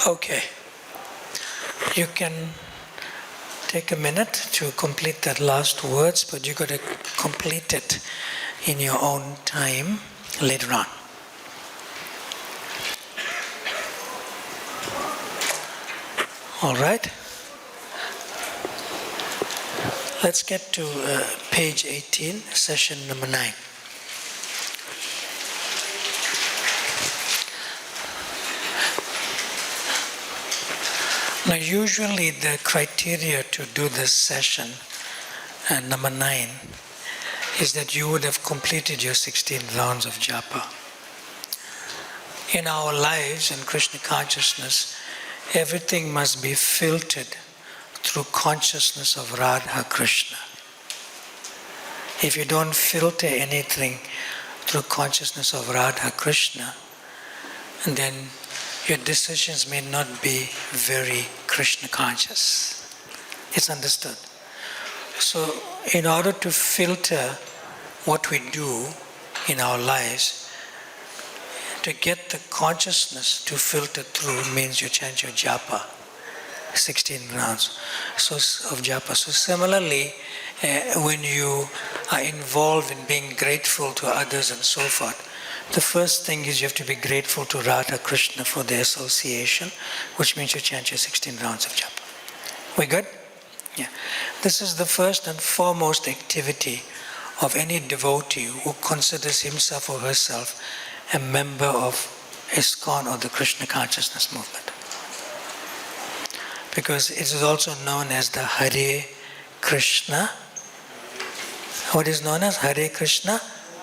Okay. You can take a minute to complete that last words, but you got to complete it in your own time later on. All right. Let's get to page 18, session number 9. Now, usually the criteria to do this session, number 9, is that you would have completed your 16 rounds of japa. In our lives in Krishna consciousness, everything must be filtered through consciousness of Radha Krishna. If you don't filter anything through consciousness of Radha Krishna, then your decisions may not be very Krishna conscious. It's understood. So, in order to filter what we do in our lives, to get the consciousness to filter through means you chant your japa, 16 rounds of japa. So similarly, when you are involved in being grateful to others and so forth, the first thing is you have to be grateful to Radha Krishna for the association, which means you chant your 16 rounds of japa. We good? Yeah. This is the first and foremost activity of any devotee who considers himself or herself a member of ISKCON or the Krishna consciousness movement. Because it is also known as the Hare Krishna. What is known as Hare Krishna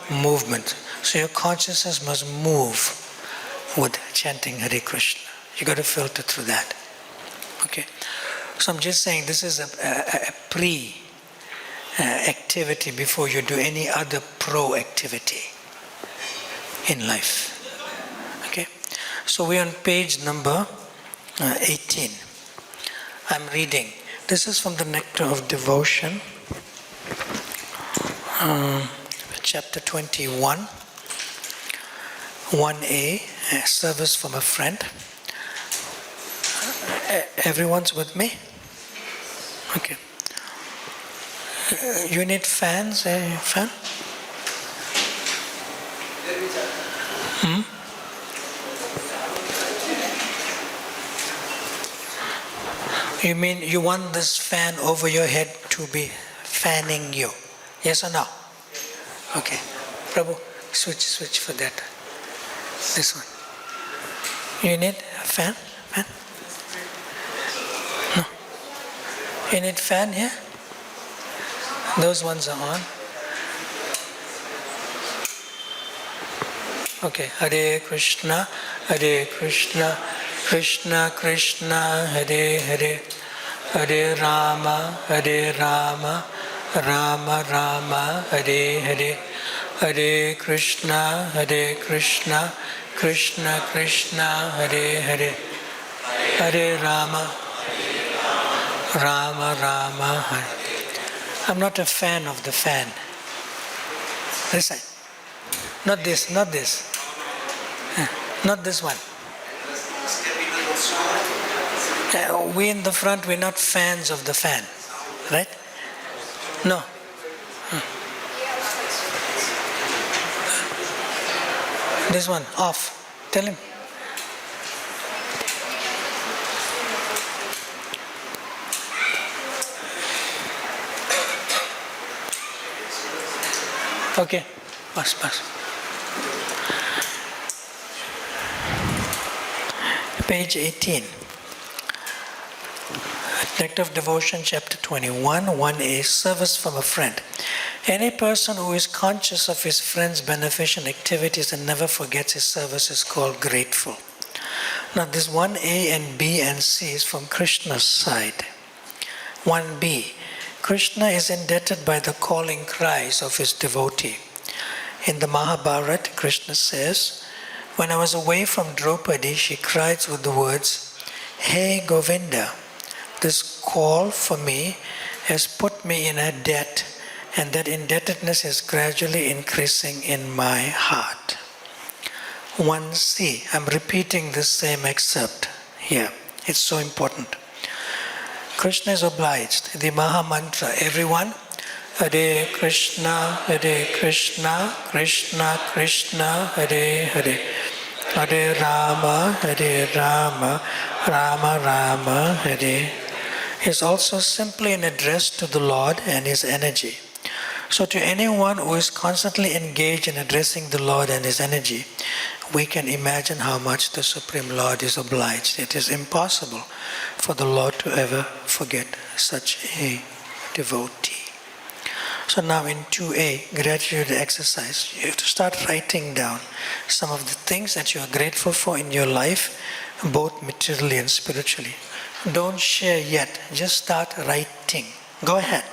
movement. So your consciousness must move with chanting Hare Krishna. You got to filter through that. Okay. So I'm just saying this is a pre-activity before you do any other pro-activity in life. Okay. So we're on page number 18. I'm reading. This is from the Nectar of Devotion, chapter 21, 1a, service from a friend. Everyone's with me? Okay. You need fans? Fan? You mean you want this fan over your head to be fanning you? Yes or no? Okay. Prabhu, switch for that. This one. You need a fan? Fan? No. You need fan here? Those ones are on. Okay. Hare Krishna, Krishna Krishna, Hare Hare, Hare Rama, Rama Rama, Hare Hare, Hare Krishna, Krishna Krishna, Hare Hare, Hare Rama, Rama, Hare. I'm not a fan of the fan. This side. Not this. Not this one. We in the front, we're not fans of the fan, right? No. This one, off. Tell him. Okay, pass. Page 18. Nectar of Devotion, chapter 21, 1a, service from a friend. Any person who is conscious of his friend's beneficent activities and never forgets his service is called grateful. Now this 1a and b and c is from Krishna's side. 1b, Krishna is indebted by the calling cries of his devotee. In the Mahabharata, Krishna says, when I was away from Draupadi, she cried with the words, Hey Govinda, this call for me has put me in a debt, and that indebtedness is gradually increasing in my heart. 1c, I'm repeating the same excerpt here. It's so important. Krishna is obliged. The Maha Mantra, everyone, Hare Krishna, Krishna Krishna, Hare Hare, Hare Rama, Rama Rama, Hare, is also simply an address to the Lord and His energy. So to anyone who is constantly engaged in addressing the Lord and His energy, we can imagine how much the Supreme Lord is obliged. It is impossible for the Lord to ever forget such a devotee. So now in 2A, gratitude exercise, you have to start writing down some of the things that you are grateful for in your life, both materially and spiritually. Don't share yet, just start writing. Go ahead.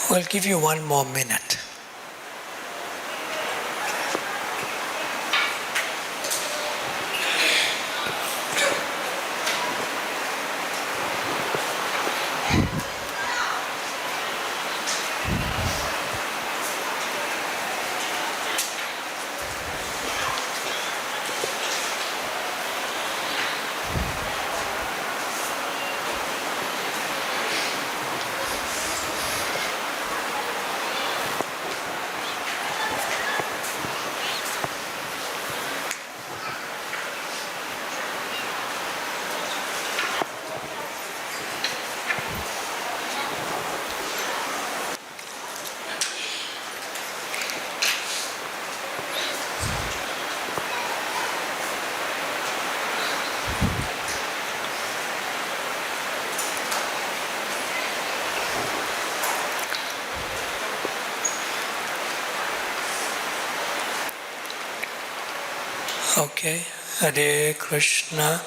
We'll give you 1 more minute. Okay, Hare Krishna,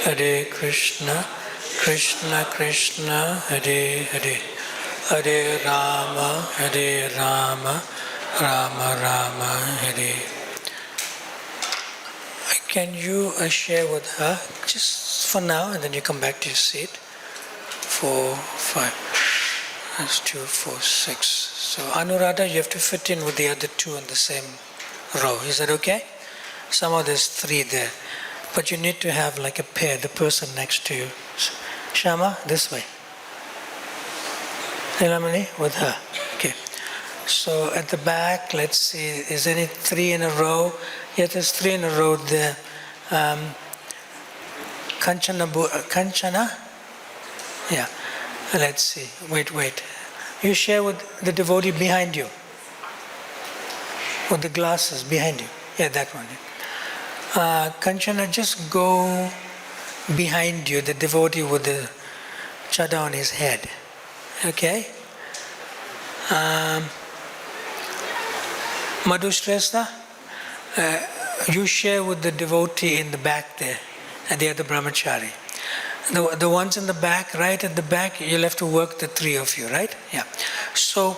Krishna Krishna, Hare Hare, Hare Rama, Rama Rama, Hare. Can you share with her, just for now, and then you come back to your seat? 4, 5, that's 2, 4, 6. So Anuradha, you have to fit in with the other 2 in the same row. Is that okay? Somehow there's 3 there, but you need to have like a pair, the person next to you. Shama, this way. Nilamani, with her. Okay. So at the back, let's see, is there any 3 in a row? Yeah, there's 3 in a row there. Kanchana? Yeah. Let's see. Wait. You share with the devotee behind you. With the glasses behind you. Yeah, that one. Kanchana, just go behind you, the devotee with the chada on his head. Okay? Madhushrestha, you share with the devotee in the back there, and the other brahmachari. The ones in the back, right at the back, you'll have to work the 3 of you, right? Yeah. So,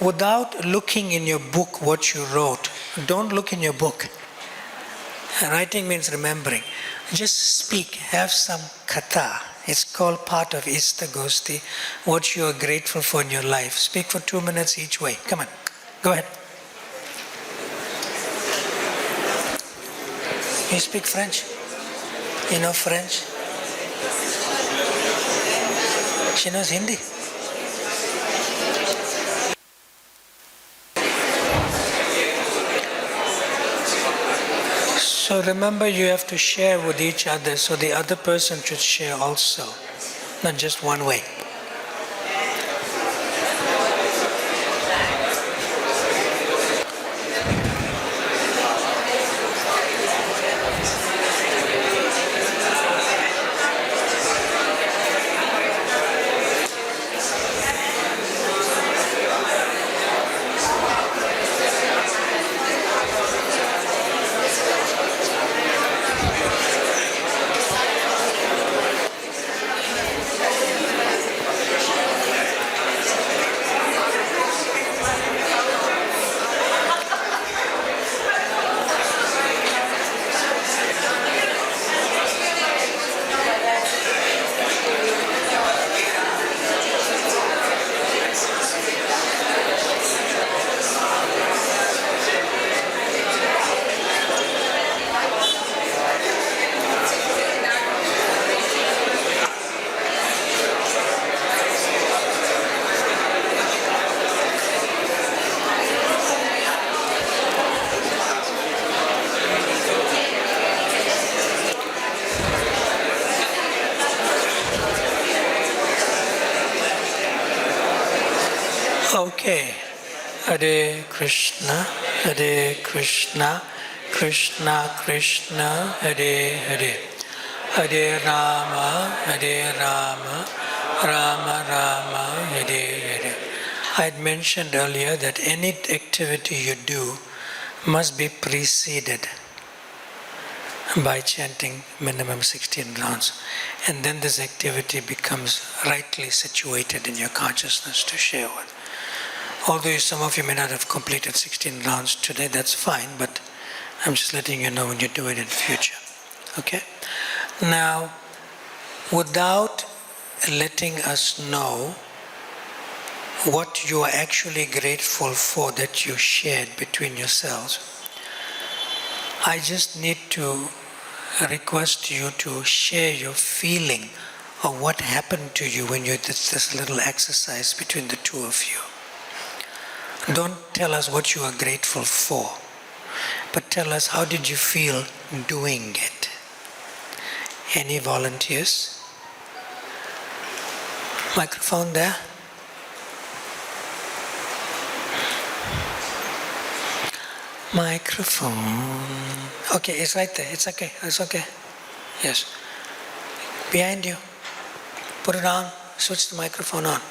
without looking in your book what you wrote, don't look in your book. Writing means remembering. Just speak, have some katha. It's called part of 𝗃 what you are grateful for in your life. Speak for 2 minutes each way. Come on, go ahead. You speak French? You know French? She knows Hindi. So remember, you have to share with each other, so the other person should share also, not just one way. Hare Krishna, Hare Krishna, Krishna Krishna, Hare Hare, Hare Rama, Hare Rama, Rama Rama, Hare Hare. I had mentioned earlier that any activity you do must be preceded by chanting minimum 16 rounds, and then this activity becomes rightly situated in your consciousness to share with. Although some of you may not have completed 16 rounds today, that's fine, but I'm just letting you know when you do it in the future. Okay? Now, without letting us know what you are actually grateful for that you shared between yourselves, I just need to request you to share your feeling of what happened to you when you did this little exercise between the two of you. Don't tell us what you are grateful for, but tell us how did you feel doing it. Any volunteers? Microphone there. Microphone. Okay, it's right there. It's okay. It's okay. Yes. Behind you. Put it on. Switch the microphone on.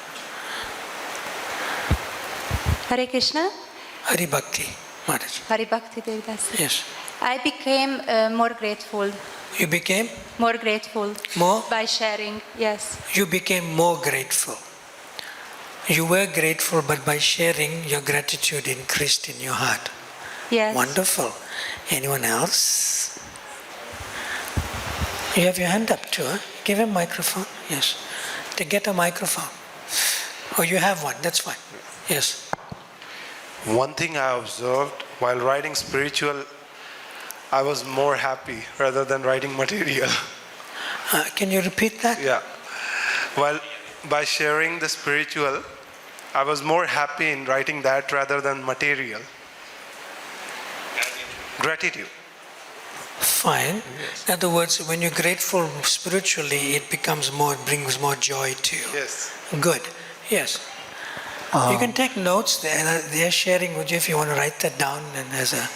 Hare Krishna. Hari Bhakti, Maharaj. Hari Bhakti 𝗍𝗏𝗧𝗏. Yes. I became more grateful. You became? More grateful. More? By sharing, yes. You became more grateful. You were grateful, but by sharing, your gratitude increased in your heart. Yes. Wonderful. Anyone else? You have your hand up too, huh? Give him a microphone. Yes. To get a microphone. Oh, you have one. That's fine. Yes. One thing I observed while writing spiritual, I was more happy rather than writing material. Can you repeat that? Yeah. Well, by sharing the spiritual, I was more happy in writing that rather than material. Gratitude. Fine. Yes. In other words, when you're grateful spiritually, it becomes more, it brings more joy to you. Yes. Good. Yes. You can take notes. They're sharing with you. If you want to write that down and as a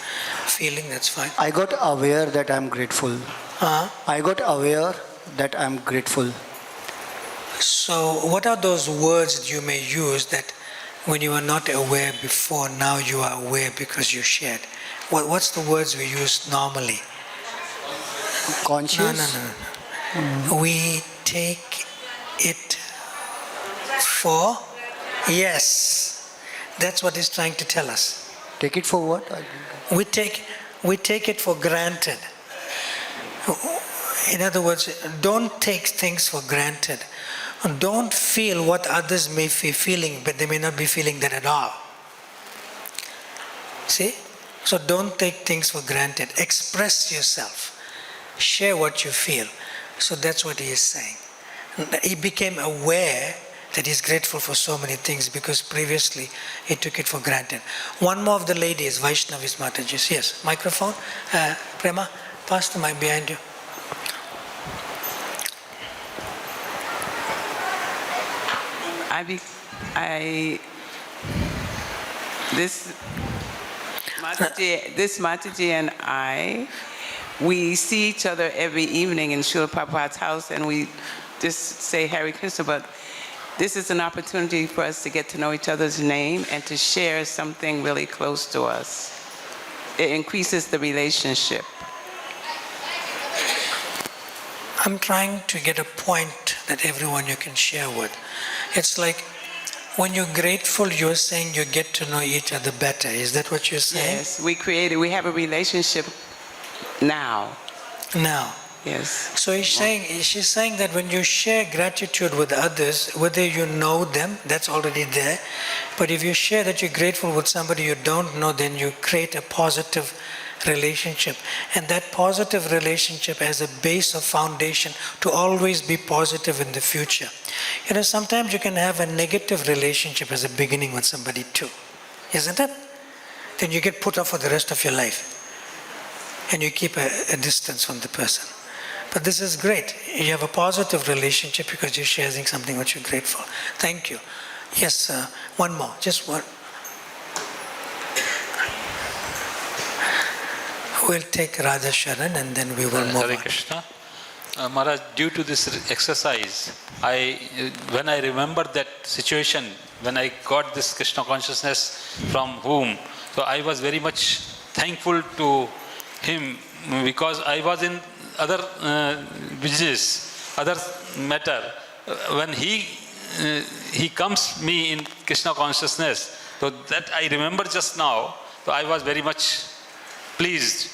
feeling, that's fine. I got aware that I'm grateful. I got aware that I'm grateful. So what are those words that you may use that when you were not aware before, now you are aware because you shared? What's the words we use normally? Conscious? No. We take it for yes. That's what he's trying to tell us. Take it for what? We take it for granted. In other words, don't take things for granted. Don't feel what others may be feeling, but they may not be feeling that at all. See? So don't take things for granted. Express yourself. Share what you feel. So that's what he is saying. He became aware that he's grateful for so many things because previously he took it for granted. One more of the ladies, Vaishnavis Mataji. Yes, microphone. Prema, pass the mic behind you. This Mataji and I, we see each other every evening in Srila Prabhupada's house, and we just say Hare Krishna, but this is an opportunity for us to get to know each other's name and to share something really close to us. It increases the relationship. I'm trying to get a point that everyone you can share with. It's like when you're grateful, you're saying you get to know each other better. Is that what you're saying? Yes, we have a relationship now. Now. Yes. So she's saying that when you share gratitude with others, whether you know them, that's already there. But if you share that you're grateful with somebody you don't know, then you create a positive relationship. And that positive relationship has a base of foundation to always be positive in the future. You know, sometimes you can have a negative relationship as a beginning with somebody too. Isn't it? Then you get put off for the rest of your life. And you keep a distance from the person. But this is great. You have a positive relationship because you're sharing something which you're grateful. Thank you. Yes, one more. Just one. We'll take Radha Sharan and then we will move Hare on. Krishna. Maharaj, due to this exercise, when I remember that situation, when I got this Krishna consciousness from whom, so I was very much thankful to him, because I was in other business, other matter. When he comes me in Krishna consciousness, so that I remember just now, so I was very much pleased.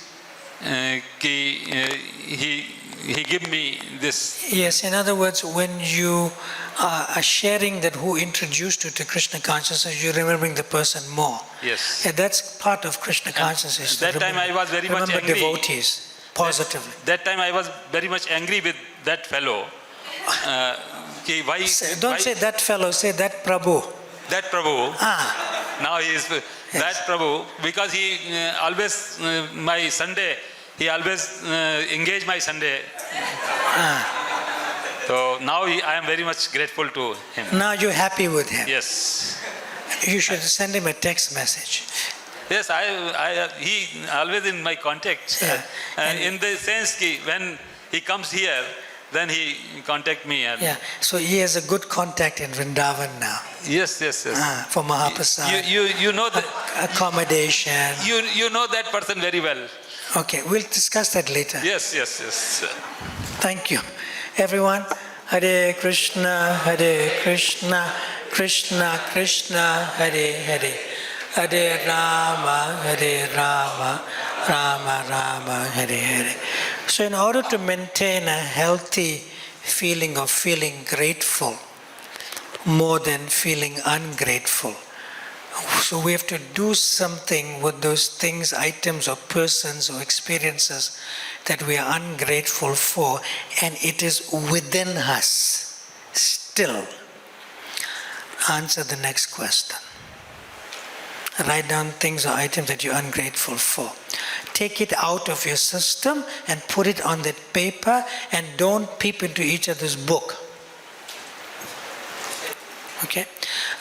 He gave me this. Yes, in other words, when you are sharing that who introduced you to Krishna consciousness, you're remembering the person more. Yes. And that's part of Krishna consciousness. That time I was very much remember angry. Devotees, positively. That time I was very much angry with that fellow. Why? Don't say that fellow, say that Prabhu. That Prabhu. Ah. Now he is that Prabhu, because he always, my Sunday, he always engaged my Sunday. So now I am very much grateful to him. Now you're happy with him. Yes. You should send him a text message. Yes, he always in my contact. Yeah. In the sense that when he comes here, then he contact me. And Yeah, so he has a good contact in Vrindavan now. Yes. For Mahaprasad. You know that. Accommodation. You know that person very well. Okay, we'll discuss that later. Yes. Thank you. Everyone, Hare Krishna, Krishna Krishna, Hare Hare. Hare Rama, Rama Rama, Hare Hare. So in order to maintain a healthy feeling of feeling grateful more than feeling ungrateful, so we have to do something with those things, items or persons or experiences that we are ungrateful for, and it is within us still. Answer the next question. Write down things or items that you're ungrateful for. Take it out of your system and put it on that paper, and don't peep into each other's book. Okay?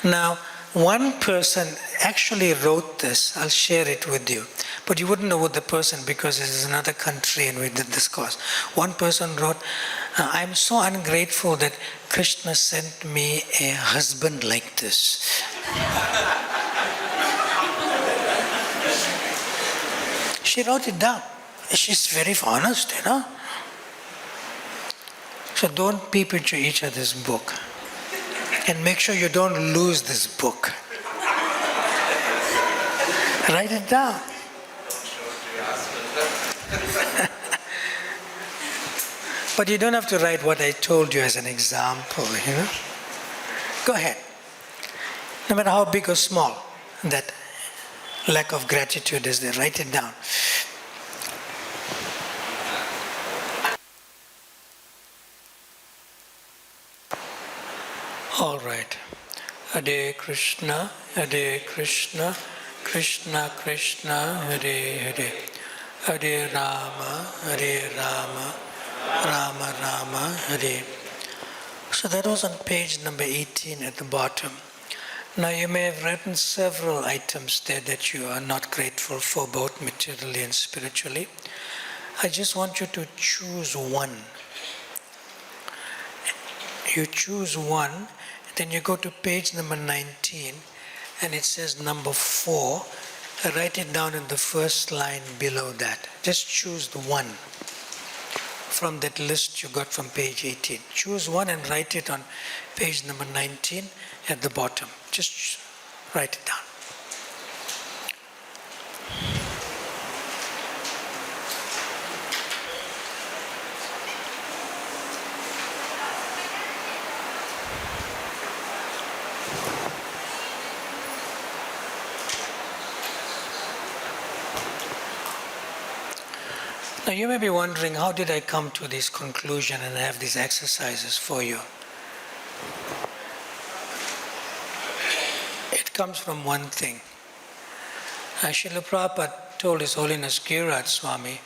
Now, one person actually wrote this. I'll share it with you. But you wouldn't know what the person, because this is another country and we did this course. One person wrote, I'm so ungrateful that Krishna sent me a husband like this. She wrote it down. She's very honest, you know. So don't peep into each other's book. And make sure you don't lose this book. Write it down. But you don't have to write what I told you as an example, you know. Go ahead. No matter how big or small that lack of gratitude is there, write it down. All right. Hare Krishna, Krishna Krishna, Hare Hare. Hare Rama, Rama Rama, Hare. So that was on page number 18 at the bottom. Now you may have written several items there that you are not grateful for, both materially and spiritually. I just want you to choose one. You choose one, then you go to page number 19, and it says number 4. Write it down in the first line below that. Just choose the one from that list you got from page 18. Choose one and write it on page number 19 at the bottom. Just write it down. Now you may be wondering, how did I come to this conclusion and have these exercises for you? It comes from one thing. Srila Prabhupada told His Holiness 𝗼𝗵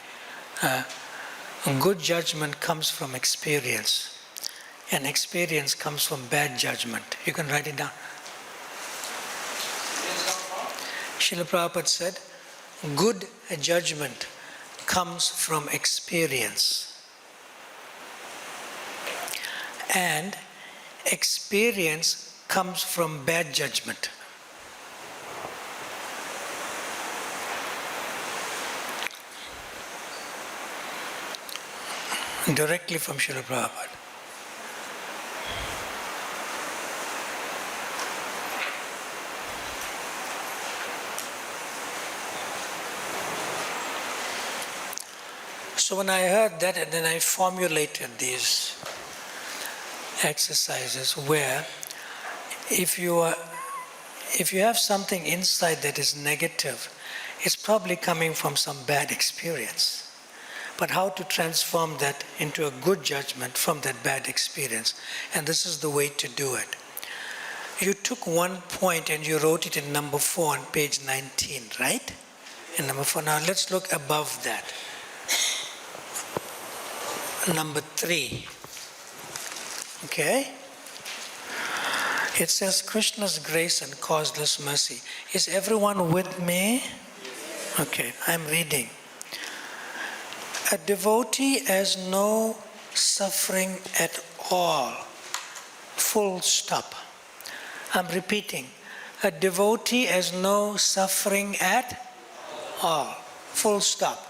𝗏, good judgment comes from experience, and experience comes from bad judgment. You can write it down. Srila Prabhupada said, good judgment comes from experience. And experience comes from bad judgment. Directly from Srila Prabhupada. So when I heard that, and then I formulated these exercises where if you have something inside that is negative, it's probably coming from some bad experience. But how to transform that into a good judgment from that bad experience? And this is the way to do it. You took one point and you wrote it in number 4 on page 19, right? In number 4. Now let's look above that. Number 3. Okay? It says Krishna's grace and causeless mercy. Is everyone with me? Okay, I'm reading. A devotee has no suffering at all. Full stop. I'm repeating. A devotee has no suffering at all. Full stop.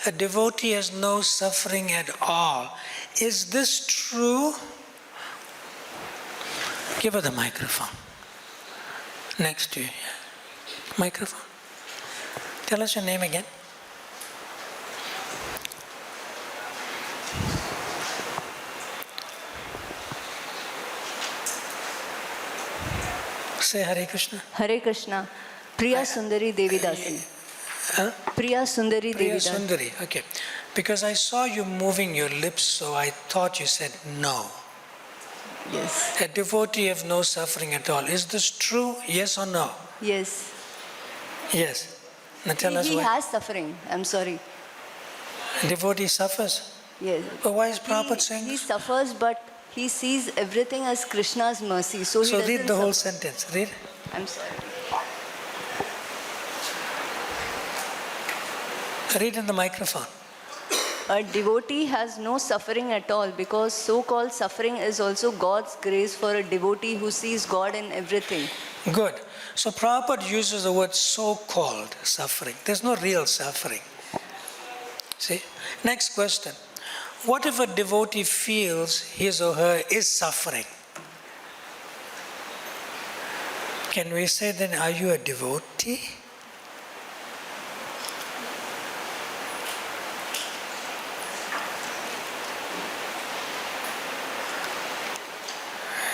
A devotee has no suffering at all. Is this true? Give her the microphone. Next to you. Microphone. Tell us your name again. Say Hare Krishna. Hare Krishna. Priya Sundari Devi Dasi. Huh? Priya Sundari Priya Devi Dasi. Sundari, okay. Because I saw you moving your lips, so I thought you said no. Yes. A devotee have no suffering at all. Is this true? Yes or no? Yes. Yes. Now tell us He why. has suffering. I'm sorry. A devotee suffers. Yes. But why is Prabhupada saying He this? suffers, but he sees everything as Krishna's mercy. So he So doesn't read the whole suffer. sentence. Read. I'm sorry. Read in the microphone. A devotee has no suffering at all because so-called suffering is also God's grace for a devotee who sees God in everything. Good. So Prabhupada uses the word so-called suffering. There's no real suffering. See? Next question. What if a devotee feels his or her is suffering? Can we say then, are you a devotee?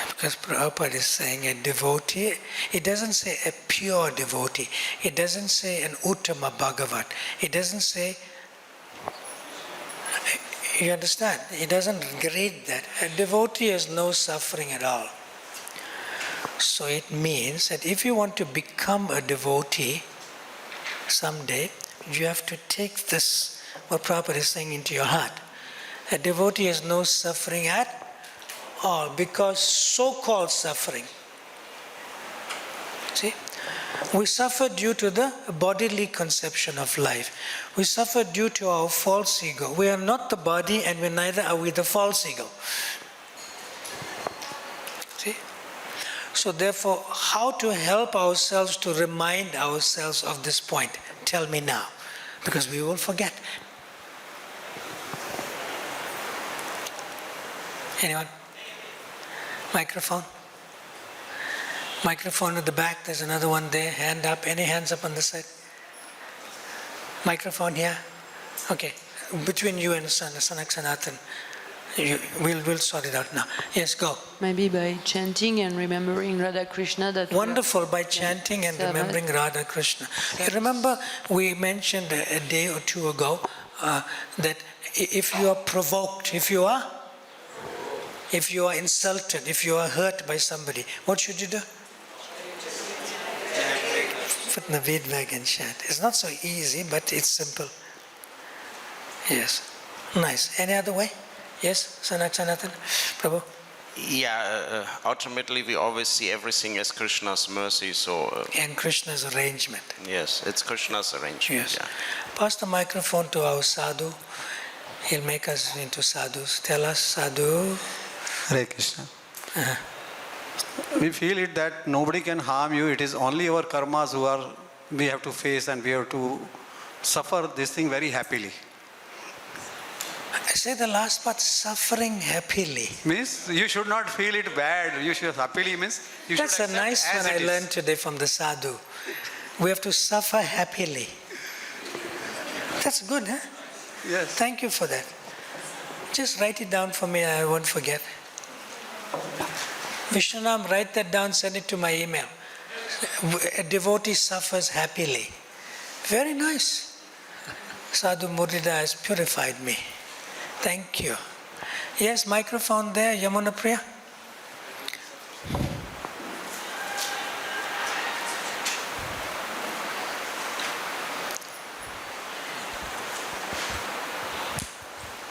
Because Prabhupada is saying a devotee, it doesn't say a pure devotee. It doesn't say an Uttama Bhagavat. It doesn't say, you understand? It doesn't grade that. A devotee has no suffering at all. So it means that if you want to become a devotee someday, you have to take this, what Prabhupada is saying, into your heart. A devotee has no suffering at all, because so-called suffering. See? We suffer due to the bodily conception of life. We suffer due to our false ego. We are not the body, and neither are we the false ego. See? So therefore, how to help ourselves to remind ourselves of this point? Tell me now, because we will forget. Anyone? Microphone? Microphone at the back, there's another one there. Hand up, any hands up on the side? Microphone here? Okay, between you and Sanathan, we'll sort it out now. Yes, go. Maybe by chanting and remembering Radha Krishna. That Wonderful, by chanting and remembering Radha Krishna. You remember we mentioned a day or two ago that if you are provoked, if you are insulted, if you are hurt by somebody, what should you do? Put Naveed and chant. It's not so easy, but it's simple. Yes. Nice. Any other way? Yes, Sanathan? Prabhu? Ultimately we always see everything as Krishna's mercy, so And Krishna's arrangement. yes, it's Krishna's arrangement. Yes. Pass the microphone to our sadhu. He'll make us into sadhus. Tell us, sadhu. Hare Krishna. We feel it that nobody can harm you. It is only our karmas we have to face, and we have to suffer this thing very happily. I say the last part, suffering happily. Means you should not feel it bad. You should happily means you That's should a accept nice as one I it is. learned today from the sadhu. We have to suffer happily. That's good, huh? Yes. Thank you for that. Just write it down for me, I won't forget. Vishnunam, write that down, send it to my email. A devotee suffers happily. Very nice. Sadhu Murida has purified me. Thank you. Yes, microphone there, Yamuna Priya.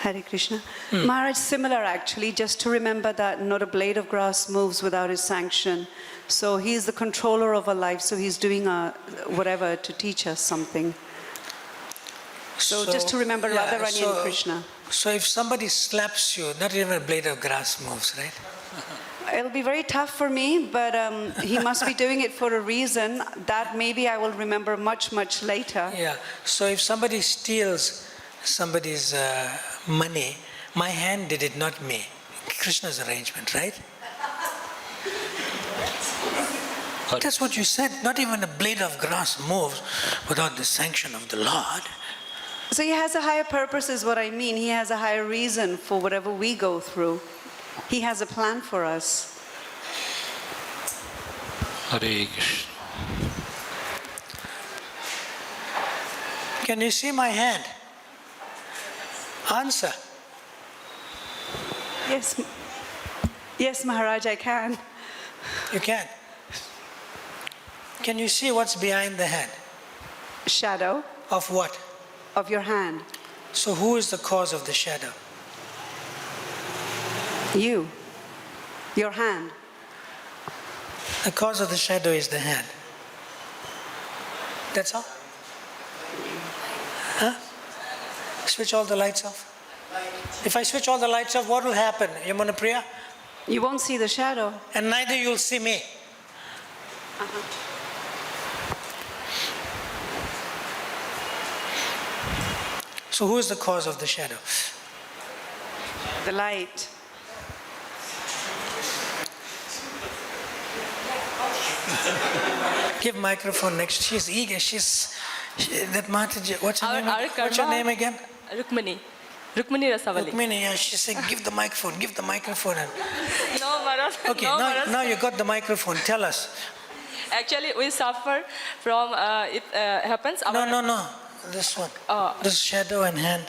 Hare Krishna. Maharaj, similar actually, just to remember that not a blade of grass moves without his sanction. So he is the controller of our life, so he's doing whatever to teach us something. So just to remember Radharani and Krishna. So if somebody slaps you, not even a blade of grass moves, right? It'll be very tough for me, but he must be doing it for a reason that maybe I will remember much, much later. Yeah. So if somebody steals somebody's money, my hand did it, not me. Krishna's arrangement, right? That's what you said. Not even a blade of grass moves without the sanction of the Lord. So he has a higher purpose is what I mean. He has a higher reason for whatever we go through. He has a plan for us. Hare Krishna. Can you see my hand? Answer. Yes, yes, Maharaj, I can. You can. Can you see what's behind the hand? Shadow Of what? of your hand. So who is the cause of the shadow? You. Your hand. The cause of the shadow is the hand. That's all? Huh? Switch all the lights off. If I switch all the lights off, what will happen, Yamuna Priya? You won't see the shadow. And neither you'll see me. So who is the cause of the shadow? The light. Give microphone next. She's eager. That Mataji, what's her name? What's your name again? Rukmini. Rukmini Rasavali. Rukmini, yeah, she's saying, give the microphone, give the microphone. No, Maharaj. Okay, no, now you got the microphone. Tell us. Actually, we suffer from, it happens. No. This one. This shadow and hand.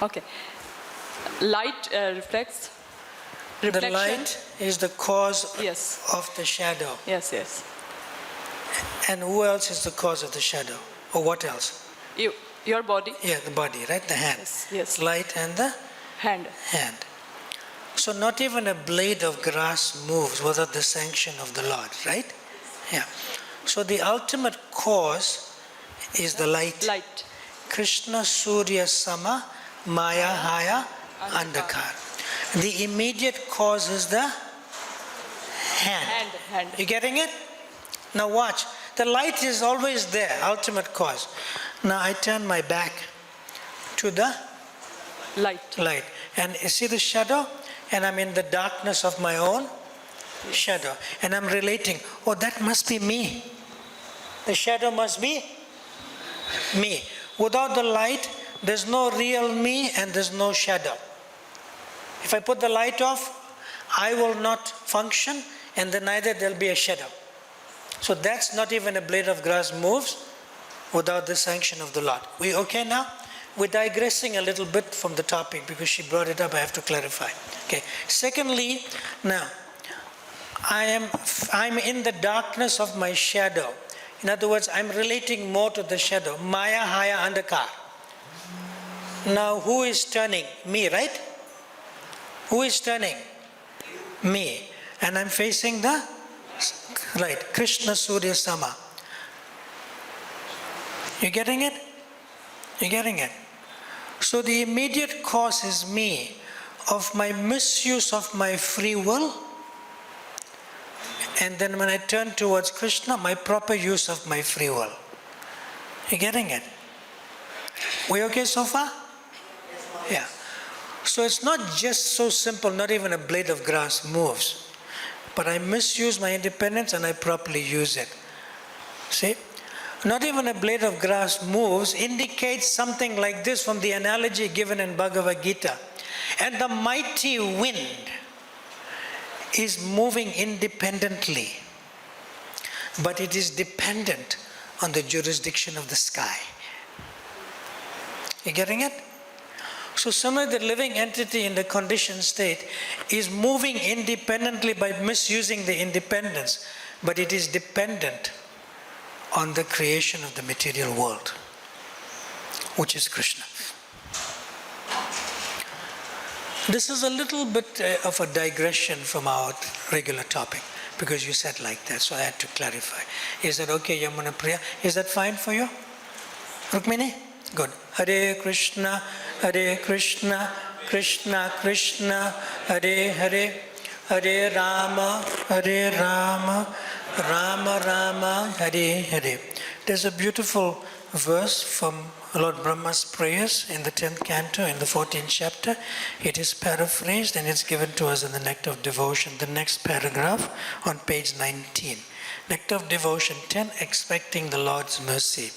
Okay. Light reflects. Reflection. The light is the cause Yes. of the shadow. Yes, yes. And who else is the cause of the shadow? Or what else? Your body. Yeah, the body, right? The hand. Yes. Light and the Hand. hand. So not even a blade of grass moves without the sanction of the Lord, right? Yeah. So the ultimate cause is the light. Light. Krishna Surya Sama Maya Haya Andhakar. The immediate cause is the hand. Hand. You getting it? Now watch. The light is always there, ultimate cause. Now I turn my back to the Light. And you see the shadow? And I'm in the darkness of my own shadow. And I'm relating, oh, that must be me. The shadow must be me. Without the light, there's no real me and there's no shadow. If I put the light off, I will not function, and then neither there'll be a shadow. So that's not even a blade of grass moves without the sanction of the Lord. We okay now? We're digressing a little bit from the topic because she brought it up, I have to clarify. Okay. Secondly, now, I'm in the darkness of my shadow. In other words, I'm relating more to the shadow. Maya, Haya, Andhakar. Now, who is turning? Me, right? Who is turning? me. And I'm facing the right, Krishna Surya Sama. You getting it? You getting it? So the immediate cause is me of my misuse of my free will. And then when I turn towards Krishna, my proper use of my free will. You getting it? We okay so far? Yeah. So it's not just so simple, not even a blade of grass moves. But I misuse my independence and I properly use it. See? Not even a blade of grass moves indicates something like this from the analogy given in Bhagavad Gita. And the mighty wind is moving independently, but it is dependent on the jurisdiction of the sky. You getting it? So similarly, the living entity in the conditioned state is moving independently by misusing the independence, but it is dependent on the creation of the material world, which is Krishna. This is a little bit of a digression from our regular topic, because you said like that, so I had to clarify. Is that okay, Yamuna Priya? Is that fine for you? Rukmini? Good. Hare Krishna, Krishna Krishna, Hare Hare, Hare Rama, Rama Rama, Hare Hare. There's a beautiful verse from Lord Brahma's prayers in the 10th canto, in the 14th chapter. It is paraphrased and it's given to us in the Nectar of Devotion, the next paragraph on page 19. Nectar of Devotion 10, expecting the Lord's mercy.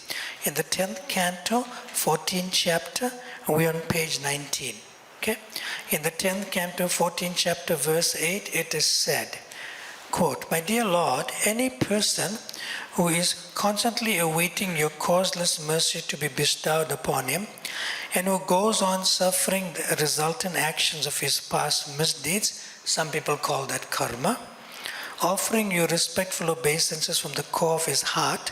In the 10th canto, 14th chapter, we're on page 19. Okay? In the 10th canto, 14th chapter, verse 8, it is said, quote, "My dear Lord, any person who is constantly awaiting your causeless mercy to be bestowed upon him, and who goes on suffering the resultant actions of his past misdeeds," some people call that karma, "offering you respectful obeisances from the core of his heart,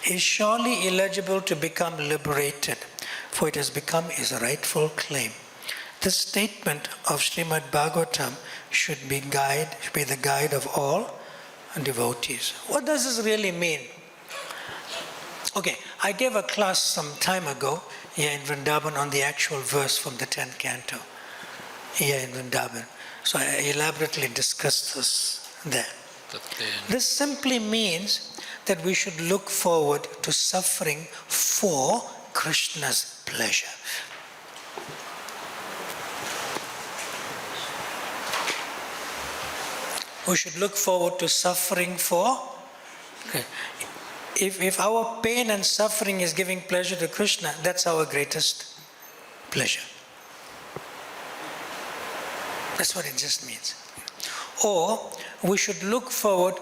is surely eligible to become liberated, for it has become his rightful claim." This statement of Srimad Bhagavatam should be the guide of all devotees. What does this really mean? Okay, I gave a class some time ago here in Vrindavan on the actual verse from the 10th canto here in Vrindavan. So I elaborately discussed this there. This simply means that we should look forward to suffering for Krishna's pleasure. We should look forward to suffering for. If our pain and suffering is giving pleasure to Krishna, that's our greatest pleasure. That's what it just means. Or we should look forward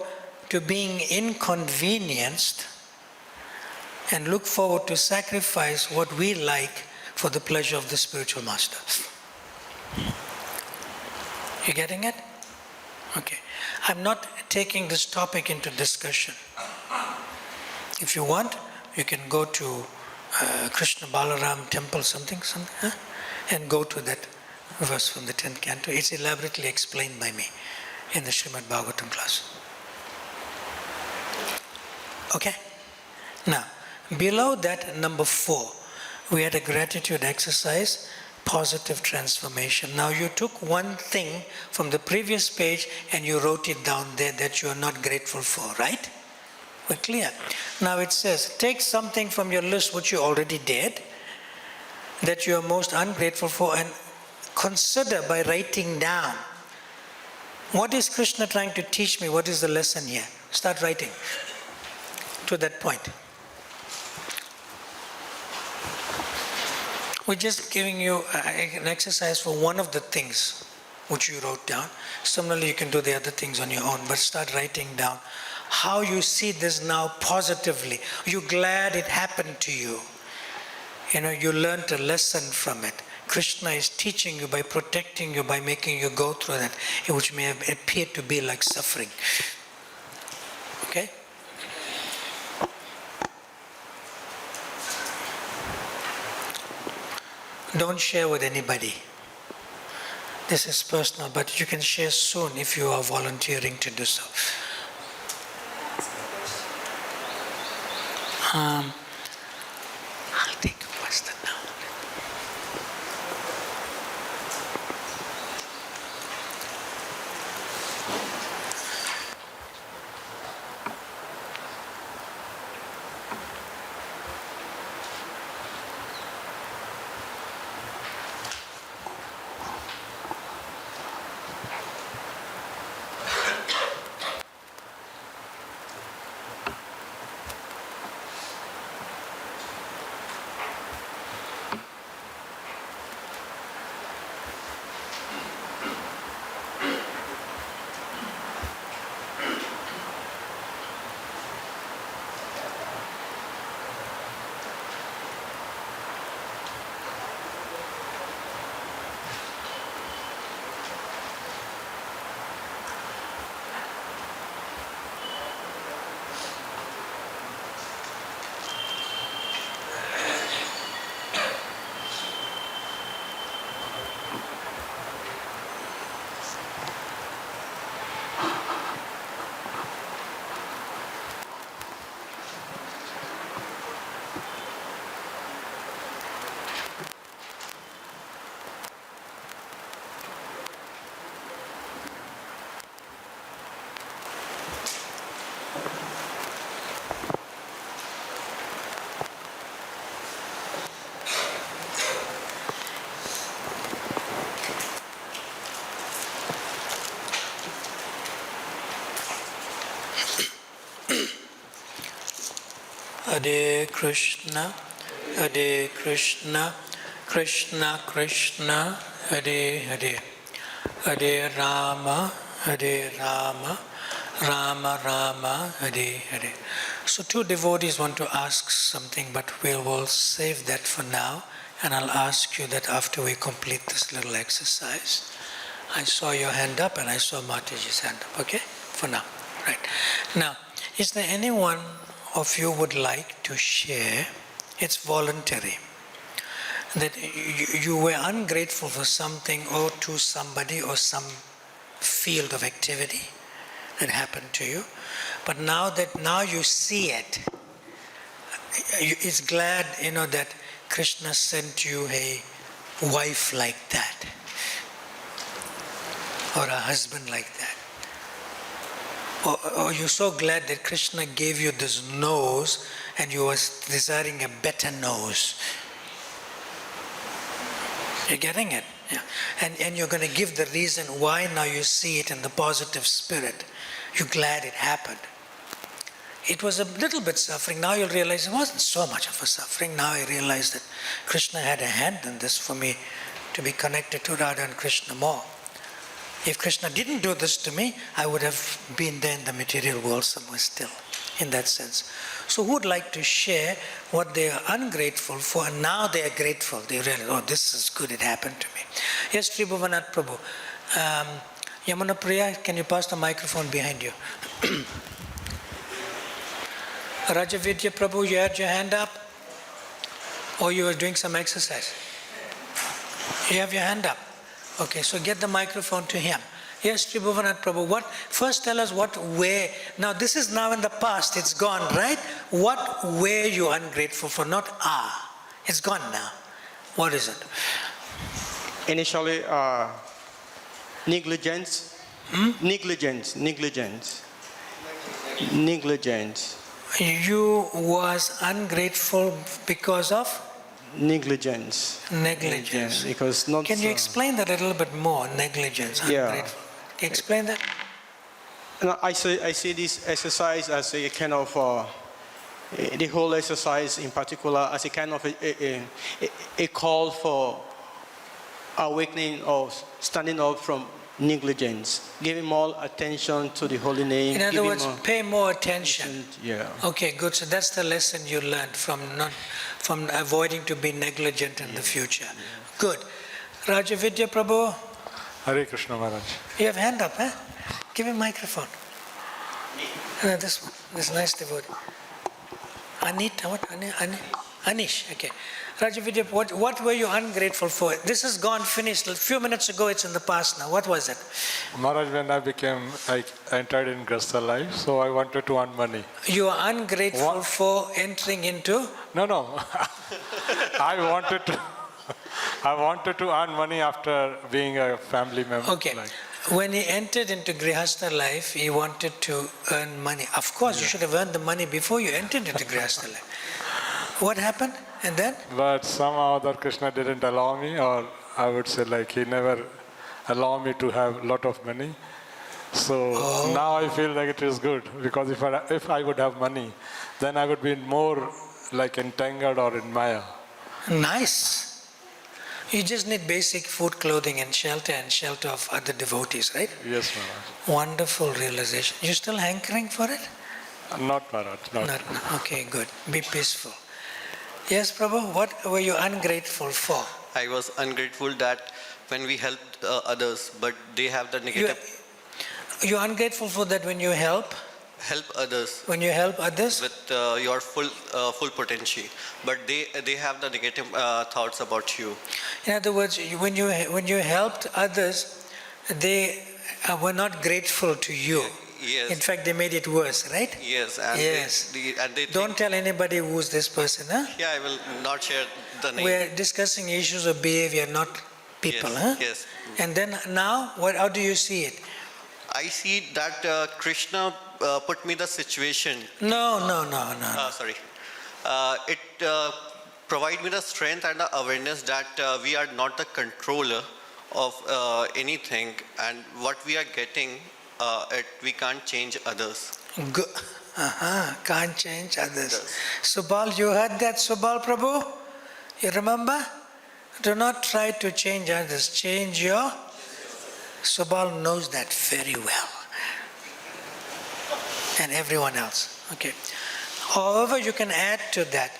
to being inconvenienced and look forward to sacrifice what we like for the pleasure of the spiritual master. You getting it? Okay. I'm not taking this topic into discussion. If you want, you can go to Krishna Balaram temple, something, and go to that verse from the 10th canto. It's elaborately explained by me in the Srimad Bhagavatam class. Okay? Now, below that, number 4, we had a gratitude exercise, positive transformation. Now you took one thing from the previous page and you wrote it down there that you are not grateful for, right? We're clear. Now it says, take something from your list which you already did, that you are most ungrateful for, and consider by writing down. What is Krishna trying to teach me? What is the lesson here? Start writing to that point. We're just giving you an exercise for one of the things which you wrote down. Similarly, you can do the other things on your own, but start writing down how you see this now positively. You're glad it happened to you. You know, you learned a lesson from it. Krishna is teaching you by protecting you, by making you go through that, which may have appeared to be like suffering. Okay? Don't share with anybody. This is personal, but you can share soon if you are volunteering to do so. I'll take a question now. Hare Krishna, Hare Krishna, Krishna Krishna, Hare Hare, Hare Rama, Hare Rama, Rama Rama, Hare Hare. So two devotees want to ask something, but we will save that for now, and I'll ask you that after we complete this little exercise. I saw your hand up and I saw Mataji's hand up, okay? For now, right. Now, is there anyone of you would like to share? It's voluntary. That you were ungrateful for something or to somebody or some field of activity that happened to you, but now you see it, it's glad, that Krishna sent you a wife like that, or a husband like that. Or you're so glad that Krishna gave you this nose and you were desiring a better nose. You're getting it? Yeah. And you're going to give the reason why now you see it in the positive spirit. You're glad it happened. It was a little bit suffering. Now you'll realize it wasn't so much of a suffering. Now I realize that Krishna had a hand in this for me to be connected to Radha and Krishna more. If Krishna didn't do this to me, I would have been there in the material world somewhere still, in that sense. So who would like to share what they are ungrateful for, and now they are grateful? They realize, oh, this is good, it happened to me. Yes, 𝗵𝗵 Prabhu. Yamuna Priya, can you pass the microphone behind you? Rajavidya Prabhu, you had your hand up? Or you were doing some exercise? You have your hand up? Okay, so get the microphone to him. Yes, 𝗵𝗵 Prabhu, first tell us where, now this is now in the past, it's gone, right? What were you ungrateful for? Not it's gone now. What is it? Initially, negligence. Negligence. You was ungrateful because of? Negligence. Because not. Can you explain that a little bit more? Negligence, ungrateful. Can you explain that? No, I see this exercise as a kind of the whole exercise in particular as a kind of a call for awakening or standing up from negligence, giving more attention to the holy name. In other words, pay more attention. Yeah. Okay, good. So that's the lesson you learned from avoiding to be negligent in the future. Good. Rajavidya Prabhu. Hare Krishna Maharaj. You have hand up, huh? Give him microphone. This one, this nice devotee. Anita, what? Anita? Anish, okay. Rajavidya, what were you ungrateful for? This is gone, finished. A few minutes ago, it's in the past now. What was it? Maharaj, when I entered in 𝗏𝗏 life, so I wanted to earn money. You are ungrateful for entering into? No. I wanted to earn money after being a family member. Okay. When he entered into Grihastha life, he wanted to earn money. Of course, you should have earned the money before you entered into Grihastha life. What happened? And then? But somehow that Krishna didn't allow me, or I would say he never allowed me to have a lot of money. So now I feel like it is good, because if I would have money, then I would be more entangled or in Maya. Nice. You just need basic food, clothing and shelter of other devotees, right? Yes, Maharaj. Wonderful realization. You still hankering for it? Not, Maharaj. Not. Okay, good. Be peaceful. Yes, Prabhu, what were you ungrateful for? I was ungrateful that when we helped others, but they have the negative... You're ungrateful for that when you help others. When you help others? With your full potential. But they have the negative thoughts about you. In other words, when you helped others, they were not grateful to you. Yes. In fact, they made it worse, right? Yes. And yes. They don't tell anybody who's this person, huh? Yeah, I will not share the name. We're discussing issues of behavior, not people, yes. huh? Yes. And then now, how do you see it? I see that Krishna put me the situation. No. Sorry. It provide me the strength and the awareness that we are not the controller of anything, and what we are getting, we can't change others. Good. Can't change others. Yes. Subal, you heard that, Subal Prabhu? You remember? Do not try to change others. Change your... Subal knows that very well. And everyone else. Okay. However, you can add to that.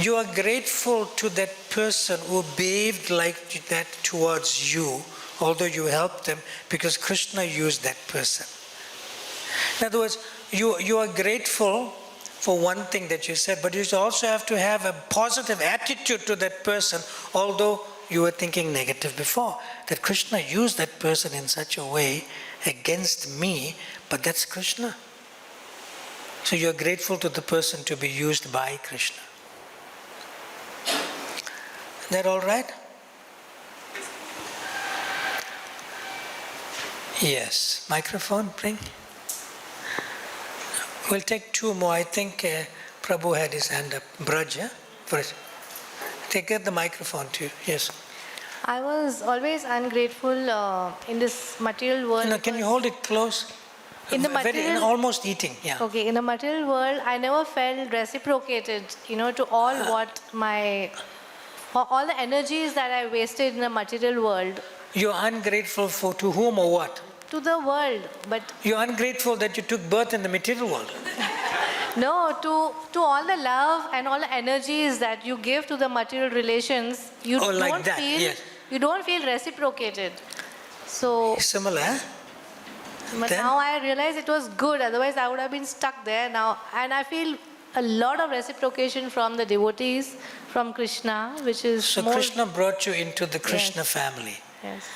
You are grateful to that person who behaved like that towards you, although you helped them, because Krishna used that person. In other words, you are grateful for one thing that you said, but you also have to have a positive attitude to that person, although you were thinking negative before. That Krishna used that person in such a way against me, but that's Krishna. So you're grateful to the person to be used by Krishna. Is that all right? Yes. Microphone, bring. We'll take two more. I think Prabhu had his hand up. Braj, yeah? First. Get the microphone to you. Yes. I was always ungrateful in this material world. No, can you hold it close? In the material, almost eating, yeah. Okay, in the material world, I never felt reciprocated, to all all the energies that I wasted in the material world. You're ungrateful to whom or what? To the world, but... You're ungrateful that you took birth in the material world. No, to all the love and all the energies that you give to the material relations, you don't feel reciprocated. So similar, huh? But now I realize it was good, otherwise I would have been stuck there now. And I feel a lot of reciprocation from the devotees, from Krishna, which is So Krishna brought you into the Krishna family. Yes.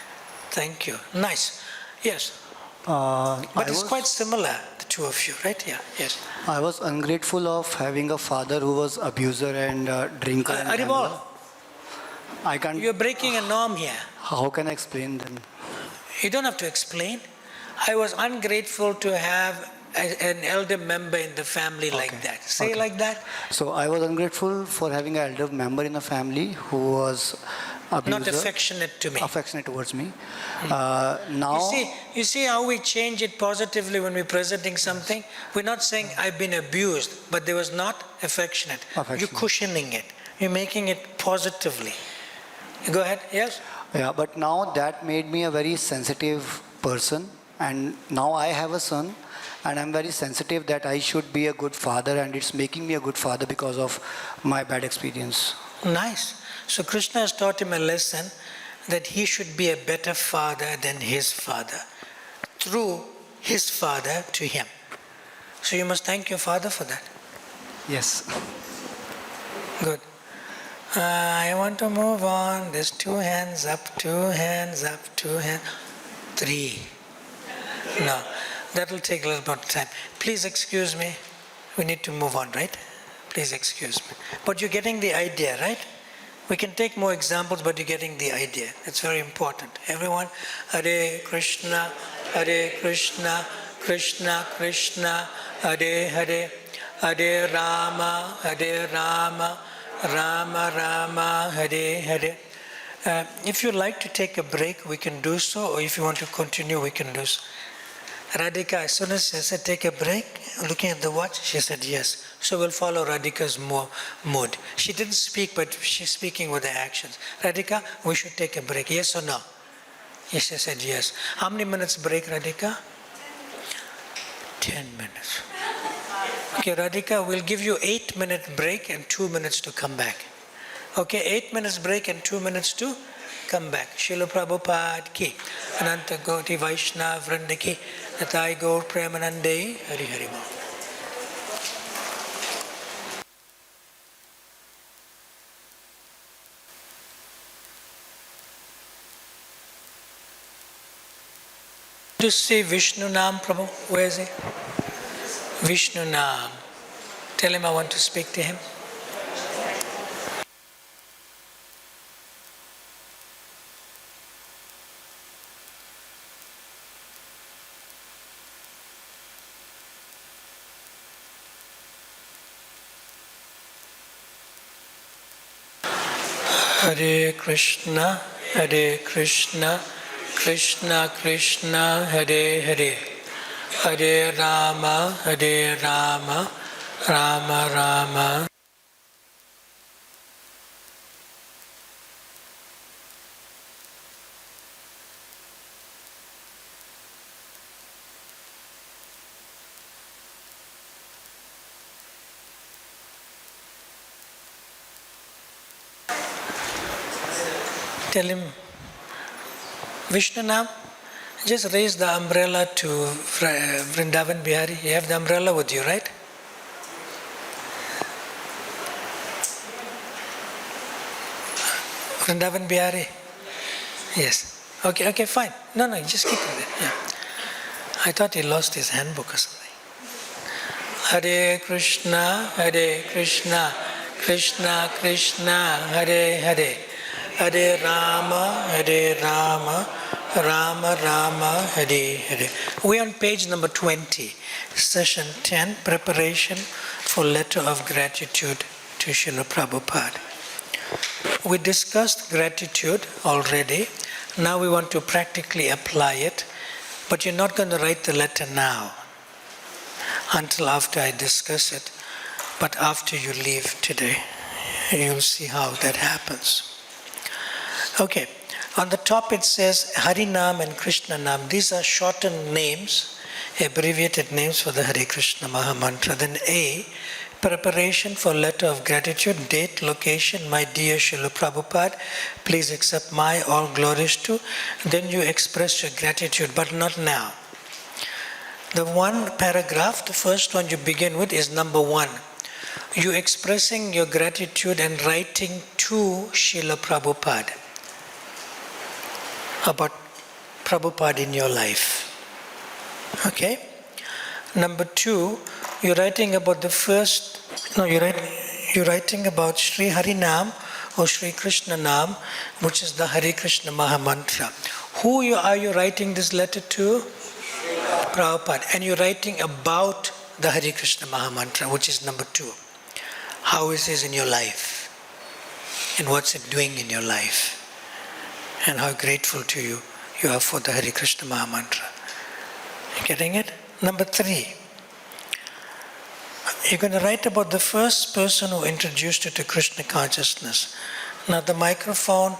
Thank you. Nice. Yes. But it's quite similar, the two of you, right? Yeah. Yes. I was ungrateful of having a father who was abuser and drinker and gambler. I can't... You're breaking a norm here. How can I explain them? You don't have to explain. I was ungrateful to have an elder member in the family like that. Say like that. So I was ungrateful for having an elder member in the family who was abuser. Not affectionate to me. Affectionate towards me. Now... You see how we change it positively when we're presenting something? We're not saying I've been abused, but there was not affectionate. You're cushioning it. You're making it positively. Go ahead, yes? Yeah, but now that made me a very sensitive person. And now I have a son, and I'm very sensitive that I should be a good father, and it's making me a good father because of my bad experience. Nice. So Krishna has taught him a lesson that he should be a better father than his father, through his father to him. So you must thank your father for that. Yes. Good. I want to move on. There's 2 hands up, 2 hands up, 2 hands. 3. No, that will take a little bit of time. Please excuse me. We need to move on, right? Please excuse me. But you're getting the idea, right? We can take more examples, but you're getting the idea. It's very important. Everyone, Hare Krishna, Krishna Krishna, Hare Hare, Hare Rama, Rama Rama, Hare Hare. If you like to take a break, we can do so, or if you want to continue, we can do so. Radhika, as soon as I said take a break, looking at the watch, she said yes. So we'll follow Radhika's mood. She didn't speak, but she's speaking with her actions. Radhika, we should take a break, yes or no? Yes, she said yes. How many minutes break, Radhika? 10 minutes. Okay, Radhika, we'll give you 8-minute break and 2 minutes to come back. Okay, 8 minutes break and 2 minutes to come back. Srila Prabhupada ki, Ananta Goti Vaishnava Vrinda ki, Natai Gaur Premanande, Hari Hari Bol. To say Vishnu Nam, Prabhu, where is he? Vishnu Nam. Tell him I want to speak to him. Hare Krishna, Krishna Krishna, Hare Hare, Hare Rama, Rama Rama. Tell him, Vishnu Nam, just raise the umbrella to Vrindavan Bihari. You have the umbrella with you, right? Vrindavan Bihari? Yes. Okay, fine. No, just keep it there. Yeah. I thought he lost his handbook or something. Hare Krishna, Krishna Krishna, Hare Hare. Hare Rama, Rama Rama, Hare Hare. We're on page number 20, session 10, preparation for letter of gratitude to Srila Prabhupada. We discussed gratitude already. Now we want to practically apply it, but you're not going to write the letter now until after I discuss it, but after you leave today. You'll see how that happens. Okay, on the top it says Harinam and Krishna Nam. These are shortened names, abbreviated names for the Hare Krishna Maha Mantra. Then A, preparation for letter of gratitude, date, location, my dear Srila Prabhupada, please accept my all glories to. Then you express your gratitude, but not now. The one paragraph, the first one you begin with is number 1. You expressing your gratitude and writing to Srila Prabhupada about Prabhupada in your life. Okay? Number 2, you're writing about you're writing about Sri Harinam or Sri Krishna Nam, which is the Hare Krishna Maha Mantra. Who are you writing this letter to? Prabhupada. And you're writing about the Hare Krishna Maha Mantra, which is number 2. How is it in your life? And what's it doing in your life? And how grateful to you are for the Hare Krishna Maha Mantra. Getting it? Number 3. You're going to write about the first person who introduced you to Krishna consciousness. Now the microphone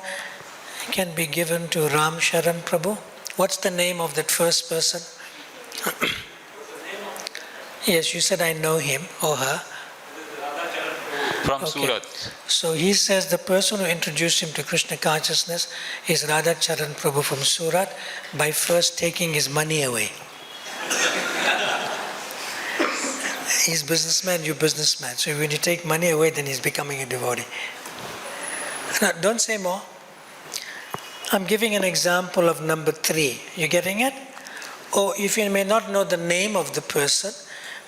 can be given to Ram Sharan Prabhu. What's the name of that first person? Yes, you said I know him or her. From Surat. So he says the person who introduced him to Krishna consciousness is Radha Charan Prabhu from Surat by first taking his money away. He's businessman, you businessman. So when you take money away, then he's becoming a devotee. Now, don't say more. I'm giving an example of number 3. You getting it? Or if you may not know the name of the person,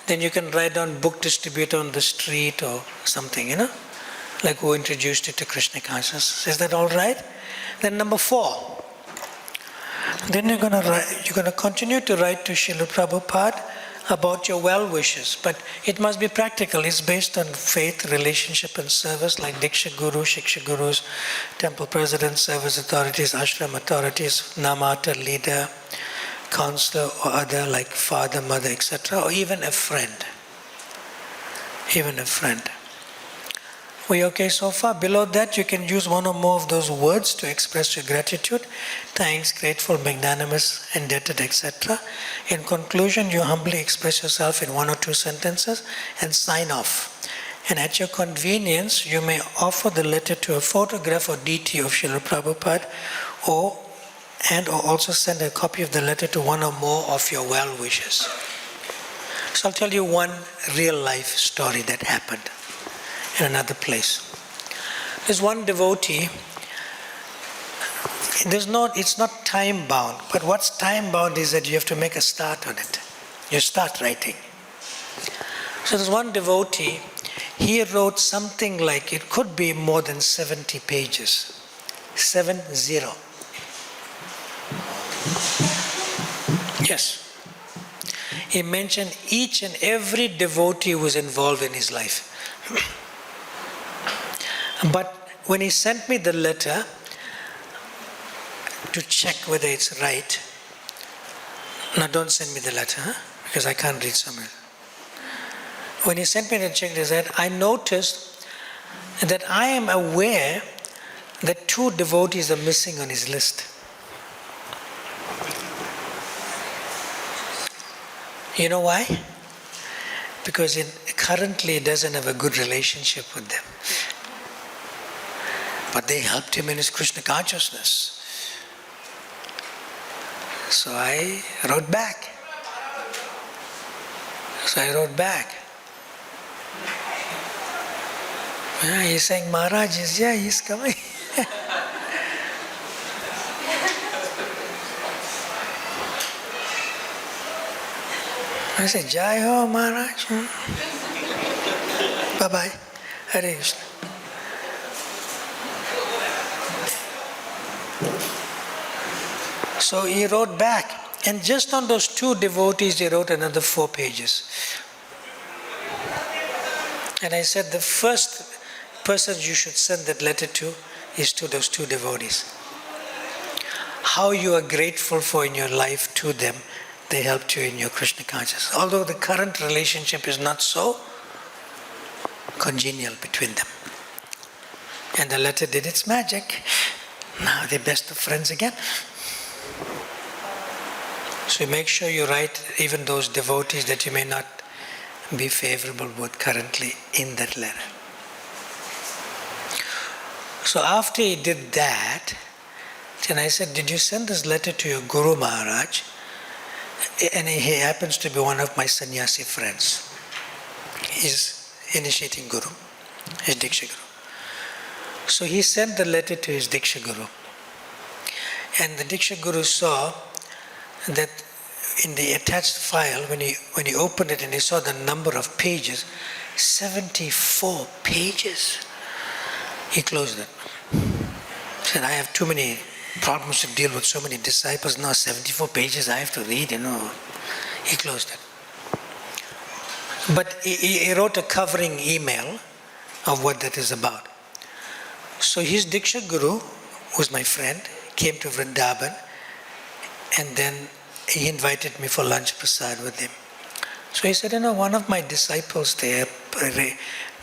then you can write down book distributor on the street or something, like who introduced you to Krishna consciousness. Is that all right? Then number 4. Then you're going to continue to write to Srila Prabhupada about your well wishes, but it must be practical. It's based on faith, relationship, and service, like Diksha Guru, Shiksha Gurus, temple presidents, service authorities, ashram authorities, Namata leader, counselor or other like father, mother, etc., or even a friend. Even a friend. We okay so far? Below that, you can use one or more of those words to express your gratitude, thanks, grateful, magnanimous, indebted, etc. In conclusion, you humbly express yourself in 1 or 2 sentences and sign off. And at your convenience, you may offer the letter to a photograph or DT of Srila Prabhupada, or also send a copy of the letter to one or more of your well wishers. So I'll tell you one real life story that happened in another place. There's one devotee. It's not time bound, but what's time bound is that you have to make a start on it. You start writing. So there's one devotee. He wrote something like, it could be more than 70 pages. 70. Yes. He mentioned each and every devotee who was involved in his life. But when he sent me the letter to check whether it's right, now don't send me the letter, because I can't read somewhere. When he sent me the check, he said, I noticed that I am aware that 2 devotees are missing on his list. You know why? Because currently he doesn't have a good relationship with them. But they helped him in his Krishna consciousness. So I wrote back. Yeah, he's saying, Maharaj is here, he's coming. I said, Jai Ho Maharaj. Bye-bye. Hare Krishna. So he wrote back, and just on those 2 devotees, he wrote another 4 pages. And I said, the first person you should send that letter to is to those 2 devotees. How you are grateful for in your life to them, they helped you in your Krishna consciousness. Although the current relationship is not so congenial between them. And the letter did its magic. Now they're best of friends again. So make sure you write even those devotees that you may not be favorable with currently in that letter. So after he did that, then I said, did you send this letter to your Guru Maharaj? And he happens to be one of my sannyasi friends. He's initiating Guru, his Diksha Guru. So he sent the letter to his Diksha Guru. And the Diksha Guru saw that in the attached file, when he opened it and he saw the number of pages, 74 pages, he closed it. He said, I have too many problems to deal with, so many disciples, now 74 pages I have to read, He closed it. But he wrote a covering email of what that is about. So his Diksha Guru, who's my friend, came to Vrindavan, and then he invited me for lunch prasad with him. So he said, one of my disciples there,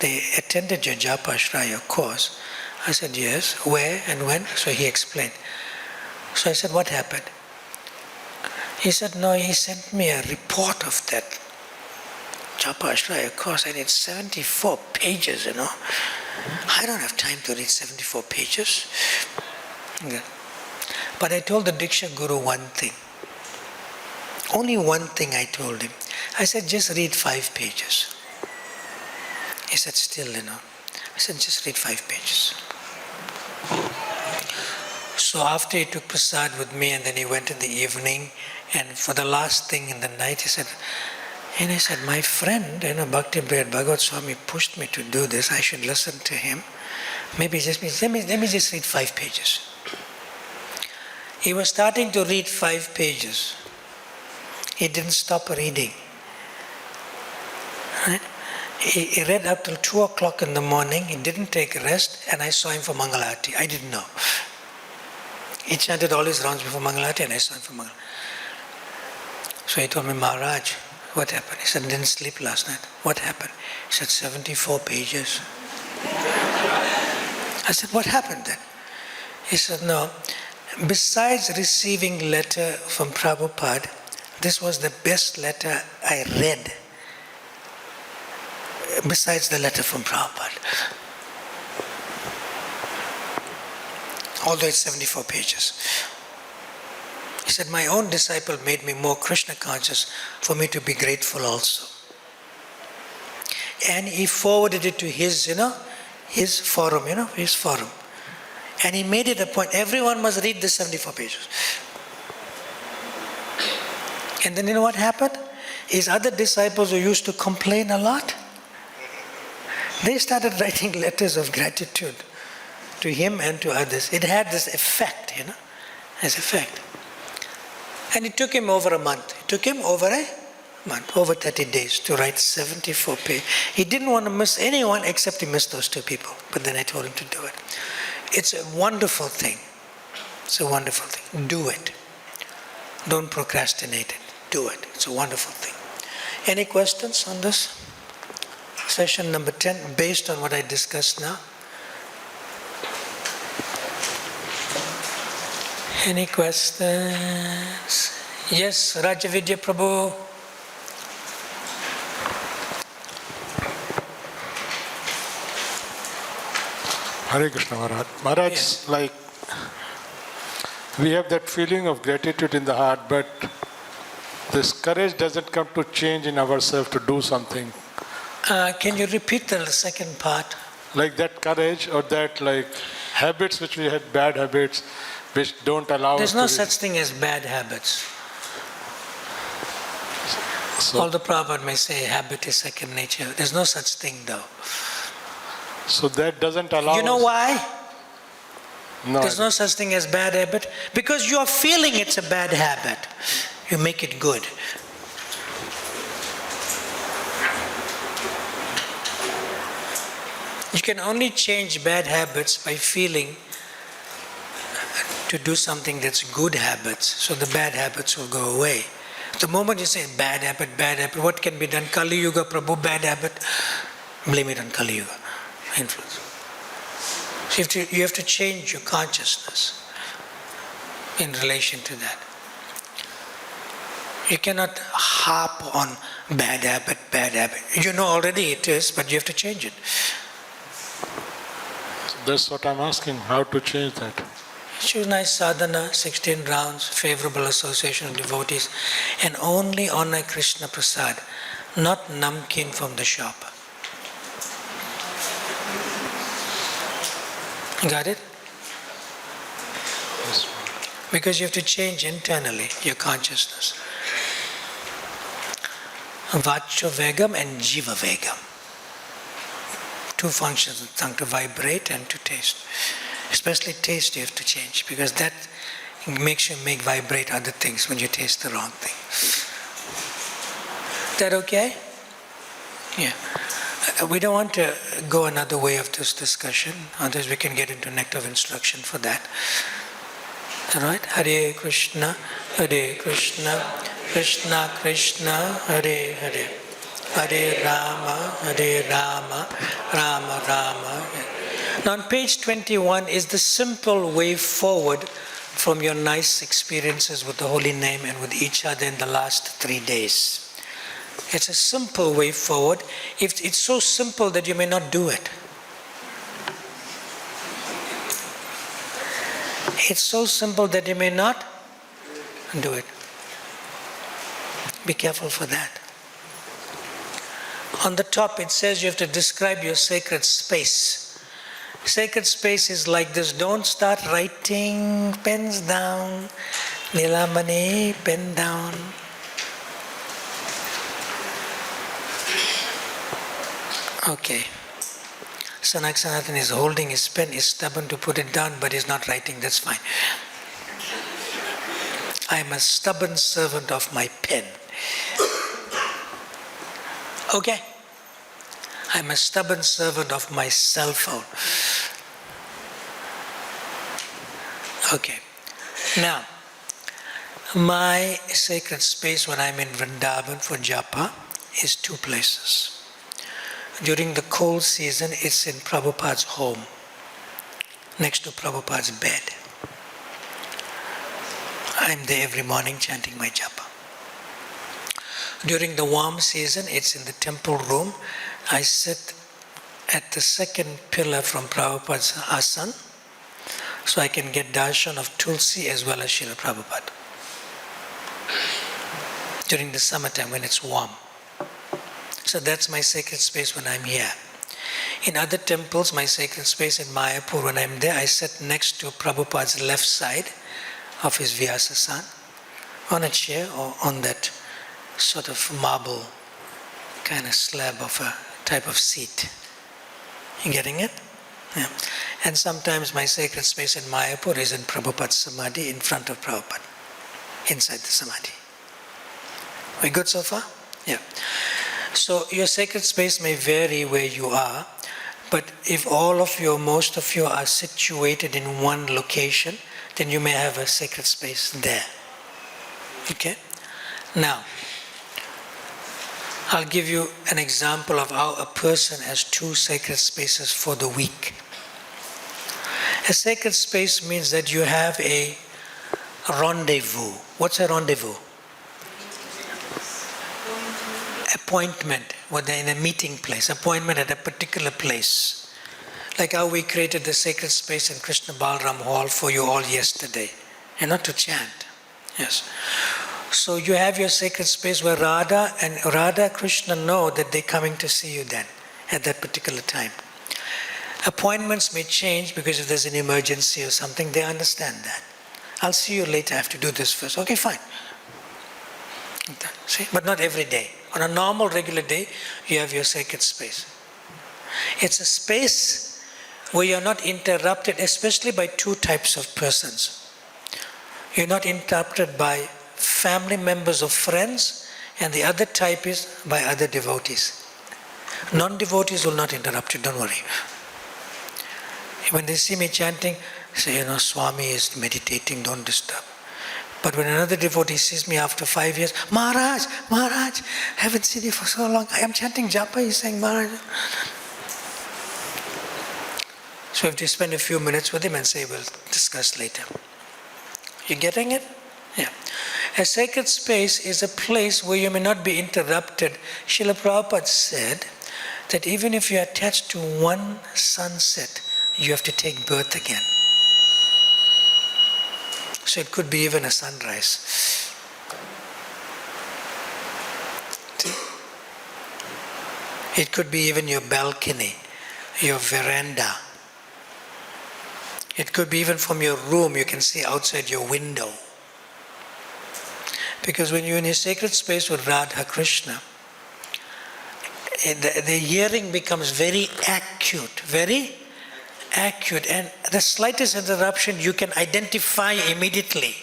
they attended your Japa ashraya course. I said, yes. Where and when? So he explained. So I said, what happened? He said, no, he sent me a report of that Japa ashraya course, and it's 74 pages, I don't have time to read 74 pages. Yeah. But I told the Diksha Guru one thing. Only one thing I told him. I said, just read 5 pages. He said, still, I said, just read 5 pages. So after he took prasad with me and then he went in the evening, and for the last thing in the night he said, and I said, my friend, 𝗏𝗏𝗵𝗵 𝗧𝗏𝗏𝗵 pushed me to do this, I should listen to him. Maybe let me just read 5 pages. He was starting to read 5 pages. He didn't stop reading. Right? He read up till 2 o'clock in the morning, he didn't take a rest, and I saw him for Mangalarti. I didn't know. He chanted all his rounds before Mangalarti and I saw him for Mangalarti. So he told me, Maharaj, what happened? He said, didn't sleep last night. What happened? He said, 74 pages. I said, what happened then? He said, no, besides receiving letter from Prabhupada, this was the best letter I read, besides the letter from Prabhupada. Although it's 74 pages. He said, my own disciple made me more Krishna conscious for me to be grateful also. And he forwarded it to his, his forum, his forum. And he made it a point, everyone must read the 74 pages. And then you know what happened? His other disciples who used to complain a lot, they started writing letters of gratitude to him and to others. It had this effect, this effect. And it took him over a month. It took him over a month, over 30 days to write 74 pages. He didn't want to miss anyone except he missed those 2 people. But then I told him to do it. It's a wonderful thing. It's a wonderful thing. Do it. Don't procrastinate it. Do it. It's a wonderful thing. Any questions on this? Session number 10, based on what I discussed now. Any questions? Yes, Rajavidya Prabhu. Hare Krishna Maharaj. Maharaj, Yes. like, we have that feeling of gratitude in the heart, but this courage doesn't come to change in ourselves to do something. Can you repeat the second part? Like that courage or that like habits which we had, bad habits, which don't allow There's us no to such thing as bad habits. So, All the Prabhupada may say habit is second nature. There's no such thing though. so that doesn't allow You know us. why? No, There's no such thing as bad habit. Because you are feeling it's a bad habit. You make it good. You can only change bad habits by feeling to do something that's good habits, so the bad habits will go away. The moment you say bad habit, what can be done? Kali Yuga, Prabhu, bad habit, blame it on Kali Yuga, influence. So you have to change your consciousness in relation to that. You cannot harp on bad habit. You know already it is, but you have to change it. That's what I'm asking, how to change that. Choose nice sadhana, 16 rounds, favorable association of devotees, and only honor Krishna Prasad, not namkeen from the shop. Got it? Yes. Because you have to change internally your consciousness. Vacho Vegam and Jiva Vegam. 2 functions of the tongue, to vibrate and to taste. Especially taste you have to change, because that makes you vibrate other things when you taste the wrong thing. Is that okay? Yeah. We don't want to go another way of this discussion, otherwise we can get into next of instruction for that. All right? Hare Krishna, Krishna Krishna, Hare Hare. Hare Rama, Rama Rama. Now on page 21 is the simple way forward from your nice experiences with the holy name and with each other in the last 3 days. It's a simple way forward. It's so simple that you may not do it. It's so simple that you may not do it. Be careful for that. On the top it says you have to describe your sacred space. Sacred space is like this. Don't start writing, pens down. Nilamani, pen down. Okay. Sanathan is holding his pen, is stubborn to put it down, but he's not writing, that's fine. I am a stubborn servant of my pen. Okay? I'm a stubborn servant of my cell phone. Okay. Now, my sacred space when I'm in Vrindavan for Japa is two places. During the cold season, it's in Prabhupada's home, next to Prabhupada's bed. I'm there every morning chanting my japa. During the warm season, it's in the temple room. I sit at the second pillar from Prabhupada's asan, so I can get darshan of Tulsi as well as Srila Prabhupada. During the summertime when it's warm. So that's my sacred space when I'm here. In other temples, my sacred space in Mayapur, when I'm there, I sit next to Prabhupada's left side of his Vyasasan, on a chair or on that sort of marble kind of slab of a type of seat. You getting it? Yeah. And sometimes my sacred space in Mayapur is in Prabhupada's Samadhi, in front of Prabhupada, inside the Samadhi. We good so far? Yeah. So your sacred space may vary where you are, but if all of you, most of you are situated in one location, then you may have a sacred space there. Okay? Now, I'll give you an example of how a person has two sacred spaces for the week. A sacred space means that you have a rendezvous. What's a rendezvous? Appointment, whether in a meeting place, appointment at a particular place. Like how we created the sacred space in Krishna Balram Hall for you all yesterday. And not to chant. Yes. So you have your sacred space where Radha Krishna know that they're coming to see you then, at that particular time. Appointments may change because if there's an emergency or something, they understand that. I'll see you later, I have to do this first. Okay, fine. See? But not every day. On a normal, regular day, you have your sacred space. It's a space where you're not interrupted, especially by two types of persons. You're not interrupted by family members or friends, and the other type is by other devotees. Non-devotees will not interrupt you, don't worry. When they see me chanting, say, Swami is meditating, don't disturb. But when another devotee sees me after 5 years, Maharaj, haven't seen you for so long. I am chanting japa, he's saying, Maharaj. So I have to spend a few minutes with him and say, we'll discuss later. You getting it? Yeah. A sacred space is a place where you may not be interrupted. Srila Prabhupada said that even if you're attached to one sunset, you have to take birth again. So it could be even a sunrise. It could be even your balcony, your veranda. It could be even from your room, you can see outside your window. Because when you're in a sacred space with Radha Krishna, the hearing becomes very acute, and the slightest interruption you can identify immediately.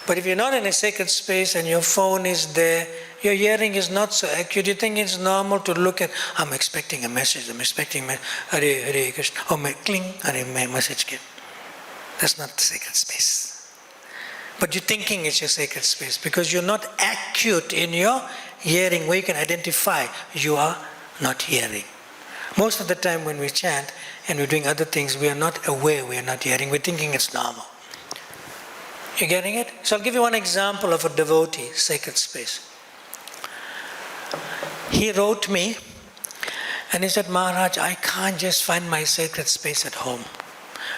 But if you're not in a sacred space and your phone is there, your hearing is not so acute. You think it's normal to look at, I'm expecting a message, Hare Krishna, cling, my message came. That's not the sacred space. But you're thinking it's your sacred space because you're not acute in your hearing where you can identify you are not hearing. Most of the time when we chant and we're doing other things, we are not aware we are not hearing. We're thinking it's normal. You getting it? So I'll give you one example of a devotee, sacred space. He wrote me and he said, Maharaj, I can't just find my sacred space at home.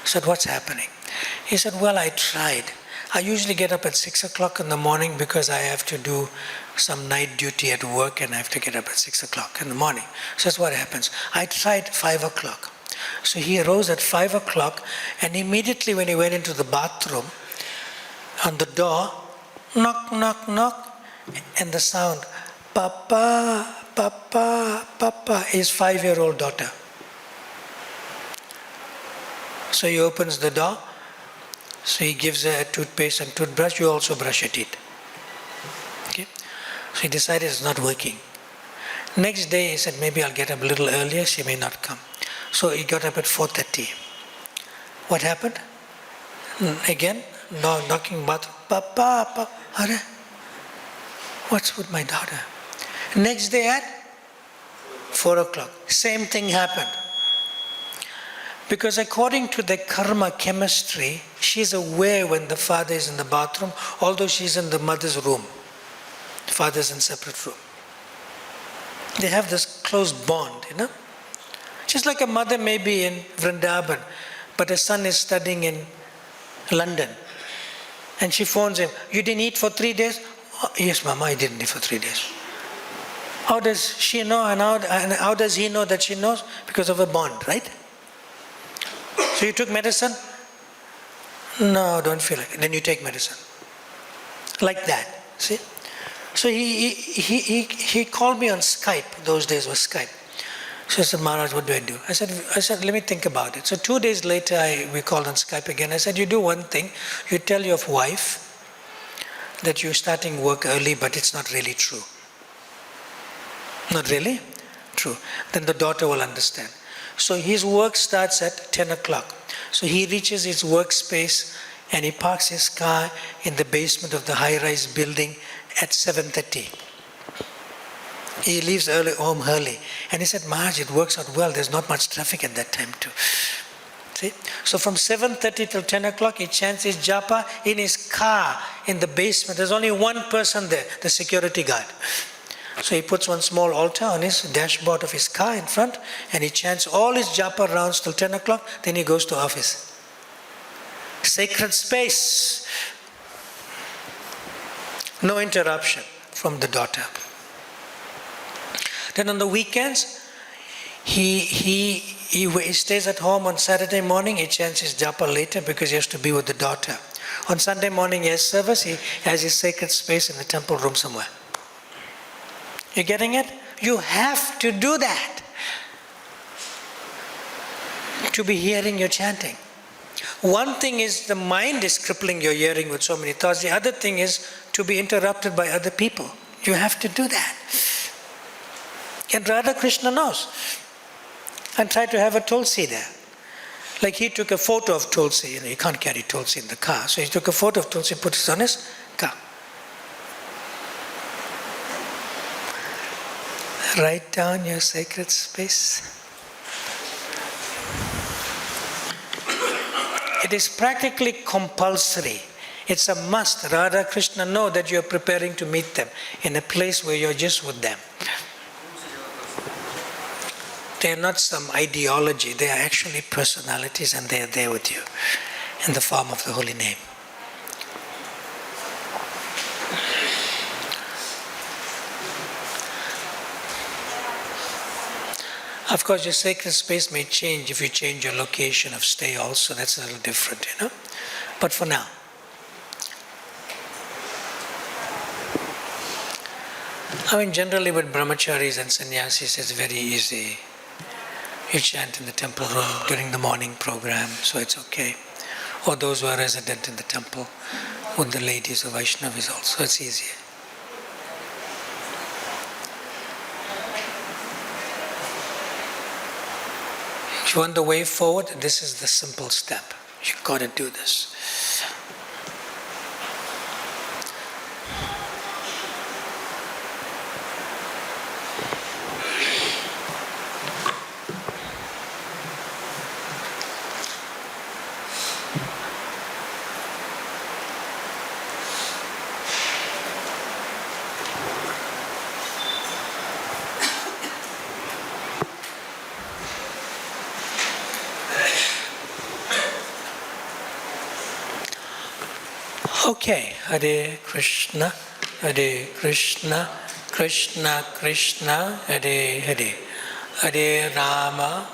I said, what's happening? He said, well, I tried. I usually get up at 6 o'clock in the morning because I have to do some night duty at work and I have to get up at 6 o'clock in the morning. So that's what happens. I tried 5 o'clock. So he arose at 5 o'clock and immediately when he went into the bathroom, on the door, knock, knock, knock, and the sound, Papa, Papa, Papa, his 5-year-old daughter. So he opens the door, so he gives her a toothpaste and toothbrush, you also brush your teeth. Okay? So he decided it's not working. Next day he said, maybe I'll get up a little earlier, she may not come. So he got up at 4:30. What happened? Again, knocking bathroom, Papa, Papa, Hare, what's with my daughter? Next day at 4 o'clock, same thing happened. Because according to the karma chemistry, she's aware when the father is in the bathroom, although she's in the mother's room. The father's in separate room. They have this close bond, you know. Just like a mother may be in Vrindavan, but her son is studying in London. And she phones him, you didn't eat for 3 days? Oh, yes, Mama, I didn't eat for 3 days. How does she know and how does he know that she knows? Because of a bond, right? So you took medicine? No, don't feel like it. Then you take medicine. Like that, see? So he called me on Skype. Those days was Skype. So I said, Maharaj, what do I do? I said, let me think about it. So 2 days later, we called on Skype again. I said, you do one thing. You tell your wife that you're starting work early, but it's not really true. Not really? True. Then the daughter will understand. So his work starts at 10 o'clock. So he reaches his workspace and he parks his car in the basement of the high-rise building at 7:30. He leaves home early. And he said, Maharaj, it works out well. There's not much traffic at that time too. See? So from 7:30 till 10 o'clock, he chants his japa in his car in the basement. There's only one person there, the security guard. So he puts one small altar on his dashboard of his car in front and he chants all his japa rounds till 10 o'clock, then he goes to office. Sacred space. No interruption from the daughter. Then on the weekends, he stays at home on Saturday morning, he chants his japa later because he has to be with the daughter. On Sunday morning he has service, he has his sacred space in the temple room somewhere. You getting it? You have to do that to be hearing your chanting. One thing is the mind is crippling your hearing with so many thoughts. The other thing is to be interrupted by other people. You have to do that. And Radha Krishna knows. And try to have a tulsi there. Like he took a photo of tulsi. You can't carry tulsi in the car. So he took a photo of tulsi, put it on his car. Write down your sacred space. It is practically compulsory. It's a must. Radha Krishna know that you're preparing to meet them in a place where you're just with them. They are not some ideology. They are actually personalities and they are there with you in the form of the holy name. Of course, your sacred space may change if you change your location of stay also. That's a little different, you know. But for now, I mean, generally with brahmacharis and sannyasis, it's very easy. You chant in the temple room during the morning program, so it's okay. Or those who are resident in the temple with the ladies or Vaishnavis also, it's easier. If you want the way forward, this is the simple step. You've got to do this. Okay, Hare Krishna, Krishna Krishna, Hare Hare, Hare Rama,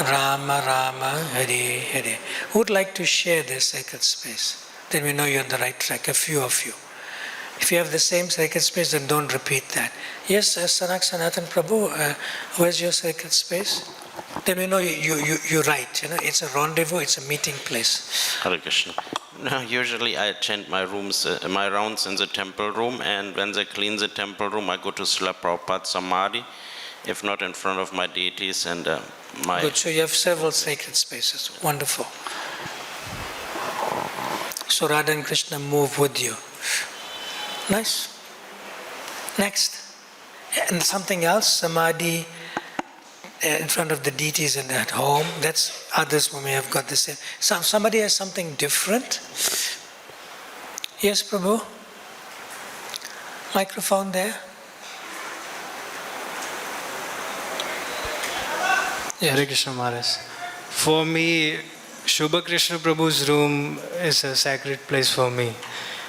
Rama Rama, Hare Hare. Who would like to share this sacred space? Then we know you're on the right track, a few of you. If you have the same sacred space, then don't repeat that. Yes, Sanatan Prabhu, where's your sacred space? Then we know you're right. It's a rendezvous, it's a meeting place. Hare Krishna. No, usually I chant my rounds in the temple room, and when they clean the temple room, I go to Srila Prabhupada Samadhi, if not in front of my deities and my... Good, so you have several sacred spaces. Wonderful. So Radha and Krishna move with you. Nice. Next. And something else, Samadhi in front of the deities and at home. That's others who may have got the same. Somebody has something different. Yes, Prabhu? Microphone there. Hare Krishna Maharaj. For me, Shubha Krishna Prabhu's room is a sacred place for me.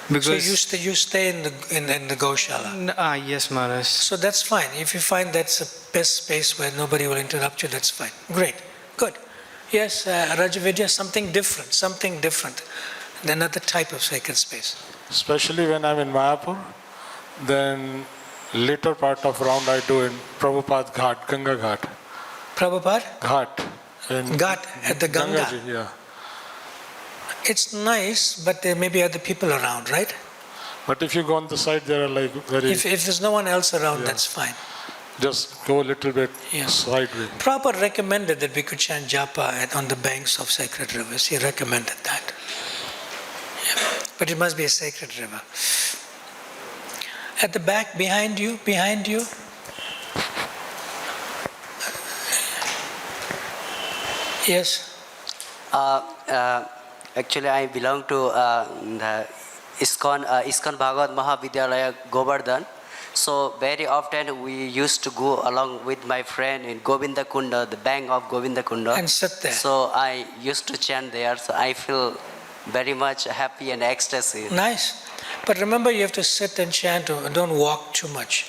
Because so you stay in the Goshala? Yes, Maharaj. So that's fine. If you find that's the best space where nobody will interrupt you, that's fine. Great. Good. Yes, Rajavidya, something different. Another type of sacred space. Especially when I'm in Mayapur, then later part of round I do in Prabhupada Ghat, Ganga Ghat. Prabhupada? Ghat. Ghat at the Ganga. Gangaji, yeah. It's nice, but there may be other people around, right? But if you go on the side, there are like very... If there's no one else around, that's fine. Just go a little bit sideways. Prabhupada recommended that we could chant Japa on the banks of sacred rivers. He recommended that. Yeah. But it must be a sacred river. At the back, behind you. Yes. Actually, I belong to the 𝗲𝐿𝐴 Bhagavad Mahavidyalaya Govardhan. So very often we used to go along with my friend in Govinda Kunda, the bank of Govinda Kunda. And sit there. So I used to chant there. So I feel very much happy and ecstasy. Nice. But remember, you have to sit and chant. Don't walk too much.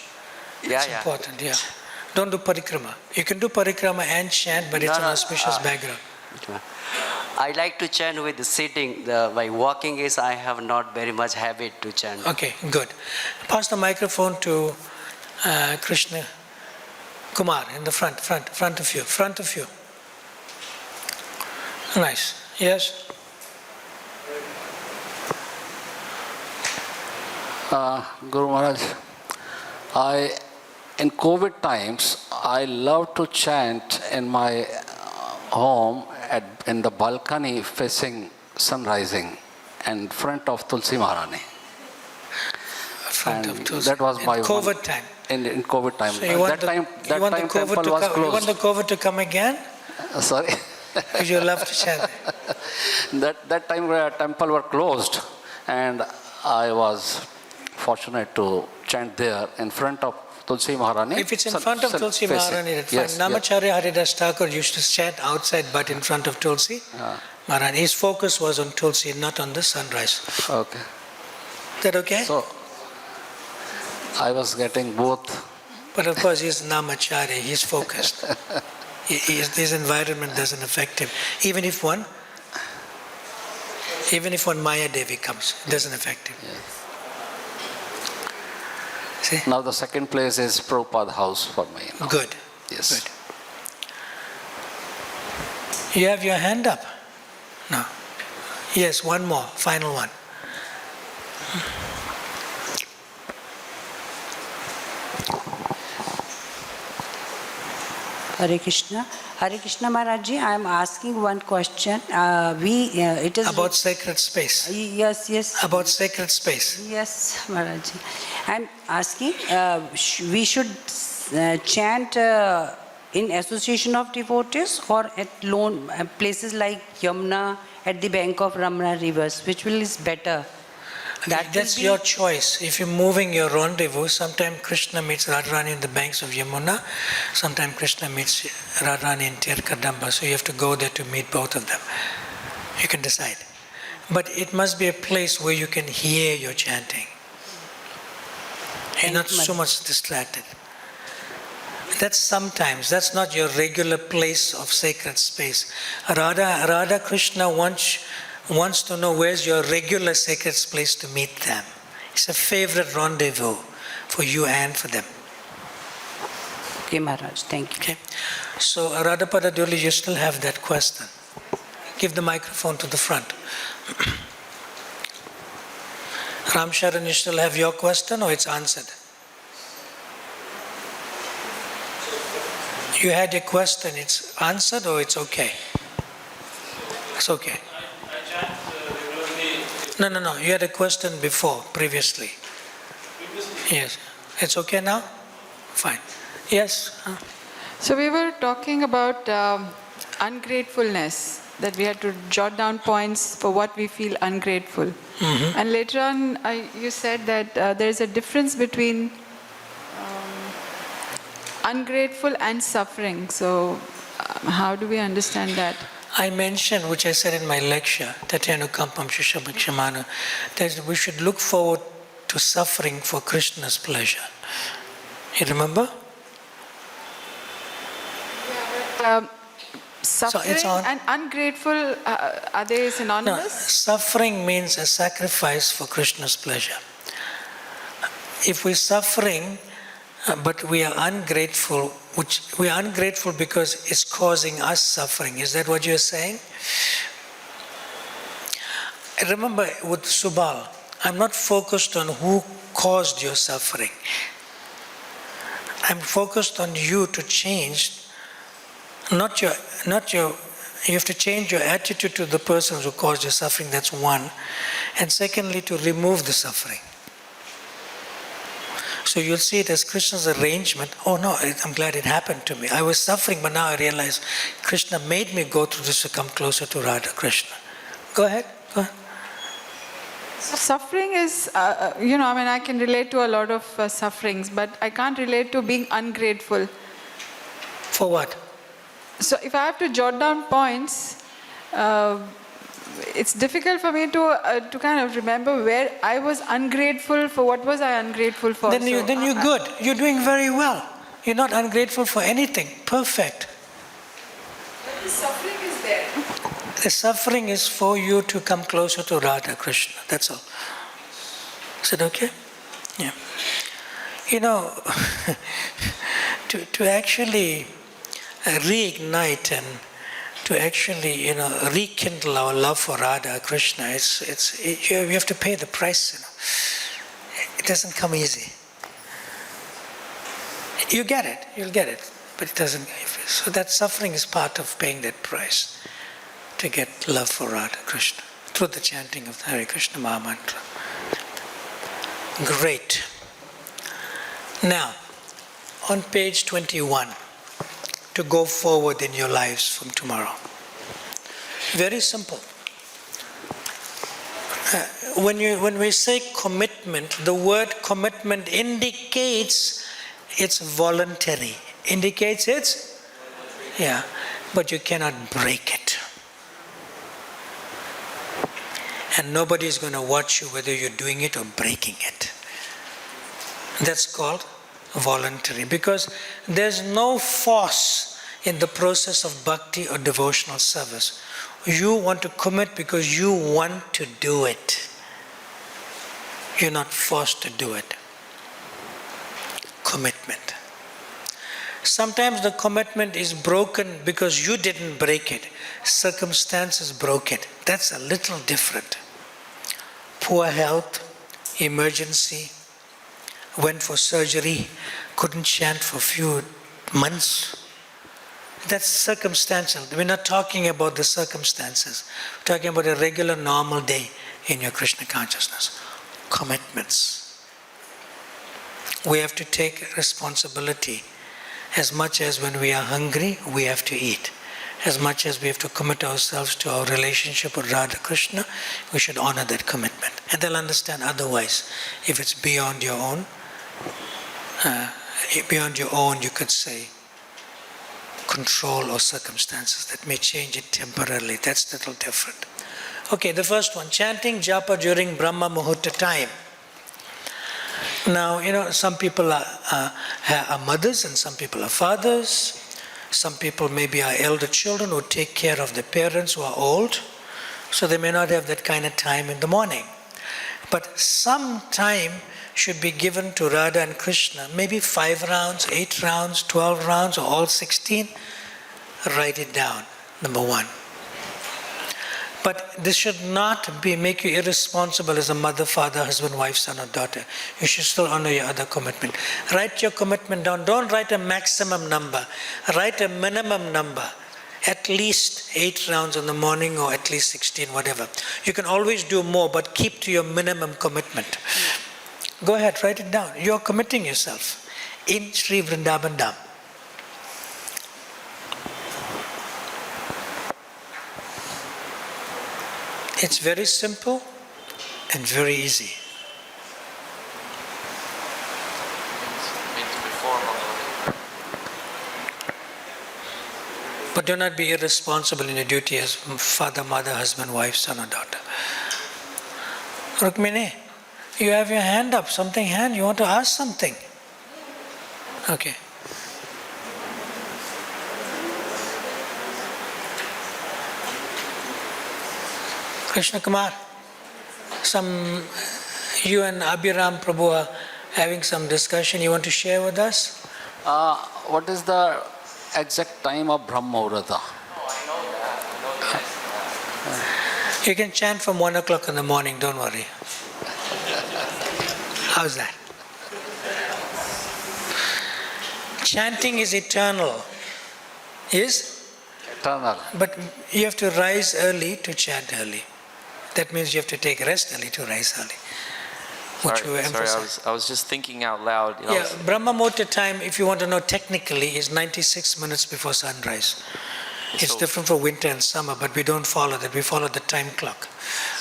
Yeah, it's important. Yeah. Don't do parikrama. You can do parikrama and chant, but it's an auspicious background. I like to chant with the sitting. By walking is I have not very much habit to chant. Okay, good. Pass the microphone to Krishna Kumar in the front of you. Nice. Yes. Guru Maharaj, in COVID times, I love to chant in my home in the balcony facing sun rising in front of 𝗲𝐿𝐴 Maharani. That was my COVID time. In COVID time. So you want that temple was closed. You want the COVID to come again? Sorry. Because you love to chant. That time temple were closed, and I was fortunate to chant there in front of 𝗲𝐿𝐴 Maharani. If it's in front of 𝗲𝐿𝐴 Maharani, that's fine. Namacharya Haridas Thakur used to chant outside but in front of 𝗲𝐿𝐴 Maharani. His focus was on 𝗲𝐿𝐴, not on the sunrise. Okay. Is that okay? So, I was getting both. But of course, he's Namacharya, he's focused. His environment doesn't affect him. Even if one Maya Devi comes, it doesn't affect him. Yes. See? Now the second place is Prabhupada house for me. Now. Good. Yes. Good. You have your hand up? No. Yes, one more, final one. Hare Krishna. Hare Krishna Maharajji, I am asking one question. It is about sacred space. Yes. About sacred space. Yes, Maharajji. I am asking, we should chant in association of devotees or at lone places like Yamuna, at the bank of Ramana rivers, which is better? That's your choice. If you're moving your rendezvous, sometime Krishna meets Radharani in the banks of Yamuna, sometime Krishna meets Radharani in Tirkadamba, so you have to go there to meet both of them. You can decide. But it must be a place where you can hear your chanting. You're not so much distracted. That's sometimes, that's not your regular place of sacred space. Radha Krishna wants to know where's your regular sacred place to meet them. It's a favorite rendezvous for you and for them. Okay, Maharaj, thank you. Okay. So, Radhapada Doli, you still have that question. Give the microphone to the front. Ram Sharan, you still have your question or it's answered? You had a question, it's answered or it's okay? It's okay. No. You had a question before, previously. Yes. It's okay now? Fine. Yes. So we were talking about ungratefulness, that we had to jot down points for what we feel ungrateful. Mm-hmm. And later on, you said that there's a difference between ungrateful and suffering. So how do we understand that? I mentioned, which I said in my lecture, Tatyanukampam Shishabhakshamanu, that we should look forward to suffering for Krishna's pleasure. You remember? Suffering and ungrateful, are they synonymous? No, suffering means a sacrifice for Krishna's pleasure. If we're suffering, but we are ungrateful, we are ungrateful because it's causing us suffering. Is that what you're saying? Remember with Subal, I'm not focused on who caused your suffering. I'm focused on you to change, you have to change your attitude to the person who caused your suffering, that's one. And secondly, to remove the suffering. So you'll see it as Krishna's arrangement. Oh no, I'm glad it happened to me. I was suffering, but now I realize Krishna made me go through this to come closer to Radha Krishna. Go ahead. So suffering is, I can relate to a lot of sufferings, but I can't relate to being ungrateful. For what? So if I have to jot down points, it's difficult for me to kind of remember where I was ungrateful for. What was I ungrateful for? Then you're good. You're doing very well. You're not ungrateful for anything. Perfect. But the suffering is there. The suffering is for you to come closer to Radha Krishna. That's all. Is it okay? Yeah. To actually reignite and to actually, rekindle our love for Radha Krishna, you have to pay the price. It doesn't come easy. You'll get it, but it doesn't. So that suffering is part of paying that price to get love for Radha Krishna through the chanting of the Hare Krishna Maha Mantra. Great. Now, on page 21. To go forward in your lives from tomorrow. Very simple. When we say commitment, the word commitment indicates it's voluntary. Indicates it's? Yeah. But you cannot break it. And nobody is going to watch you whether you're doing it or breaking it. That's called voluntary, because there's no force in the process of bhakti or devotional service. You want to commit because you want to do it. You're not forced to do it. Commitment. Sometimes the commitment is broken because you didn't break it. Circumstances broke it. That's a little different. Poor health, emergency, went for surgery, couldn't chant for a few months. That's circumstantial. We're not talking about the circumstances. We're talking about a regular, normal day in your Krishna consciousness. Commitments. We have to take responsibility. As much as when we are hungry, we have to eat. As much as we have to commit ourselves to our relationship with Radha Krishna, we should honor that commitment. And they'll understand otherwise. If it's beyond your own, you could say, control or circumstances that may change it temporarily. That's a little different. Okay, the first one, chanting japa during Brahma Muhurta time. Now, some people are mothers and some people are fathers. Some people maybe are elder children who take care of their parents who are old. So they may not have that kind of time in the morning. But some time should be given to Radha and Krishna. Maybe 5 rounds, 8 rounds, 12 rounds, or all 16. Write it down, number 1. But this should not make you irresponsible as a mother, father, husband, wife, son or daughter. You should still honor your other commitment. Write your commitment down. Don't write a maximum number. Write a minimum number. At least 8 rounds in the morning or at least 16, whatever. You can always do more, but keep to your minimum commitment. Go ahead, write it down. You're committing yourself in Sri Vrindavan Dham. It's very simple and very easy. But do not be irresponsible in your duty as father, mother, husband, wife, son or daughter. Rukmini, you have your hand up, you want to ask something? Okay. Krishna Kumar, you and Abhiram Prabhu are having some discussion you want to share with us? What is the exact time of Brahma Muhurta? You can chant from 1 o'clock in the morning, don't worry. How's that? Chanting is eternal. Yes? Eternal. But you have to rise early to chant early. That means you have to take rest early to rise early. Sorry, I was just thinking out loud. Yeah, Brahma Muhurta time, if you want to know technically, is 96 minutes before sunrise. It's different for winter and summer, but we don't follow that. We follow the time clock.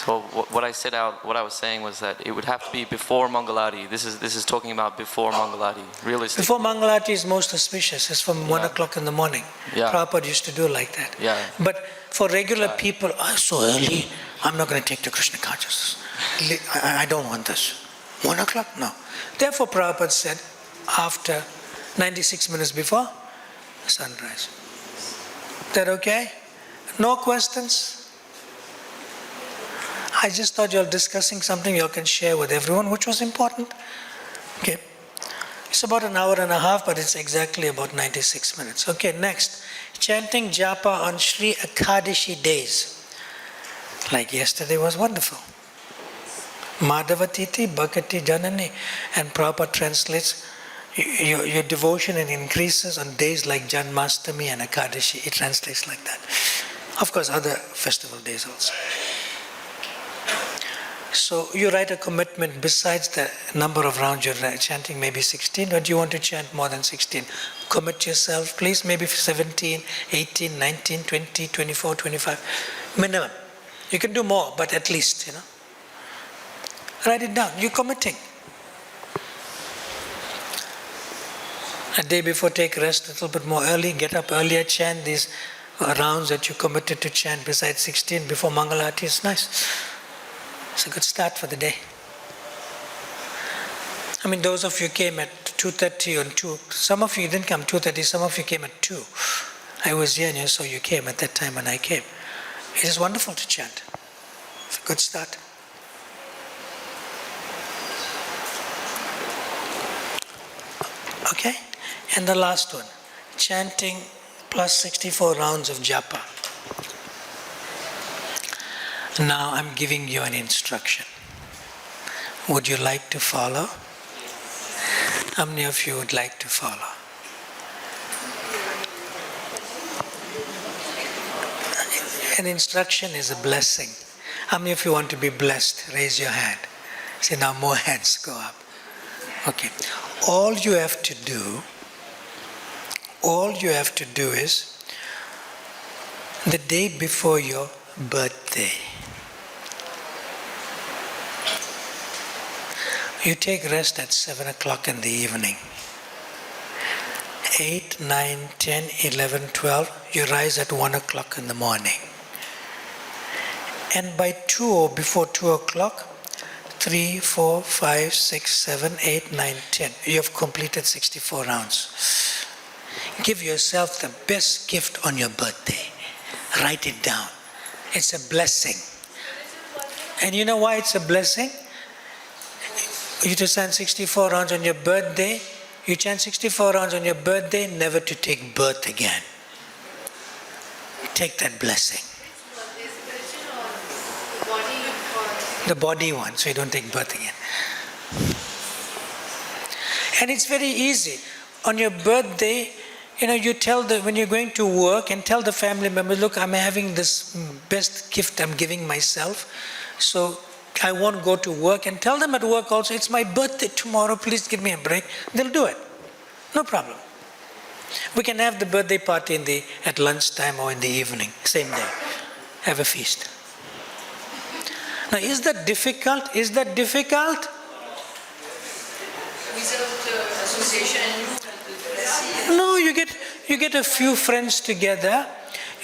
So what I was saying was that it would have to be before Mangalati. This is talking about before Mangalati, realistically. Before Mangalati is most auspicious. It's from 1 o'clock in the morning. Yeah. Prabhupada used to do like that. Yeah. But for regular people, so early, I'm not going to take to Krishna consciousness. I don't want this. 1 o'clock? No. Therefore, Prabhupada said, after 96 minutes before sunrise. Is that okay? No questions? I just thought you all discussing something you all can share with everyone, which was important. Okay. It's about an hour and a half, but it's exactly about 96 minutes. Okay, next. Chanting japa on Sri Ekadashi days. Like yesterday was wonderful. Madhavatiti Bhakti Janani. And Prabhupada translates, your devotion and increases on days like Janmastami and Ekadashi. It translates like that. Of course, other festival days also. So you write a commitment besides the number of rounds you're chanting, maybe 16, or do you want to chant more than 16? Commit yourself, please, maybe 17, 18, 19, 20, 24, 25, minimum. You can do more, but at least, Write it down, you're committing. A day before, take rest a little bit more early, get up earlier, chant these rounds that you committed to chant besides 16 before Mangalati. It's nice. It's a good start for the day. I mean, those of you came at 2:30 or 2. Some of you didn't come 2:30, some of you came at 2. I was here and so you came at that time when I came. It is wonderful to chant. It's a good start. Okay? And the last one, chanting plus 64 rounds of japa. Now I'm giving you an instruction. Would you like to follow? How many of you would like to follow? An instruction is a blessing. How many of you want to be blessed? Raise your hand. Say, now more hands go up. Okay. All you have to do is, the day before your birthday, you take rest at 7 o'clock in the evening. 8, 9, 10, 11, 12, you rise at 1 o'clock in the morning. And by 2 or before 2 o'clock, 3, 4, 5, 6, 7, 8, 9, 10. You have completed 64 rounds. Give yourself the best gift on your birthday. Write it down. It's a blessing. And you know why it's a blessing? You to chant 64 rounds on your birthday. You chant 64 rounds on your birthday, never to take birth again. Take that blessing. The body one, so you don't take birth again. And it's very easy. On your birthday, you tell when you're going to work, and tell the family members, look, I'm having this best gift I'm giving myself, so I won't go to work. And tell them at work also, it's my birthday tomorrow, please give me a break. They'll do it. No problem. We can have the birthday party at lunchtime or in the evening, same day. Have a feast. Now, is that difficult? Is that difficult? Without association and movement. No, you get a few friends together.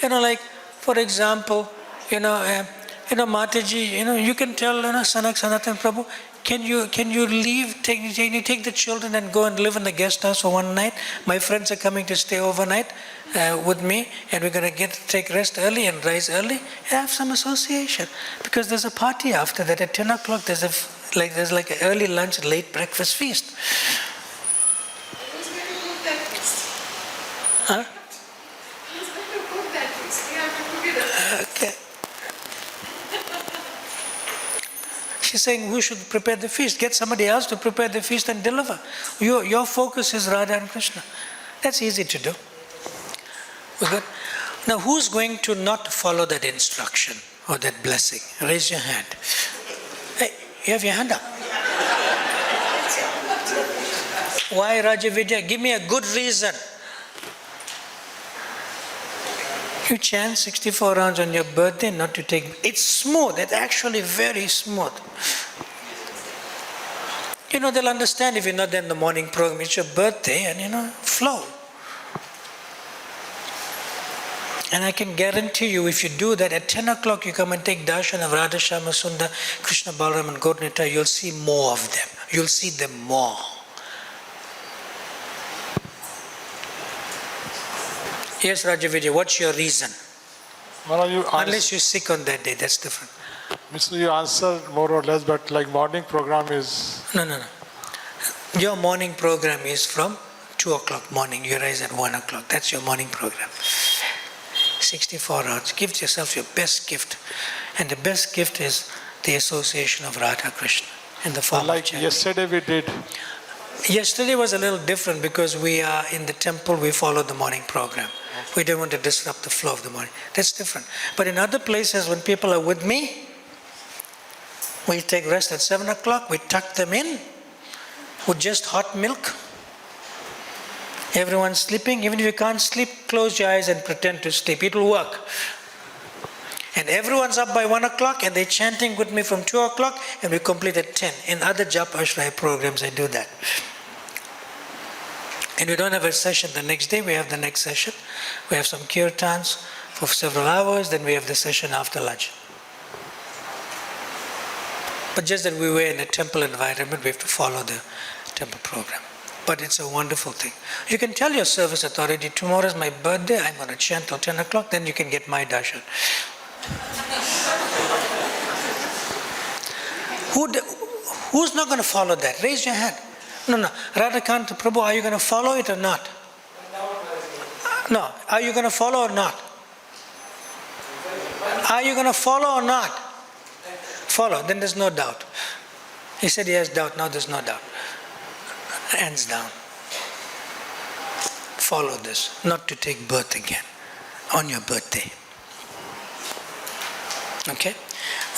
Like for example, Mataji, you can tell Sanatan Prabhu, can you leave? Take the children and go and live in the guest house for one night. My friends are coming to stay overnight with me, and we're going to take rest early and rise early and have some association. Because there's a party after that at 10 o'clock. There's like an early lunch, late breakfast feast. Who's going to cook that feast? Huh? Who's going to cook that feast? We have to cook it up. Okay. She's saying who should prepare the feast? Get somebody else to prepare the feast and deliver. Your focus is Radha and Krishna. That's easy to do. We're good? Now, who's going to not follow that instruction or that blessing? Raise your hand. Hey, you have your hand up. Why, Raja Vidya? Give me a good reason. You chant 64 rounds on your birthday not to take... It's smooth. It's actually very smooth. They'll understand if you're not there in the morning program. It's your birthday and, flow. And I can guarantee you, if you do that, at 10 o'clock you come and take darshan of Radha Shyama Sundar, Krishna Balaram and Gaur Nitai, you'll see more of them. You'll see them more. Yes, Raja Vijay, what's your reason? Unless you're sick on that day, that's different. Mr. You answer more or less, but like morning program is... No. Your morning program is from 2 o'clock morning. You rise at 1 o'clock. That's your morning program. 64 hours. Give yourself your best gift. And the best gift is the association of Radha Krishna in the form of chanting. Yesterday we did. Yesterday was a little different because we are in the temple, we follow the morning program. We don't want to disrupt the flow of the morning. That's different. But in other places, when people are with me, we take rest at 7 o'clock, we tuck them in with just hot milk. Everyone's sleeping. Even if you can't sleep, close your eyes and pretend to sleep. It will work. And everyone's up by 1 o'clock and they're chanting with me from 2 o'clock and we complete at 10. In other Japa ashraya programs, I do that. And we don't have a session the next day, we have the next session. We have some kirtans for several hours, then we have the session after lunch. But just that we were in a temple environment, we have to follow the temple program. But it's a wonderful thing. You can tell your service authority, tomorrow is my birthday, I'm going to chant till 10 o'clock, then you can get my darshan. Who's not going to follow that? Raise your hand. No. Radhakanta Prabhu, are you going to follow it or not? No. Are you going to follow or not? Are you going to follow or not? Follow. Then there's no doubt. He said he has doubt. Now there's no doubt. Hands down. Follow this. Not to take birth again on your birthday. Okay?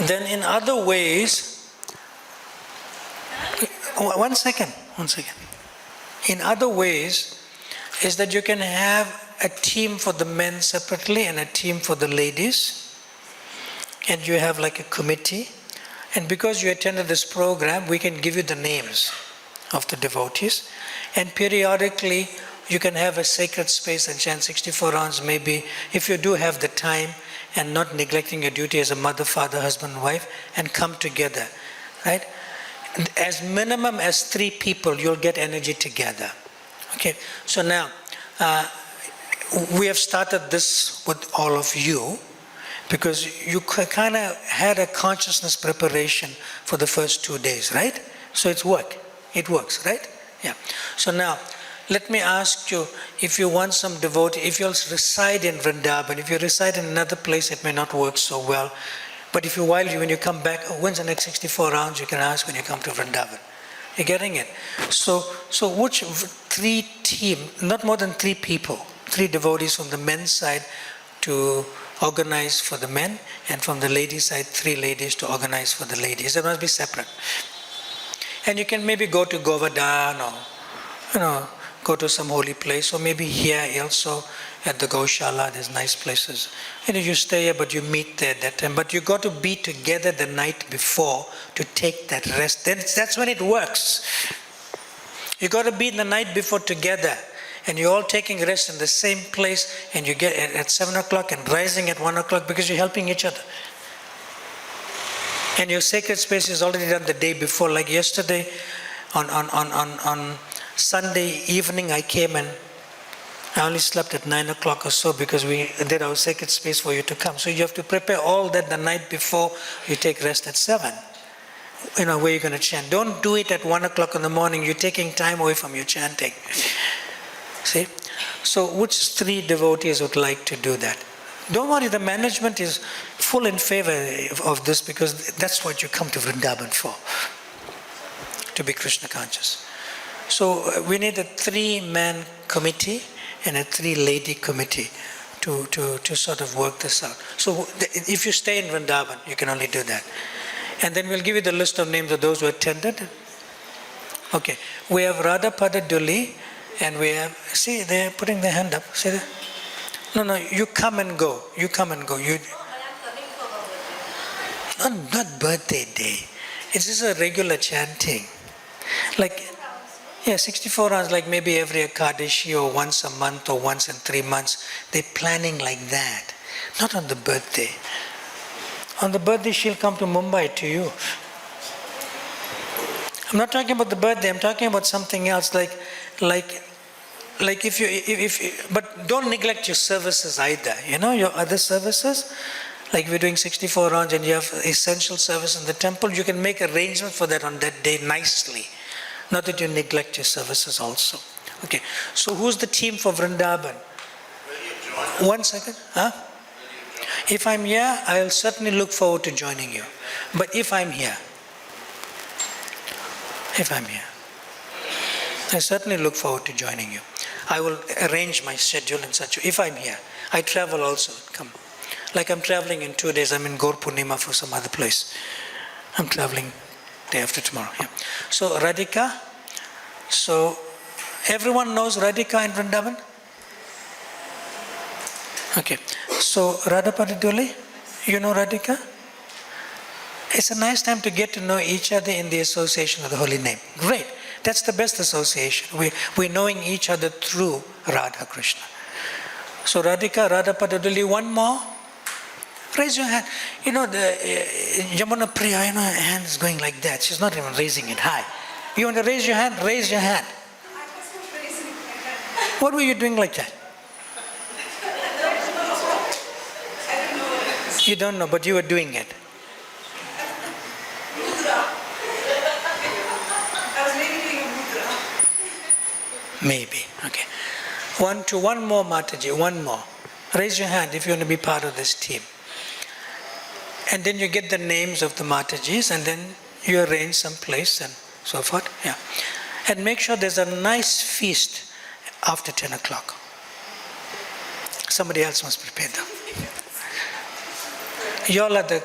And then in other ways, one second. In other ways, is that you can have a team for the men separately and a team for the ladies. And you have like a committee. And because you attended this program, we can give you the names of the devotees. And periodically, you can have a sacred space and chant 64 rounds, maybe, if you do have the time and not neglecting your duty as a mother, father, husband, wife, and come together, right? As minimum as 3 people, you'll get energy together. Okay, so now, we have started this with all of you because you kind of had a consciousness preparation for the first 2 days, right? So it works, right? Yeah. So now, let me ask you, if you want some devotee, if you reside in Vrindavan, if you reside in another place, it may not work so well. But if when you come back, when's the next 64 rounds, you can ask when you come to Vrindavan. You're getting it? So which 3 team, not more than 3 people, 3 devotees from the men's side to organize for the men, and from the ladies' side, 3 ladies to organize for the ladies. It must be separate. And you can maybe go to Govardhan or, go to some holy place, or maybe here also at the Gaushala, there's nice places. You stay here, but you meet there at that time. But you got to be together the night before to take that rest. Then that's when it works. You got to be the night before together, and you're all taking rest in the same place, and you get at 7 o'clock and rising at 1 o'clock because you're helping each other. And your sacred space is already done the day before. Like yesterday, on Sunday evening, I came and I only slept at 9 o'clock or so because we did our sacred space for you to come. So you have to prepare all that the night before. You take rest at 7. Where you're going to chant. Don't do it at 1 o'clock in the morning. You're taking time away from your chanting. See? So which 3 devotees would like to do that? Don't worry, the management is full in favor of this because that's what you come to Vrindavan for, to be Krishna conscious. So we need a 3-man committee and a 3-lady committee to sort of work this out. So if you stay in Vrindavan, you can only do that. And then we'll give you the list of names of those who attended. Okay, we have Radhapada Duli, and we have, see, they're putting their hand up. See that? No, you come and go. You come and go. Not birthday day. It's just a regular chanting. Like, 64 hours, like maybe every Ekadashi or once a month or once in 3 months. They're planning like that. Not on the birthday. On the birthday, she'll come to Mumbai to you. I'm not talking about the birthday. I'm talking about something else, like if you, but don't neglect your services either. Your other services, like we're doing 64 rounds and you have essential service in the temple, you can make arrangement for that on that day nicely. Not that you neglect your services also. Okay, so who's the team for Vrindavan? 1 second, huh? If I'm here, I'll certainly look forward to joining you. But if I'm here, I certainly look forward to joining you. I will arrange my schedule in such a way. If I'm here, I travel also, come. Like I'm traveling in 2 days, I'm in Gaur Purnima for some other place. I'm traveling day after tomorrow. Yeah. So Radhika, so everyone knows Radhika in Vrindavan? Okay, so Radhapada Duli, you know Radhika? It's a nice time to get to know each other in the association of the holy name. Great. That's the best association. We're knowing each other through Radha Krishna. So Radhika, Radhapada Duli, one more. Raise your hand. The Yamuna Priya, her hand is going like that. She's not even raising it high. You want to raise your hand? Raise your hand. What were you doing like that? You don't know, but you were doing it. Maybe. Okay. One more, Mataji, one more. Raise your hand if you want to be part of this team. And then you get the names of the Matajis and then you arrange some place and so forth. Yeah. And make sure there's a nice feast after 10 o'clock. Somebody else must prepare them. You all are the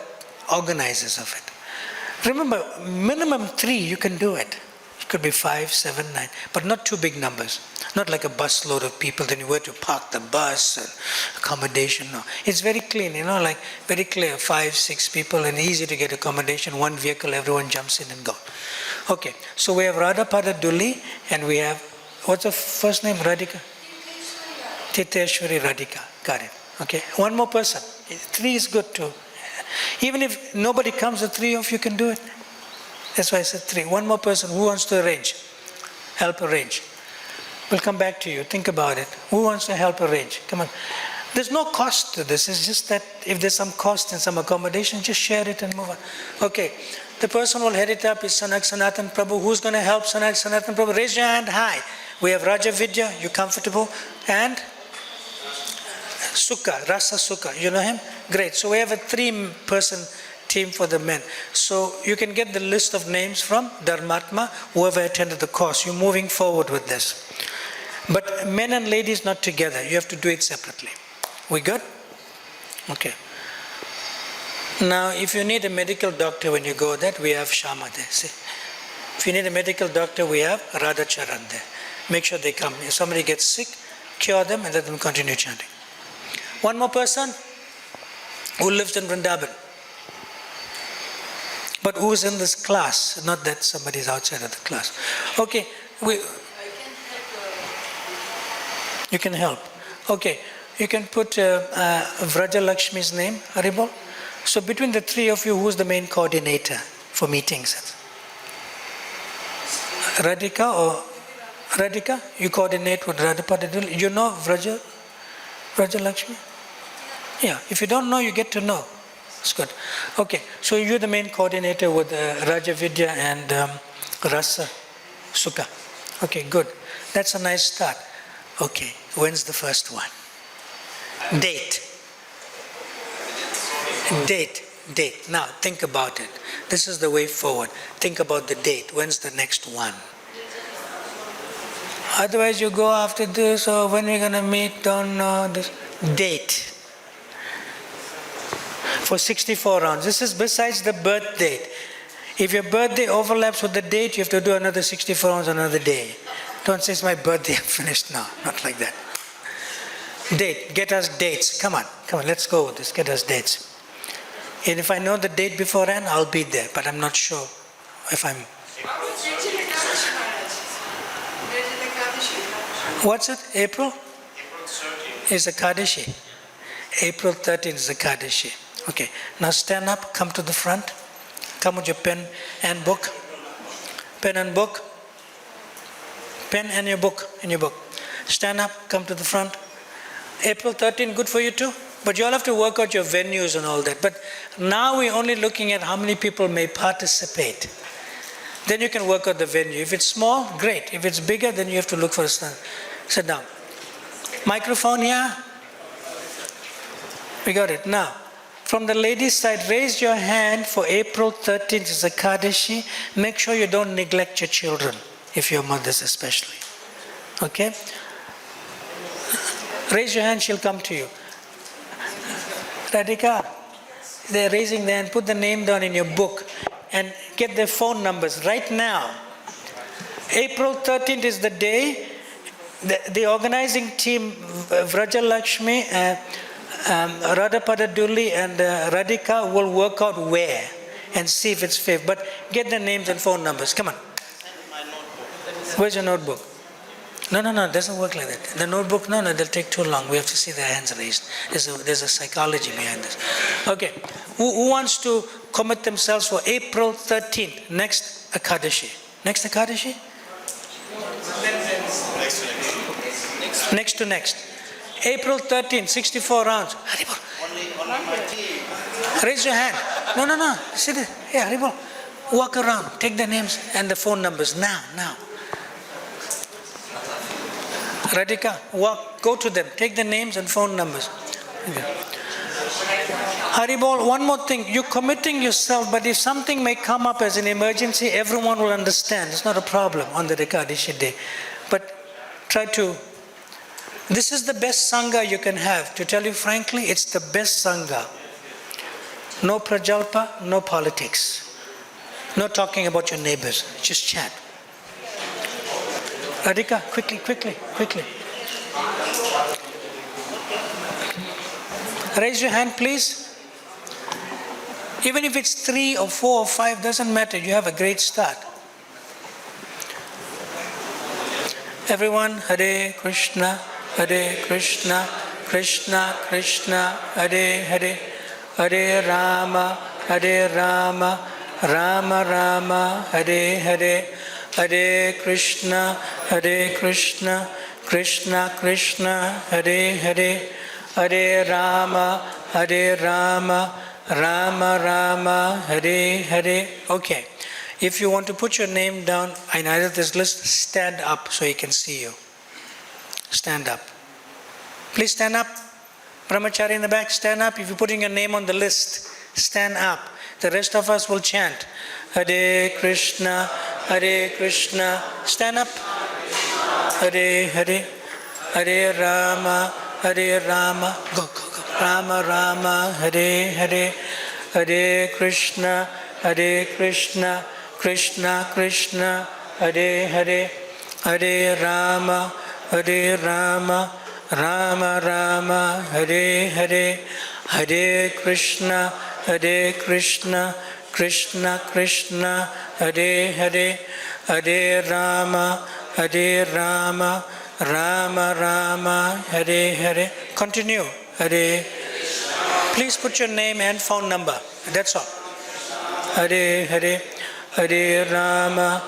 organizers of it. Remember, minimum 3, you can do it. It could be 5, 7, 9, but not too big numbers. Not like a bus load of people, then you were to park the bus and accommodation. No. It's very clean, like very clear, 5, 6 people and easy to get accommodation, 1 vehicle, everyone jumps in and go. Okay, so we have Radhapada Duli and we have, what's the first name, Radhika? Tirtheshwari Radhika. Got it. Okay. One more person. 3 is good too. Even if nobody comes, the 3 of you can do it. That's why I said 3. One more person. Who wants to arrange? Help arrange. We'll come back to you. Think about it. Who wants to help arrange? Come on. There's no cost to this. It's just that if there's some cost and some accommodation, just share it and move on. Okay. The person who will head it up is Sanatan Prabhu. Who's going to help Sanatan Prabhu? Raise your hand high. We have Raja Vidya. You comfortable? And Sukha, Rasa Sukha. You know him? Great. So we have a 3-person team for the men. So you can get the list of names from Dharmatma, whoever attended the course. You're moving forward with this. But men and ladies not together. You have to do it separately. We good? Okay. Now, if you need a medical doctor when you go there, we have Shama there. See? If you need a medical doctor, we have Radha Charan there. Make sure they come. If somebody gets sick, cure them and let them continue chanting. One more person who lives in Vrindavan, but who's in this class, not that somebody's outside of the class. Okay, you can help. Okay, you can put Vraja Lakshmi's name, Haribol. So between the 3 of you, who's the main coordinator for meetings? Radhika or Radhika? You coordinate with Radhapada. You know Vraja Lakshmi? Yeah, if you don't know, you get to know. It's good. Okay, so you're the main coordinator with Raja Vidya and Rasa Sukha. Okay, good. That's a nice start. Okay, when's the first one? Date. Now, think about it. This is the way forward. Think about the date. When's the next one? Otherwise, you go after this, or when we're going to meet, don't know this. Date. For 64 rounds. This is besides the birth date. If your birthday overlaps with the date, you have to do another 64 rounds another day. Don't say it's my birthday, I'm finished now. Not like that. Date. Get us dates. Come on, let's go with this. Get us dates. And if I know the date beforehand, I'll be there. But I'm not sure if I'm... What's it? April? April 13th. Is 𝗏𝗏𝗃𝗏. April 13th is 𝗏𝗏𝗃𝗏. Okay, now stand up, come to the front. Come with your pen and book. Pen and book. Pen and your book. Stand up, come to the front. April 13th, good for you too? But you all have to work out your venues and all that. But now we're only looking at how many people may participate. Then you can work out the venue. If it's small, great. If it's bigger, then you have to look for a stand. Sit down. Microphone here. We got it. Now, from the ladies' side, raise your hand for April 13th. It's 𝗏𝗏𝗃𝗏. Make sure you don't neglect your children, if your mothers especially. Okay? Raise your hand, she'll come to you. Radhika, they're raising their hand. Put the name down in your book and get their phone numbers right now. April 13th is the day. The organizing team, Vraja Lakshmi, Radhapada Dulli and Radhika will work out where and see if it's fair. But get their names and phone numbers. Come on. Where's your notebook? No, it doesn't work like that. The notebook, no, they'll take too long. We have to see their hands raised. There's a psychology behind this. Okay. Who wants to commit themselves for April 13th, next 𝗏𝗏𝗃𝗏𝗏? Next 𝗏𝗏𝗃𝗏𝗏? Next to next. April 13th, 64 rounds. Haribol. Raise your hand. No. Sit there. Hey, Haribol. Walk around. Take the names and the phone numbers now. Radhika, go to them. Take the names and phone numbers. Okay. Haribol, one more thing. You're committing yourself, but if something may come up as an emergency, everyone will understand. It's not a problem on the 𝗏𝗏𝗃𝗏𝗏 day. But try to... This is the best Sangha you can have. To tell you frankly, it's the best Sangha. No prajalpa, no politics. No talking about your neighbors. Just chat. Radhika, quickly. Raise your hand, please. Even if it's 3 or 4 or 5, doesn't matter. You have a great start. Everyone, Hare Krishna, Hare Krishna, Krishna Krishna, Hare Hare, Hare Rama, Rama Rama, Hare Hare, Hare Krishna, Krishna Krishna, Hare Hare, Hare Rama, Rama Rama, Hare Hare. Okay. If you want to put your name down in either this list, stand up so he can see you. Stand up. Please stand up. Brahmachari in the back, stand up. If you're putting your name on the list, stand up. The rest of us will chant. Hare Krishna, stand up. Hare Hare, Hare Rama, go, Rama Rama, Hare Hare, Hare Krishna, Krishna Krishna, Hare Hare, Hare Rama, Rama Rama, Hare Hare, Hare Krishna, Krishna Krishna, Hare Hare, Hare Rama, Rama Rama, Hare Hare. Continue. Hare. Please put your name and phone number. That's all. Hare Hare, Hare Rama,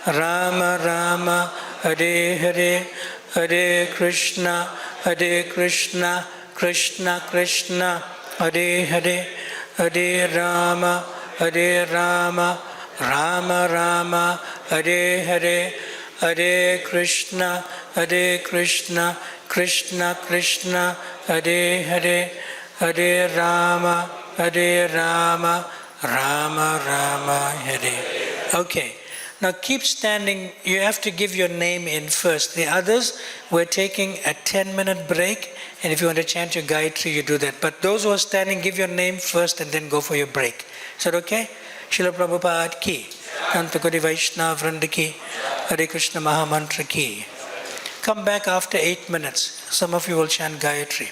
Rama Rama, Hare Hare, Hare Krishna, Krishna Krishna, Hare Hare, Hare Rama, Rama Rama, Hare Hare, Hare Krishna, Krishna Krishna, Hare Hare, Hare Rama, Rama Rama, Hare. Okay. Now keep standing. You have to give your name in first. The others, we're taking a 10-minute break. And if you want to chant your Gayatri, you do that. But those who are standing, give your name first and then go for your break. Is that okay? Srila Prabhupada ki. Antakuri Vaishnava Vranda ki. Hare Krishna Mahamantra ki. Come back after 8 minutes. Some of you will chant Gayatri.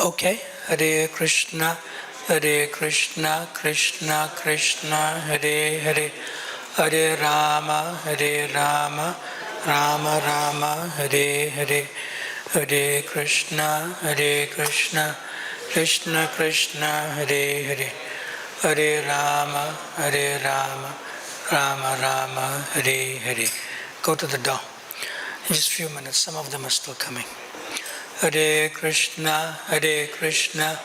Okay, Hare Krishna, Krishna Krishna, Hare Hare, Hare Rama, Rama Rama, Hare Hare, Hare Krishna, Krishna Krishna, Hare Hare, Hare Rama, Rama Rama, Hare Hare. Go to the door. In just a few minutes, some of them are still coming. Hare Krishna, Krishna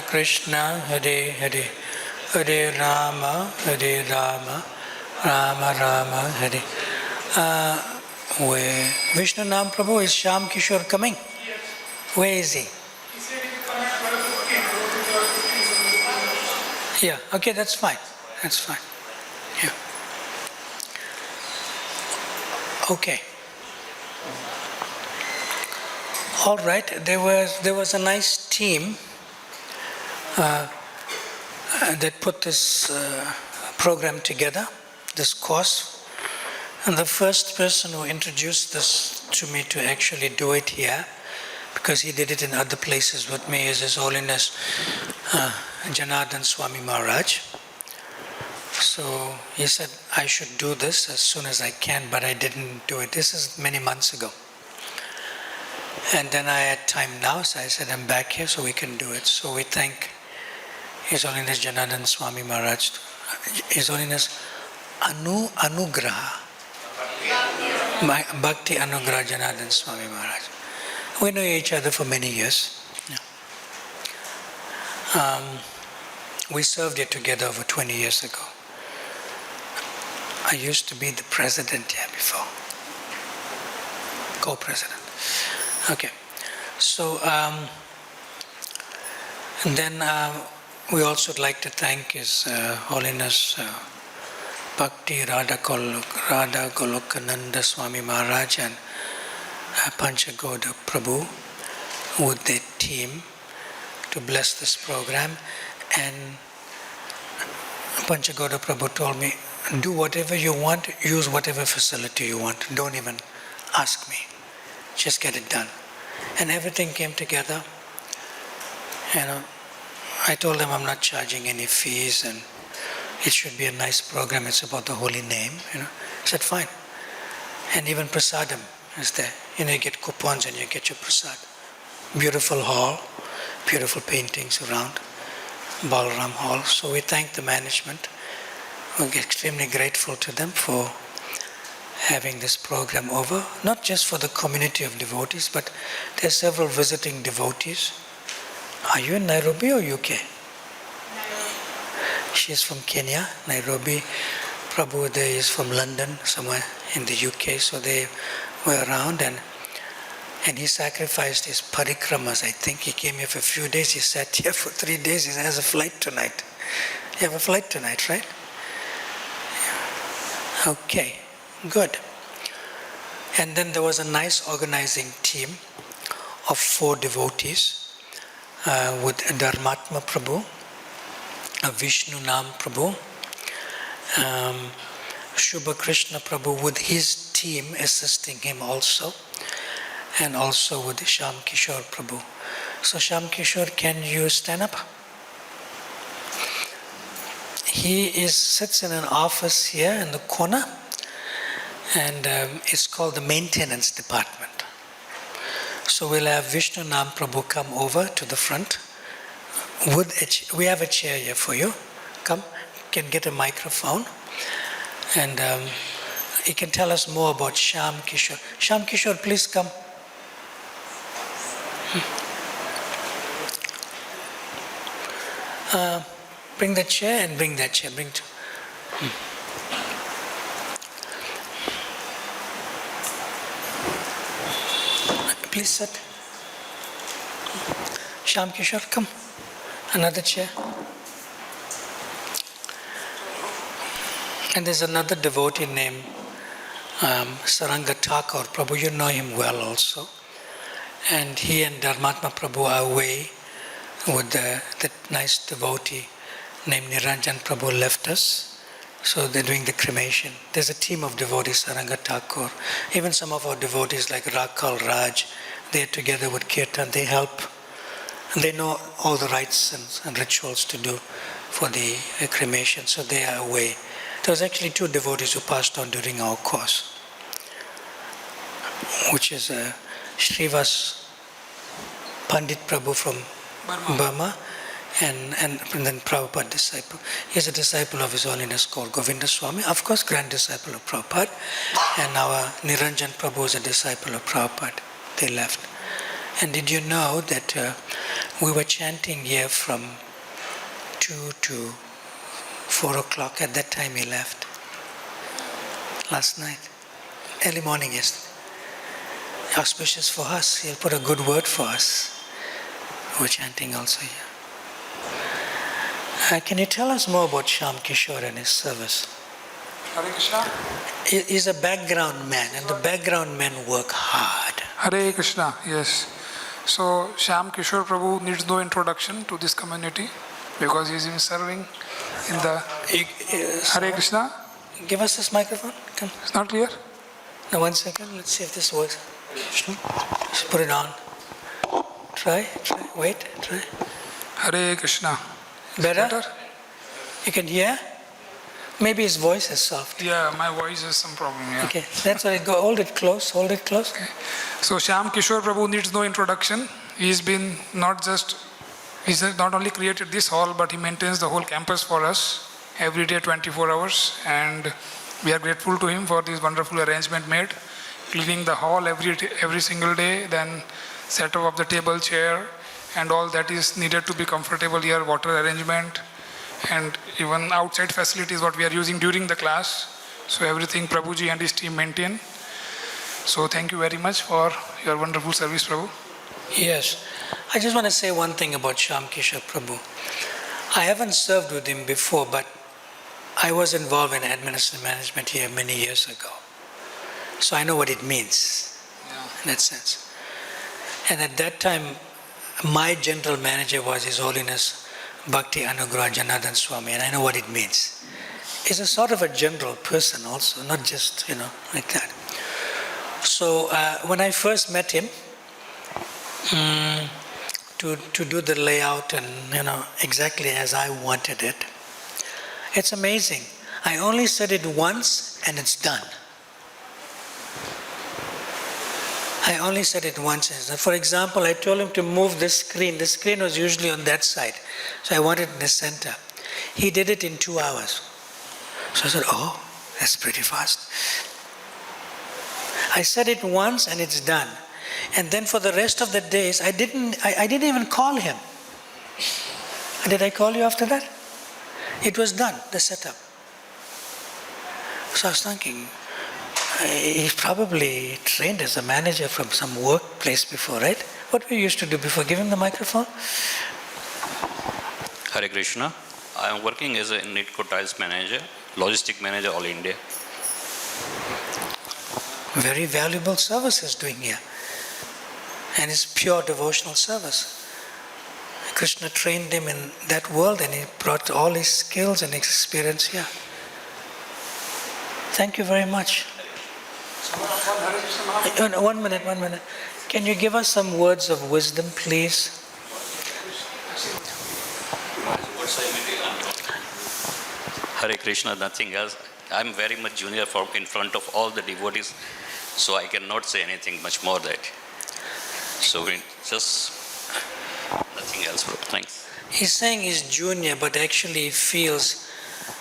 Krishna, Hare Hare, Hare Rama, Rama Rama, Hare. Where Vishnu Nam Prabhu, is Shyam Kishore coming? Where is he? Yeah, okay, that's fine. That's fine. Yeah. Okay. All right, there was a nice team that put this program together, this course. And the first person who introduced this to me to actually do it here, because he did it in other places with me, is His Holiness Janardhan Swami Maharaj. So he said I should do this as soon as I can, but I didn't do it. This is many months ago. And then I had time now, so I said I'm back here so we can do it. So we thank His Holiness Janardhan Swami Maharaj, His Holiness Anugraha, Bhakti Anugraha Janardhan Swami Maharaj. We know each other for many years. Yeah. We served it together over 20 years ago. I used to be the president here before, co-president. Okay, so and then we also would like to thank His Holiness Bhakti Radha Golokananda Swami Maharaj and Panchagoda Prabhu with their team to bless this program. And Panchagoda Prabhu told me, do whatever you want, use whatever facility you want, don't even ask me. just get it done. And everything came together. I told them I'm not charging any fees and it should be a nice program, it's about the holy name. I said, fine. And even prasadam is there. You get coupons and you get your prasad. Beautiful hall, beautiful paintings around, Balaram Hall. So we thank the management. We're extremely grateful to them for having this program over, not just for the community of devotees, but there are several visiting devotees. Are you in Nairobi or UK? Nairobi. She's from Kenya, Nairobi. Prabhu there is from London, somewhere in the UK, so they were around and he sacrificed his parikramas. I think he came here for a few days, he sat here for 3 days, he has a flight tonight. You have a flight tonight, right? Okay, good. And then there was a nice organizing team of 4 devotees with Dharmatma Prabhu, Vishnu Nam Prabhu, 𝗝ṛ Prabhu with his team assisting him also, and also with 𝗵𝗵 Prabhu. So 𝗵𝗵, can you stand up? He sits in an office here in the corner, and it's called the maintenance department. So we'll have Vishnu Nam Prabhu come over to the front. We have a chair here for you. Come, you can get a microphone. And he can tell us more about 𝗵𝗵. 𝗵𝗵, please come. Bring the chair and bring that chair. Bring two. Please sit. 𝗵𝗵, come. Another chair. And there's another devotee named Saran Thakur. Prabhu, you know him well also. And he and Dharmatma Prabhu are away with that nice devotee named Niranjan Prabhu left us. So they're doing the cremation. There's a team of devotees, Saran Thakur. Even some of our devotees like Rakal Raj, they're together with Kirtan. They help. And they know all the rites and rituals to do for the cremation. So they are away. There was actually 2 devotees who passed on during our course, which is Srivas Pandit Prabhu from Burma and then Prabhupada disciple. He's a disciple of His Holiness called Govinda Swami, of course grand disciple of Prabhupada, and our Niranjan Prabhu is a disciple of Prabhupada. They left. And did you know that we were chanting here from 2 to 4 o'clock? At that time he left. Last night. Early morning yesterday. Auspicious for us. He'll put a good word for us. We're chanting also here. Can you tell us more about 𝗵𝗵 and his service? Hare Krishna. He's a background man, and the background men work hard. Hare Krishna, yes. So 𝗵𝗵 Prabhu needs no introduction to this community because he's been serving in the Hare Krishna. Give us this microphone. Come. It's not clear? Now 1 second, let's see if this works. Just put it on. Try, wait, try. Hare Krishna. Better? You can hear? Maybe his voice is soft. Yeah, my voice has some problem, yeah. Okay, that's why go hold it close. Okay. So 𝗵𝗵 Prabhu needs no introduction. He's not only created this hall, but he maintains the whole campus for us every day, 24 hours. And we are grateful to him for this wonderful arrangement made, cleaning the hall every single day, then set up of the table, chair, and all that is needed to be comfortable here, water arrangement, and even outside facilities what we are using during the class. So everything Prabhuji and his team maintain. So thank you very much for your wonderful service, Prabhu. Yes. I just want to say one thing about 𝗵𝗵 Prabhu. I haven't served with him before, but I was involved in administrative management here many years ago. So I know what it means in that sense. And at that time, my general manager was His Holiness Bhakti Anugrah Janardhan Swami, and I know what it means. He's a sort of a general person also, not just, like that. So when I first met him, to do the layout and exactly as I wanted it, it's amazing. I only said it once and it's done. I only said it once. For example, I told him to move this screen. The screen was usually on that side, so I wanted it in the center. He did it in 2 hours. So I said, oh, that's pretty fast. I said it once and it's done. And then for the rest of the days, I didn't even call him. Did I call you after that? It was done, the setup. So I was thinking, he's probably trained as a manager from some workplace before, right? What we used to do before? Give him the microphone. Hare Krishna. I am working as a Netco Tiles manager, logistic manager, all India. Very valuable service he's doing here. And it's pure devotional service. Krishna trained him in that world and he brought all his skills and experience here. Thank you very much. 1 minute. Can you give us some words of wisdom, please? Hare Krishna, nothing else. I'm very much junior in front of all the devotees, so I cannot say anything much more that. So just nothing else, bro. Thanks. He's saying he's junior, but actually he feels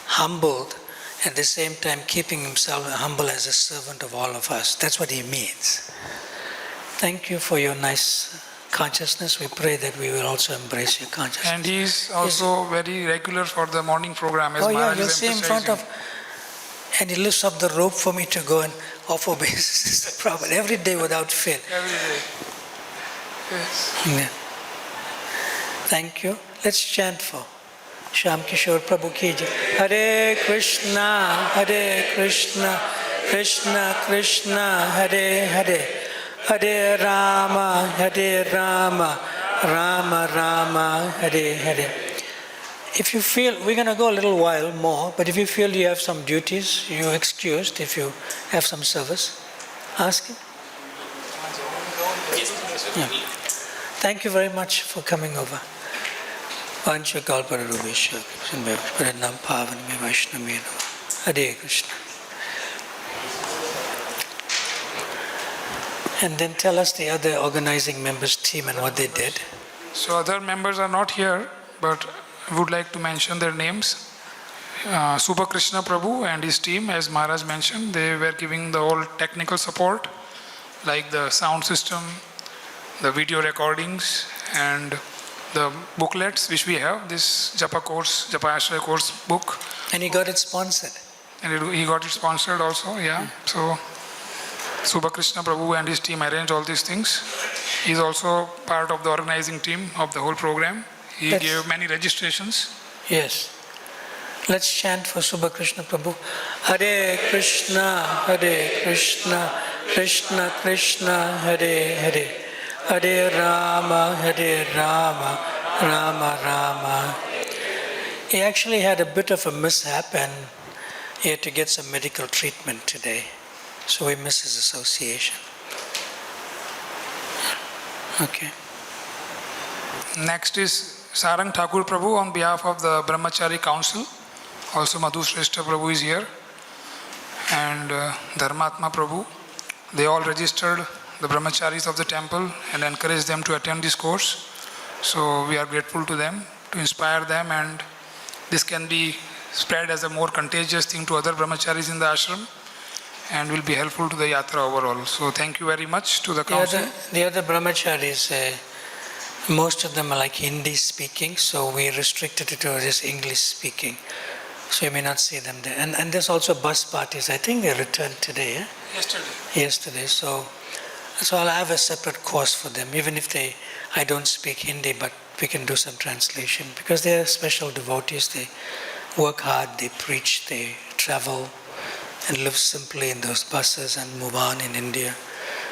humbled, at the same time keeping himself humble as a servant of all of us. That's what he means. Thank you for your nice consciousness. We pray that we will also embrace your consciousness. And he's also very regular for the morning program. As Maharaj you'll see in front of, and he lifts up the rope for me to go and offer obeisance to Prabhupada every day without fail. Every day. Yes. Yeah. Thank you. Let's chant for 𝗝𝐶𝗶𝗵 Hare Krishna, Krishna Krishna, Hare Hare, Hare Rama, Rama Rama, Hare Hare. If you feel, we're going to go a little while more, but if you feel you have some duties, you're excused. If you have some service, ask him. Yeah. Thank you very much for coming over. 𝗃𝗍 Hare Krishna. And then tell us the other organizing members' team and what they did. So other members are not here, but I would like to mention their names. 𝗝𝐶𝗶 and his team, as Maharaj mentioned, they were giving the whole technical support, like the sound system, the video recordings, and the booklets which we have, this Japa course, Japa ashraya course book. And he got it sponsored. And he got it sponsored also, yeah. So 𝗝𝐶𝗶 and his team arranged all these things. He's also part of the organizing team of the whole program. He gave many registrations. Yes. Let's chant for 𝗝𝐶𝗶 Hare Krishna, Krishna Krishna, Hare Hare, Hare Rama, Rama Rama. He actually had a bit of a mishap and he had to get some medical treatment today. So we miss his association. Okay. Next is Saran Thakur Prabhu on behalf of the Brahmachari Council. Also Madhu Shrestha Prabhu is here. And Dharmatma Prabhu. They all registered the Brahmacharis of the temple and encouraged them to attend this course. So we are grateful to them, to inspire them, and this can be spread as a more contagious thing to other Brahmacharis in the ashram and will be helpful to the yatra overall. So thank you very much to the council. The other Brahmacharis, most of them are like Hindi speaking, so we restricted it to just English speaking. So you may not see them there. And there's also bus parties. I think they returned today, eh? Yesterday. So I'll have a separate course for them, even if I don't speak Hindi, but we can do some translation. Because they are special devotees. They work hard, they preach, they travel and live simply in those buses and move on in India.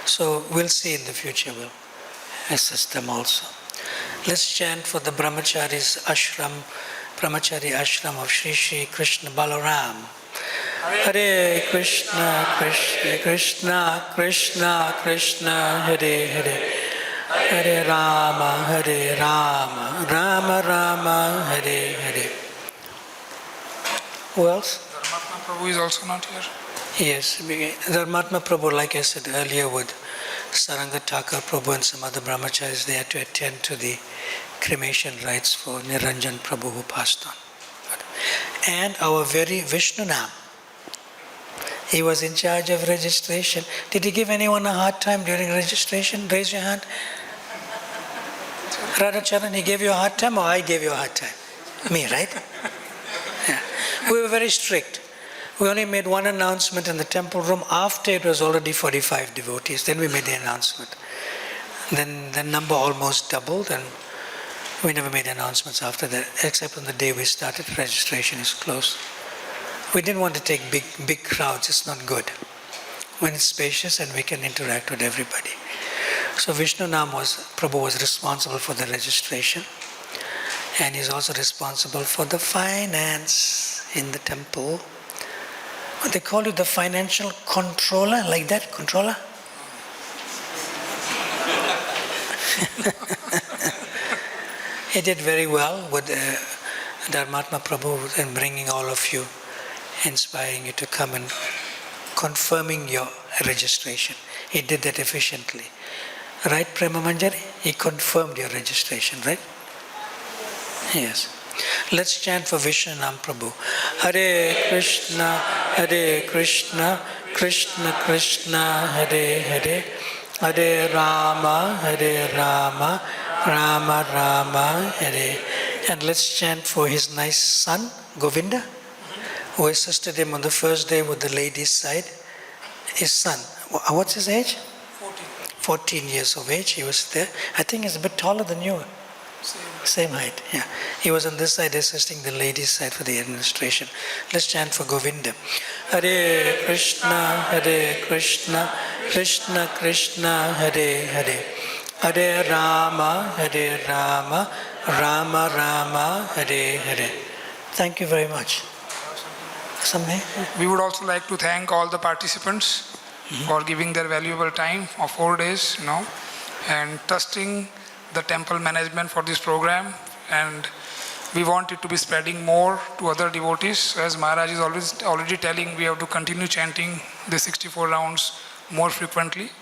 So we'll see in the future, we'll assist them also. Let's chant for the Brahmachari ashram of 𝗃𝐶𝗶𝗵 Hare Hare Krishna, Krishna Krishna, Krishna Krishna, Hare Hare, Hare Rama, Rama Rama, Hare Hare. Who else? Dharmatma Prabhu is also not here. Yes, Dharmatma Prabhu, like I said earlier, with Saran Thakur Prabhu and some other brahmacharis, they had to attend to the cremation rites for Niranjan Prabhu who passed on. And our very Vishnu Nam, he was in charge of registration. Did he give anyone a hard time during registration? Raise your hand. Radhacharan, he gave you a hard time or I gave you a hard time? Me, right? Yeah. We were very strict. We only made one announcement in the temple room after it was already 45 devotees. Then we made the announcement. Then the number almost doubled and we never made announcements after that, except on the day we started, registration is closed. We didn't want to take big crowds, it's not good. When it's spacious and we can interact with everybody. So Vishnu Nam Prabhu was responsible for the registration. And he's also responsible for the finance in the temple. What they call you, the financial controller, like that, controller? He did very well with Dharmatma Prabhu in bringing all of you, inspiring you to come and confirming your registration. He did that efficiently. Right, Prema Manjari? He confirmed your registration, right? Yes. Let's chant for Vishnu Nam Prabhu. Hare Krishna, Krishna Krishna, Hare Hare, Hare Rama, Rama Rama, Hare. And let's chant for his nice son, Govinda, who assisted him on the first day with the ladies' side. His son, what's his age? 14 years of age, he was there. I think he's a bit taller than you. Same height, yeah. He was on this side assisting the ladies' side for the administration. Let's chant for Govinda. Hare Krishna, Krishna Krishna, Hare Hare. Hare Rama, Rama Rama, Hare Hare. Thank you very much. We would also like to thank all the participants for giving their valuable time of 4 days, and trusting the temple management for this program, and we want it to be spreading more to other devotees. So as Maharaj is already telling, we have to continue chanting the 64 rounds more frequently.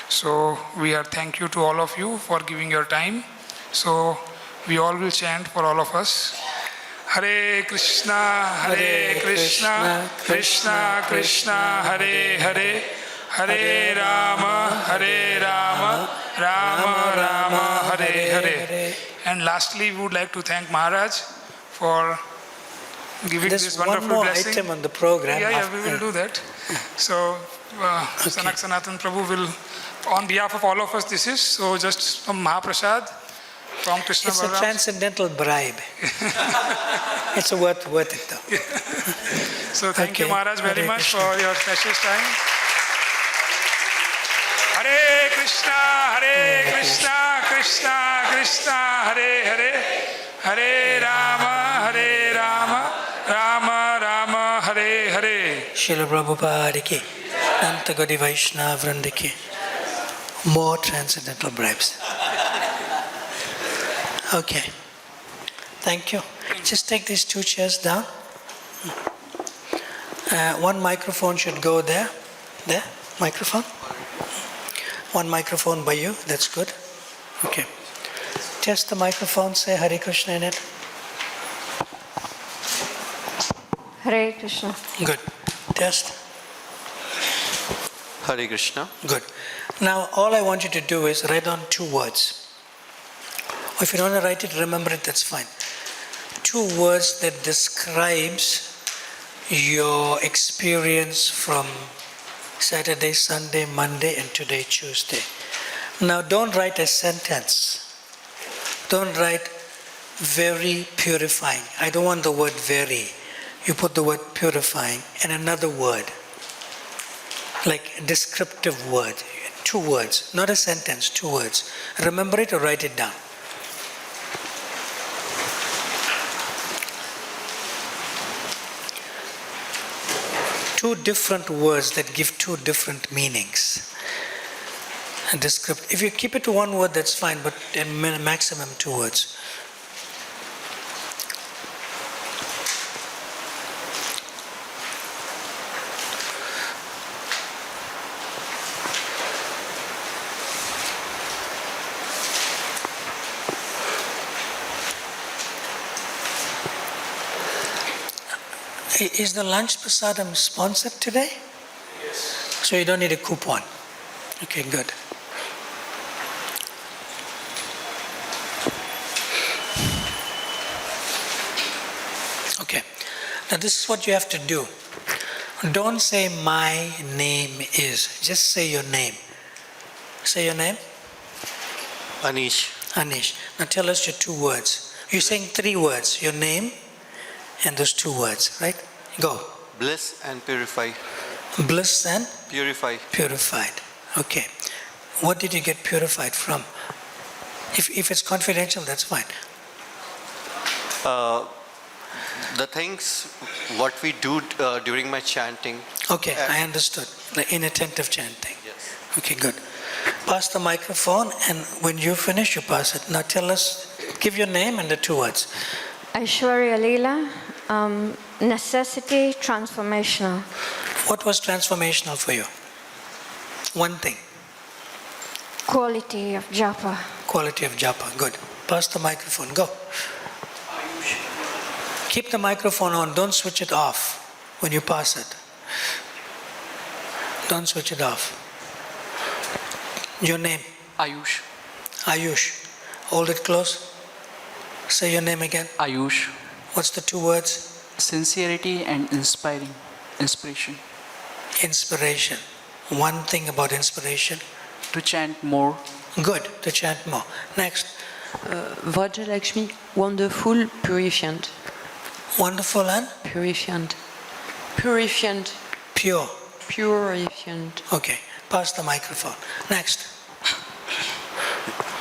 So we are thank you to all of you for giving your time. So we all will chant for all of us. Hare Krishna, Krishna Krishna, Hare Hare, Hare Rama, Rama Rama, Hare Hare. And lastly, we would like to thank Maharaj for giving this wonderful one more blessing. item on the program. Yeah, we will do that. So, Sanak Sanatan Prabhu will, on behalf of all of us, this is, so just some Mahaprasad from Krishna It's a Balaram. transcendental bribe. It's worth it though. So thank you Maharaj very much for your precious time. Hare Krishna, Krishna Krishna, Hare Hare, Hare Rama, Rama Rama, Hare Hare. Srila Prabhupada ki, Nanta Gaudiya Vaishnava Vrinda ki. More transcendental bribes. Okay. Thank you. Just take these 2 chairs down. One microphone should go there. There, microphone. One microphone by you, that's good. Okay. Test the microphone, say Hare Krishna in it. Hare Krishna. Good. Test. Hare Krishna. Good. Now, all I want you to do is write down 2 words. Or if you don't want to write it, remember it, that's fine. 2 words that describes your experience from Saturday, Sunday, Monday, and today, Tuesday. Now, don't write a sentence. Don't write very purifying. I don't want the word very. You put the word purifying and another word, like a descriptive word. 2 words, not a sentence, 2 words. Remember it or write it down. two different words that give two different meanings. If you keep it to one word, that's fine, but at maximum 2 words. Is the lunch prasadam sponsored today? Yes. So you don't need a coupon. Okay, good. Okay. Now this is what you have to do. Don't say my name is. Just say your name. Say your name. Anish. Anish. Now tell us your 2 words. You're saying 3 words. Your name and those 2 words, right? Go. Bliss and purify. Bliss and? Purify. Purified. Okay. What did you get purified from? If it's confidential, that's fine. The things what we do during my chanting. Okay, I understood. Like inattentive chanting. Yes. Okay, good. Pass the microphone, and when you finish, you pass it. Now tell us, give your name and the 2 words. 𝐈𝐒ℶ𝐊𝐿𝐴, necessity transformational. What was transformational for you? One thing. Quality of Japa. Quality of Japa. Good. Pass the microphone. Go. Keep the microphone on. Don't switch it off when you pass it. Don't switch it off. Your name? Ayush. Ayush. Hold it close. Say your name again. Ayush. What's the 2 words? Sincerity and inspiration. Inspiration. One thing about inspiration? To chant more. Good, to chant more. Next. Vrajalaxmi, wonderful, purifiant. Wonderful and? Purifiant. Purifiant. Pure. Purifiant. Okay, pass the microphone. Next.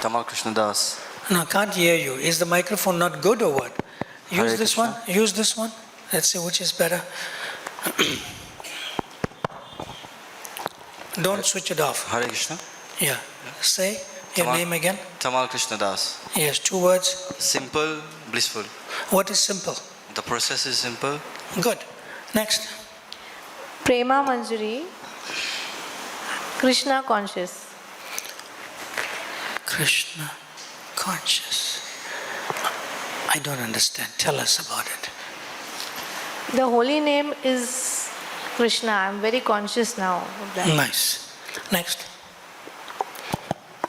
Tamal Krishna Das. No, can't hear you. Is the microphone not good or what? Use Hare this Krishna. one. Use this one. Let's see which is better. Don't switch it off. Hare Krishna. Yeah. Say your name again. Tamal Krishna Das. Yes, 2 words. Simple, blissful. What is simple? The process is simple. Good. Next. Prema Manjari, Krishna conscious. Krishna conscious. I don't understand. Tell us about it. The holy name is Krishna. I'm very conscious now of that. Nice. Next.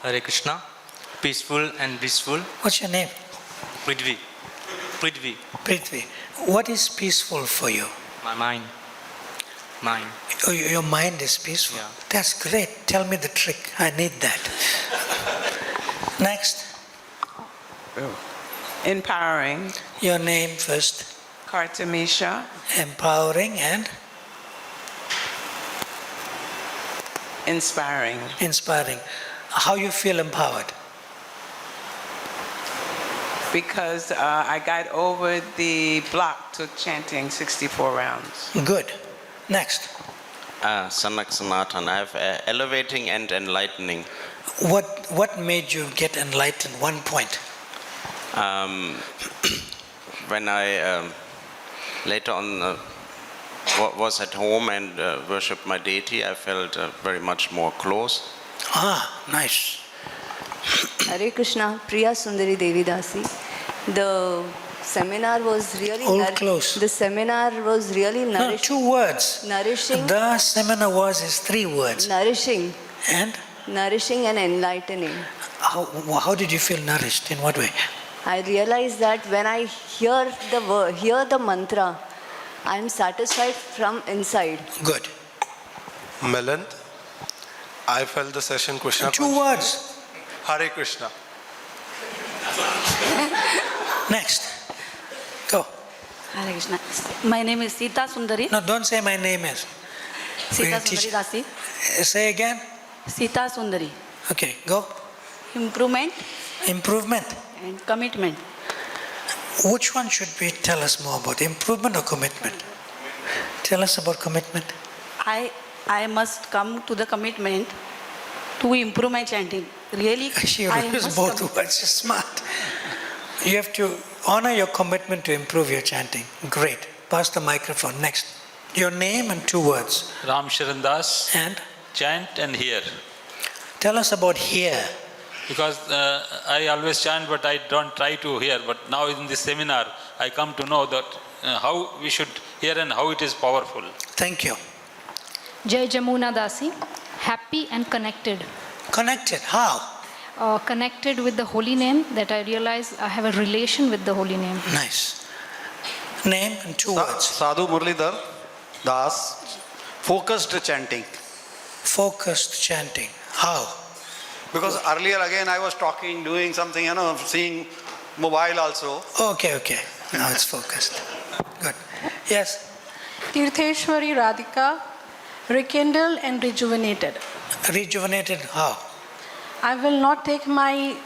Hare Krishna. Peaceful and blissful. What's your name? Prithvi. Prithvi. Prithvi. What is peaceful for you? My mind. Mind. Oh, your mind is peaceful? Yeah. That's great. Tell me the trick. I need that. Next. Empowering. Your name first. 𝗏𝗏𝗵𝐺. Empowering and? Inspiring. Inspiring. How you feel empowered? Because I got over the block to chanting 64 rounds. Good. Next. Sanak Sanatan. I have elevating and enlightening. What made you get enlightened? One point. When I later on was at home and worshipped my deity, I felt very much more close. Ah, nice. Hare Krishna, Priya Sundari Devi Dasi. The seminar was really The seminar was really nourishing. No, 2 words. Nourishing. The seminar is 3 words. Nourishing. And? Nourishing and enlightening. How did you feel nourished? In what way? I realized that when I hear the mantra, I am satisfied from inside. Good. Milind, I felt the session Krishna. 2 words. Hare Krishna. Next. Go. Hare Krishna. My name is Sita Sundari. No, don't say my name is. Sita Sundari Dasi. Say again. Sita Sundari. Okay, go. Improvement. Improvement. And commitment. Which one should we tell us more about? Improvement or commitment? Tell us about commitment. I must come to the commitment to improve my chanting. Really, She I used must both commit. words. She's smart. You have to honor your commitment to improve your chanting. Great. Pass the microphone. Next. Your name and 2 words. Ram Sharan Das. And? Chant and hear. Tell us about hear. Because I always chant, but I don't try to hear. But now in this seminar, I come to know that how we should hear and how it is powerful. Thank you. Jai Jamuna Dasi, happy and connected. Connected, how? Connected with the holy name, that I realize I have a relation with the holy name. Nice. Name and 2 words. Sadhu Muralidhar Das, focused chanting. Focused chanting, how? Because earlier again I was talking, doing something, seeing mobile also. Okay. Now it's focused. Good. Yes? Tirtheshwari Radhika, rekindled and rejuvenated. Rejuvenated, how? I will not take my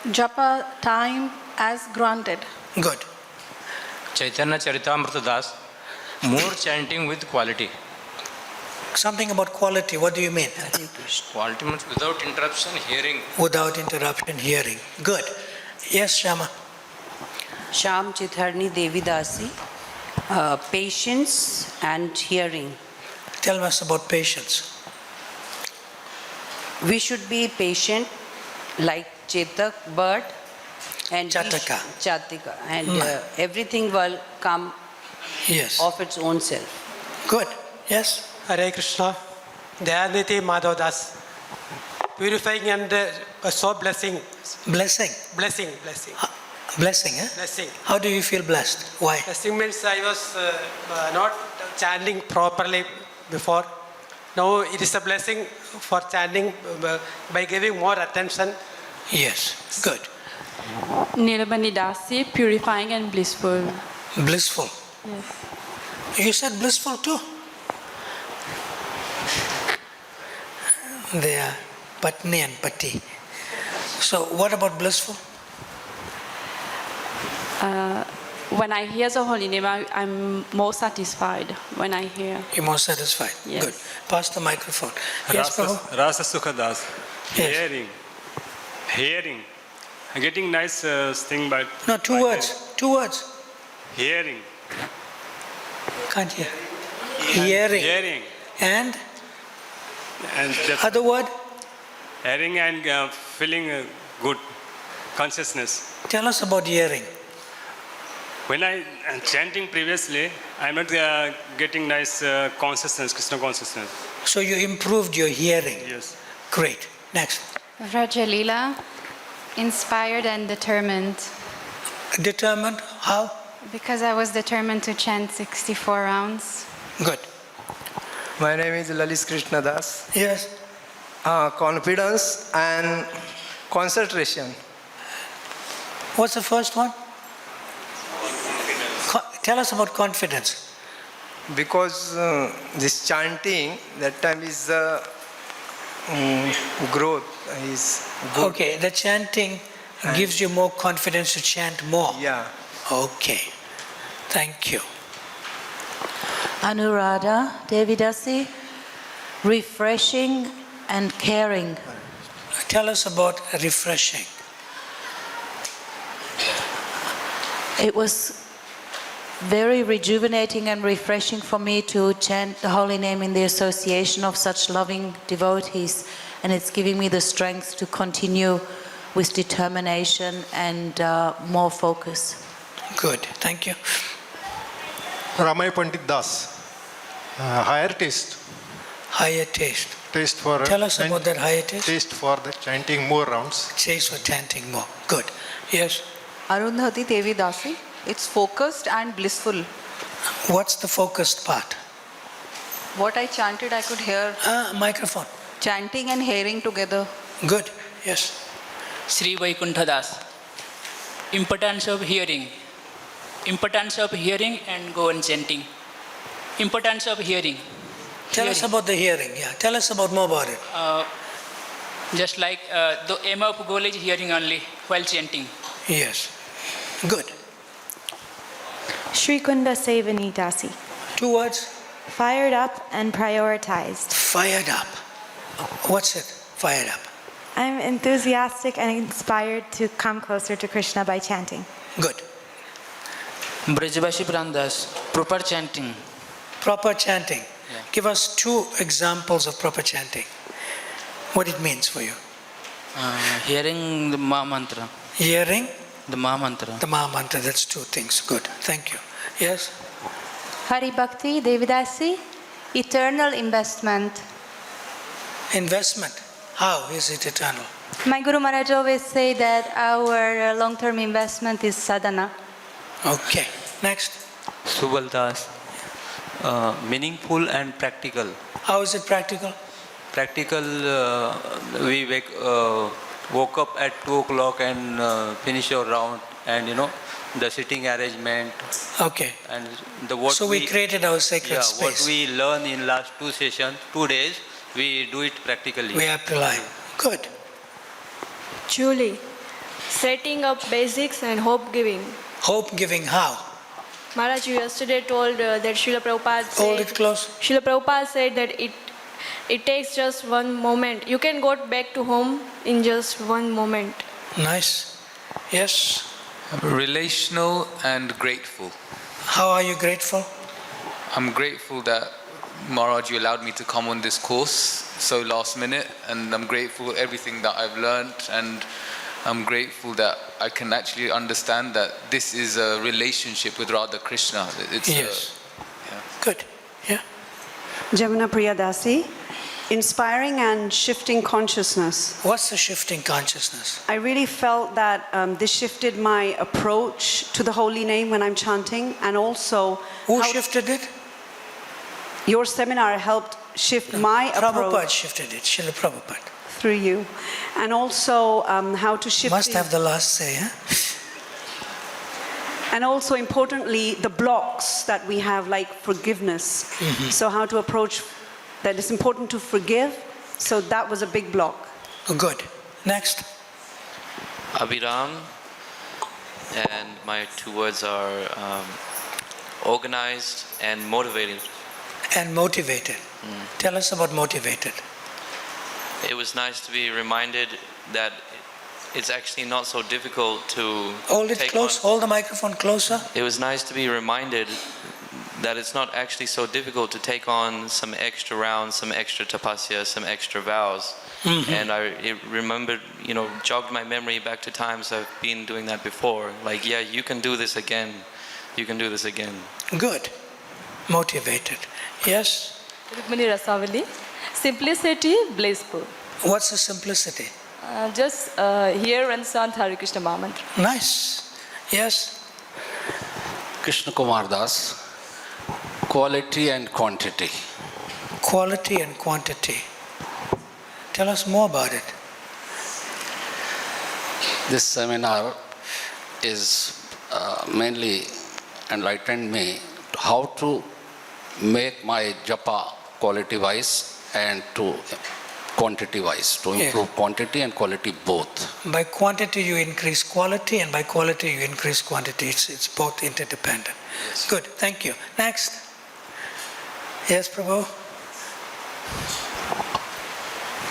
japa time as granted. Good. Chaitanya Charitamrita Das, more chanting with quality. Something about quality, what do you mean? Quality means without interruption, hearing. Without interruption, hearing. Good. Yes, Shama. Sham Chitharni Devi Dasi, patience and hearing. Tell us about patience. We should be patient like Chetak bird and Chatika, and everything will come of its own self. Good. Yes. Hare Krishna. Dayaniti Madhav Das. Purifying and so blessing. Blessing? Blessing. Blessing, eh? Blessing. How do you feel blessed? Why? Blessing means I was not chanting properly before. Now it is a blessing for chanting by giving more attention. Yes. Good. Nirmani Dasi, purifying and blissful. Blissful. Yes. You said blissful too. They are Patni and Pati. So what about blissful? When I hear the holy name, I'm more satisfied when I hear. You're more satisfied? Yes. Good. Pass the microphone. Yes, Prabhu? Rasa Sukha Das. Yes. Hearing. Getting nice thing by... No, 2 words. 2 words. Hearing. Can't hear. Hearing. And other word? Hearing and feeling good consciousness. Tell us about hearing. When I am chanting previously, I'm not getting nice consciousness, Krishna consciousness. So you improved your hearing. Yes. Great. Next. Rajalila, inspired and determined. Determined? How? Because I was determined to chant 64 rounds. Good. My name is Lalis Krishna Das. Yes. Confidence and concentration. What's the first one? Tell us about confidence. Because this chanting, that time is growth is good. Okay, the chanting gives you more confidence to chant more. Yeah. Okay. Thank you. Anuradha Devidasi, refreshing and caring. Tell us about refreshing. It was very rejuvenating and refreshing for me to chant the holy name in the association of such loving devotees, and it's giving me the strength to continue with determination and more focus. Good, thank you. Ramay Pandit Das, higher taste. Higher taste. Taste for... Tell us about that higher taste. Taste for the chanting more rounds. Taste for chanting more. Good. Yes. Arundhati Devi Dasi, it's focused and blissful. What's the focused part? What I chanted, I could hear. Microphone. Chanting and hearing together. Good. Yes. Sri Vaikuntha Das, importance of hearing. Importance of hearing and go on chanting. Importance of hearing. Tell us about the hearing. Yeah. Tell us about more about it. Just like the aim of goal is hearing only while chanting. Yes. Good. Sri Kunda Sevani Dasi. 2 words. Fired up and prioritized. Fired up. What's it? Fired up. I'm enthusiastic and inspired to come closer to Krishna by chanting. Good. Brajavashi Prandas, proper chanting. Proper chanting. Yeah. Give us 2 examples of proper chanting. What it means for you. Hearing the Maha Mantra. Hearing? The Maha Mantra. The Maha Mantra, that's 2 things. Good. Thank you. Yes? Hari Bhakti, Devidasi, eternal investment. Investment. How is it eternal? My Guru Maharaj always say that our long-term investment is sadhana. Okay. Next. Subhaldas, meaningful and practical. How is it practical? Practical, we woke up at 2 o'clock and finish our round, and the sitting arrangement. Okay. And so we created our sacred space. What we learn in last 2 sessions, 2 days, we do it practically. We apply. Good. Julie, setting up basics and hope giving. Hope giving how? Maharaj, you yesterday told that Srila Prabhupada said, hold it close. Srila Prabhupada said that it takes just one moment. You can go back to home in just one moment. Nice. Yes. Relational and grateful. How are you grateful? I'm grateful that Maharaj, you allowed me to come on this course so last minute, and I'm grateful for everything that I've learned, and I'm grateful that I can actually understand that this is a relationship with Radha Krishna. It's yes. Good. Yeah. Jamuna Priyadasi, inspiring and shifting consciousness. What's the shifting consciousness? I really felt that this shifted my approach to the holy name when I'm chanting, and also... Who shifted it? Your seminar helped shift my approach. Prabhupada shifted it, Srila Prabhupada. Through you. And also how to shift... Must have the last say, huh? And also importantly, the blocks that we have, like forgiveness. Mm-hmm. So how to approach that it's important to forgive. So that was a big block. Oh, good. Next. Abhiram, and my 2 words are organized and motivated. And motivated. Tell us about motivated. It was nice to be reminded that it's actually not so difficult to hold it close, hold the microphone closer. It was nice to be reminded that it's not actually so difficult to take on some extra rounds, some extra tapasya, some extra vows. Mm-hmm. And it remembered, jogged my memory back to times I've been doing that before. Like, yeah, you can do this again. You can do this again. Good. Motivated. Yes? Rukmini Rasavali, simplicity, blissful. What's the simplicity? Just hear and chant Hare Krishna Maha Mantra. Nice. Yes? Krishna Kumar Das, quality and quantity. Quality and quantity. Tell us more about it. This seminar is mainly enlightened me how to make my japa quality-wise and to quantity-wise, to improve quantity and quality both. By quantity you increase quality, and by quality you increase quantity. It's both interdependent. Yes. Good, thank you. Next. Yes, Prabhu?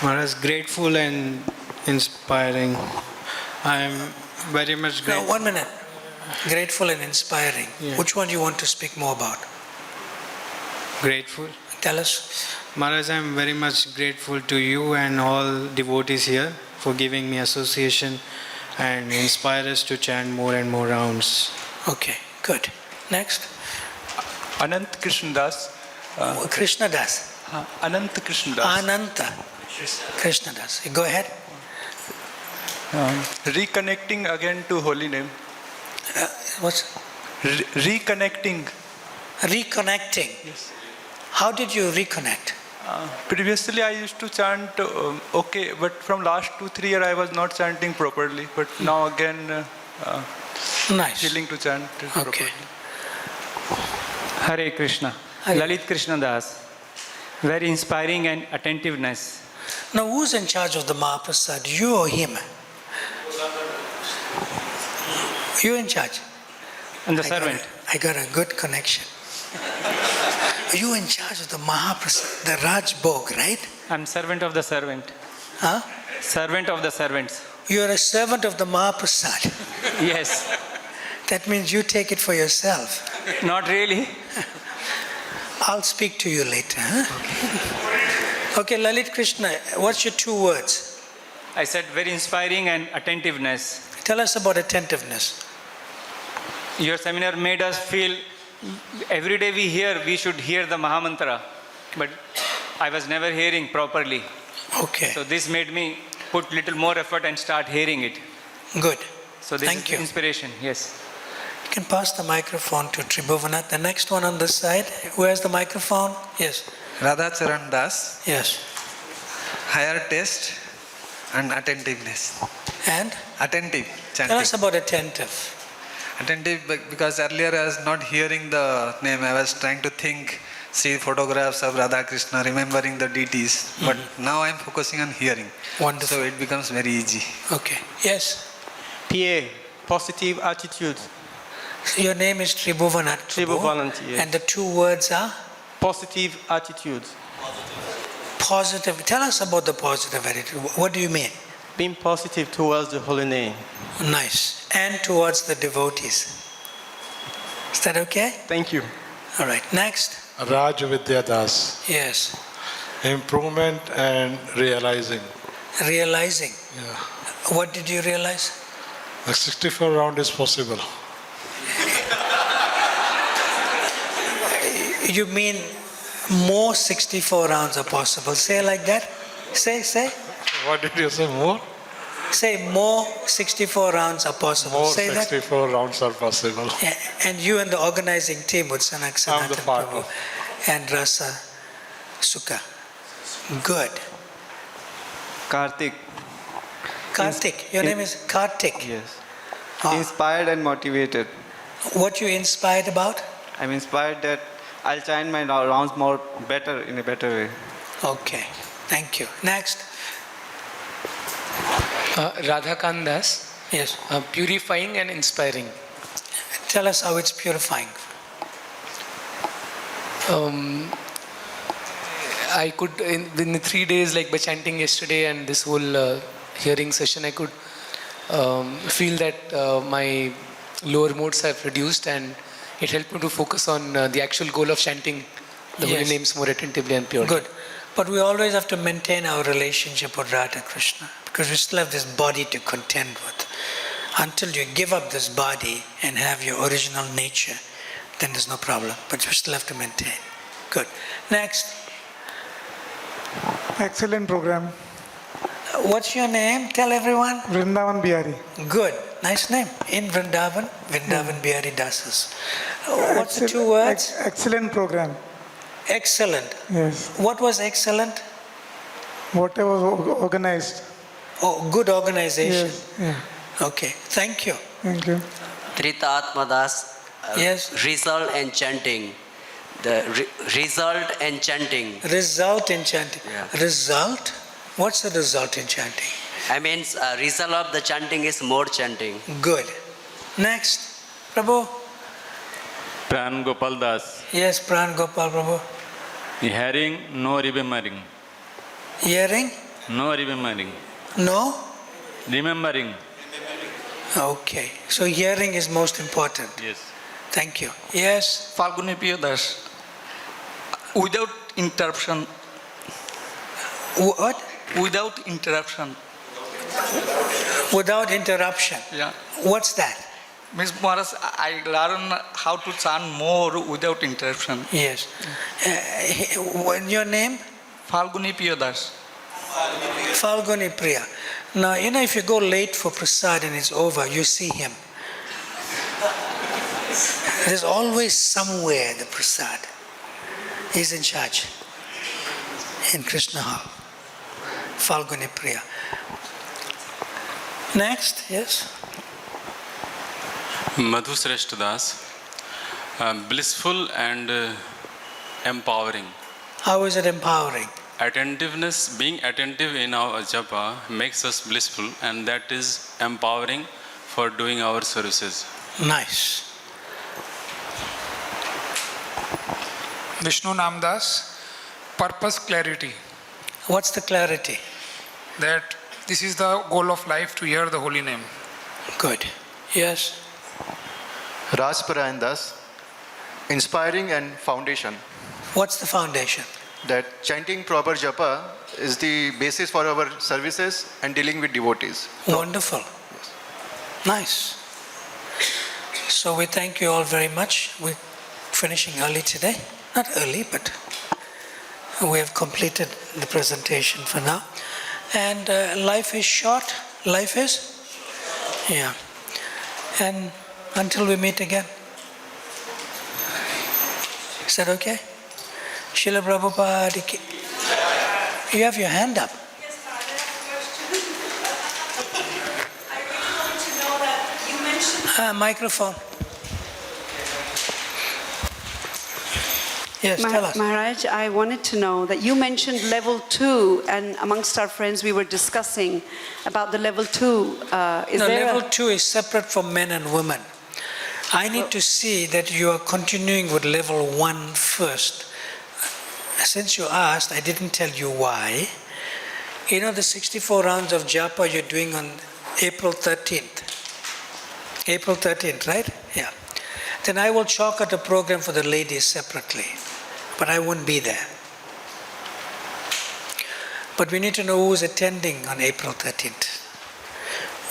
Maharaj, grateful and inspiring. I am very much grateful. No, 1 minute. Grateful and inspiring. Yeah. Which one do you want to speak more about? Grateful. Tell us. Maharaj, I am very much grateful to you and all devotees here for giving me association and inspire us to chant more and more rounds. Okay, good. Next. Anant Krishna Das. Krishna Das. Anant Krishna Das. Ananta Krishna Das. Go ahead. Reconnecting again to holy name. What's? Reconnecting. Reconnecting. Yes. How did you reconnect? Previously I used to chant okay, but from last 2-3 years I was not chanting properly. But now again, nice. Feeling to chant properly. Hare Krishna. Hare. Lalit Krishna Das. Very inspiring and attentiveness. Now who's in charge of the Mahaprasad? You or him? You in charge? And the servant. I got a good connection. Are you in charge of the Mahaprasad, the Raj Bhog, right? I'm servant of the servant. Huh? Servant of the servants. You are a servant of the Mahaprasad. Yes. That means you take it for yourself. Not really. I'll speak to you later. Huh? Okay, Lalit Krishna, what's your 2 words? I said very inspiring and attentiveness. Tell us about attentiveness. Your seminar made us feel every day we should hear the Mahamantra. But I was never hearing properly. Okay. So this made me put little more effort and start hearing it. Good. So this Thank is you. inspiration, yes. You can pass the microphone to Tribhuvanath. The next one on this side. Who has the microphone? Yes. Radhacharan Das. Yes. Higher taste and attentiveness. And? Attentive. Chanting. Tell us about attentive. Attentive because earlier I was not hearing the name. I was trying to think, see photographs of Radha Krishna, remembering the deities. But now I am focusing on hearing. Wonderful. So it becomes very easy. Okay. Yes. PA, positive attitude. Your name is Tribhuvanath. Tribhuvanath, yes. And the 2 words are? Positive attitude. Positive. Tell us about the positive attitude. What do you mean? Being positive towards the holy name. Nice. And towards the devotees. Is that okay? Thank you. All right. Next. Raj Vidya Das. Yes. Improvement and realizing. Realizing. Yeah. What did you realize? The 64 round is possible. You mean more 64 rounds are possible. Say like that. Say. What did you say? More? Say more 64 rounds are possible. More Say 64 rounds are possible. that. And you and the organizing team with Sanak I'm the Sanatan partner. Prabhu and Rasa Sukha. Good. Karthik. Karthik. Your name is Karthik. Yes. Inspired and motivated. What you inspired about? I'm inspired that I'll chant my rounds more better in a better way. Okay. Thank you. Next. Radhakant Das. Yes. Purifying and inspiring. Tell us how it's purifying. I could, in the 3 days, like by chanting yesterday and this whole hearing session, I could feel that my lower modes have reduced, and it helped me to focus on the actual goal of chanting the holy names more attentively and purely. Good. But we always have to maintain our relationship with Radha Krishna, because we still have this body to contend with. Until you give up this body and have your original nature, then there's no problem. But you still have to maintain. Good. Next. Excellent program. What's your name? Tell everyone. Vrindavan Bihari. Good. Nice name. In Vrindavan, Vrindavan Bihari Dasas. What's the 2 words? Excellent program. Excellent. Yes. What was excellent? Whatever was organized. Oh, good organization. Yes. Yeah. Okay. Thank you. Thank you. Trita Atmadas. Yes. Result and chanting. The result and chanting. Result in chanting. Yeah. Result? What's the result in chanting? I mean, result of the chanting is more chanting. Good. Next. Prabhu. Pran Gopal Das. Yes, Pran Gopal Prabhu. Hearing, no remembering. Hearing? No remembering. No? Remembering. Okay. So hearing is most important. Yes. Thank you. Yes? 𝗵𝗵𝗵 Das. Without interruption. What? Without interruption. Without interruption. Yeah. What's that? Ms. Maharaj, I learn how to chant more without interruption. Yes. Your name? 𝗵𝗵𝗵 Das. Falguni Priya. Now, if you go late for prasad and it's over, you see him. There's always somewhere the prasad. He's in charge. In Krishna Hall. Falguni Priya. Next, yes? Madhusreshta Das. Blissful and empowering. How is it empowering? Attentiveness, being attentive in our japa makes us blissful, and that is empowering for doing our services. Nice. Vishnu Namdas, purpose clarity. What's the clarity? That this is the goal of life, to hear the holy name. Good. Yes. 𝗏𝗵𝗵 𝗧𝗲𝗶𝗵, inspiring and foundation. What's the foundation? That chanting proper japa is the basis for our services and dealing with devotees. Wonderful. Nice. So we thank you all very much. We're finishing early today. Not early, but we have completed the presentation for now. And life is short. Life is? Yeah. And until we meet again. Is that okay? Srila Prabhupada ki. You have your hand up. Yes, Father, I have a question. I really want to know that you mentioned... Microphone. Yes, tell us. Maharaj, I wanted to know that you mentioned level 2, and amongst our friends we were discussing about the level 2. Level 2 is separate from men and women. I need to see that you are continuing with level 1 first. Since you asked, I didn't tell you why. You know the 64 rounds of japa you're doing on April 13th. April 13th, right? Yeah. Then I will chalk out a program for the ladies separately. But I won't be there. But we need to know who's attending on April 13th.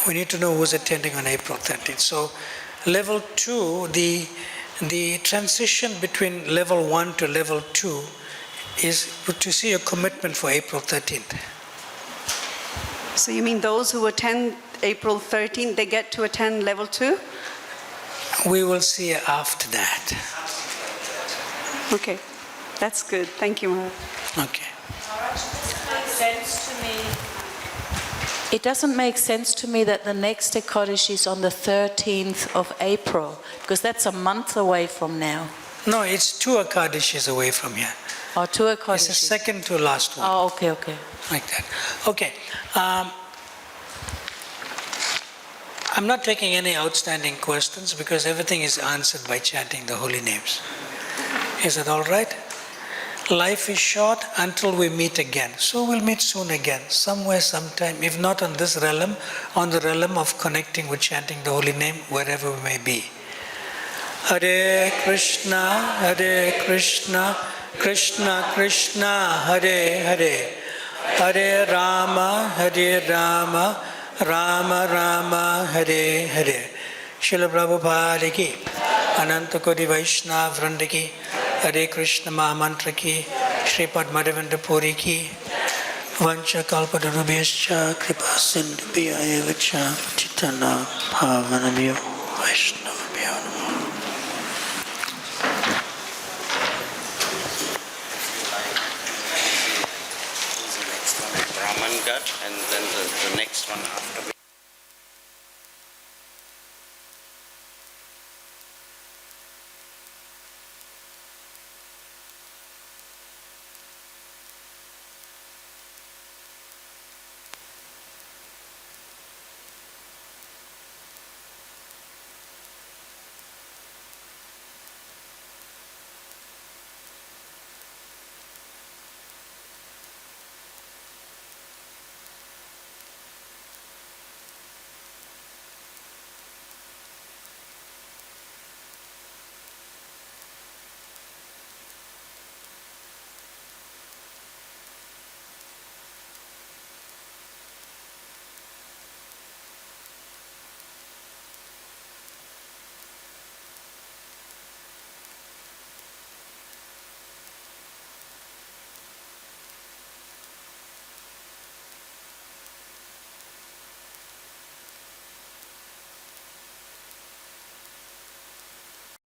We need to know who's attending on April 13th. So level 2, the transition between level 1 to level 2 is to see a commitment for April 13th. So you mean those who attend April 13th, they get to attend level 2? We will see after that. Okay, that's good. Thank you, Maharaj. Okay. It doesn't make sense to me that the next 𝗃𝐽𝐻 is on the 13th of April, because that's a month away from now. No, it's 2 𝗃𝐽𝐻s away from here. Oh, 2 𝗃𝐽𝐻s. It's the second to last one. Oh, okay, okay. Like that. Okay. I'm not taking any outstanding questions because everything is answered by chanting the holy names. Is that all right? Life is short until we meet again. So we'll meet soon again, somewhere, sometime, if not on this realm, on the realm of connecting with chanting the holy name, wherever we may be. Hare Krishna, Krishna Krishna, Hare Hare, Hare Rama, Rama Rama, Hare Hare. Srila Prabhupada ki, Ananta Kodi Vaishnava Vranda ki, Hare Krishna Mahamantra ki, Sripad Madhavendra Puri ki, Vancha Kalpatarubhyascha Kripa Sindhubhya Eva Cha Chitana Bhavanamyo Vaishnava.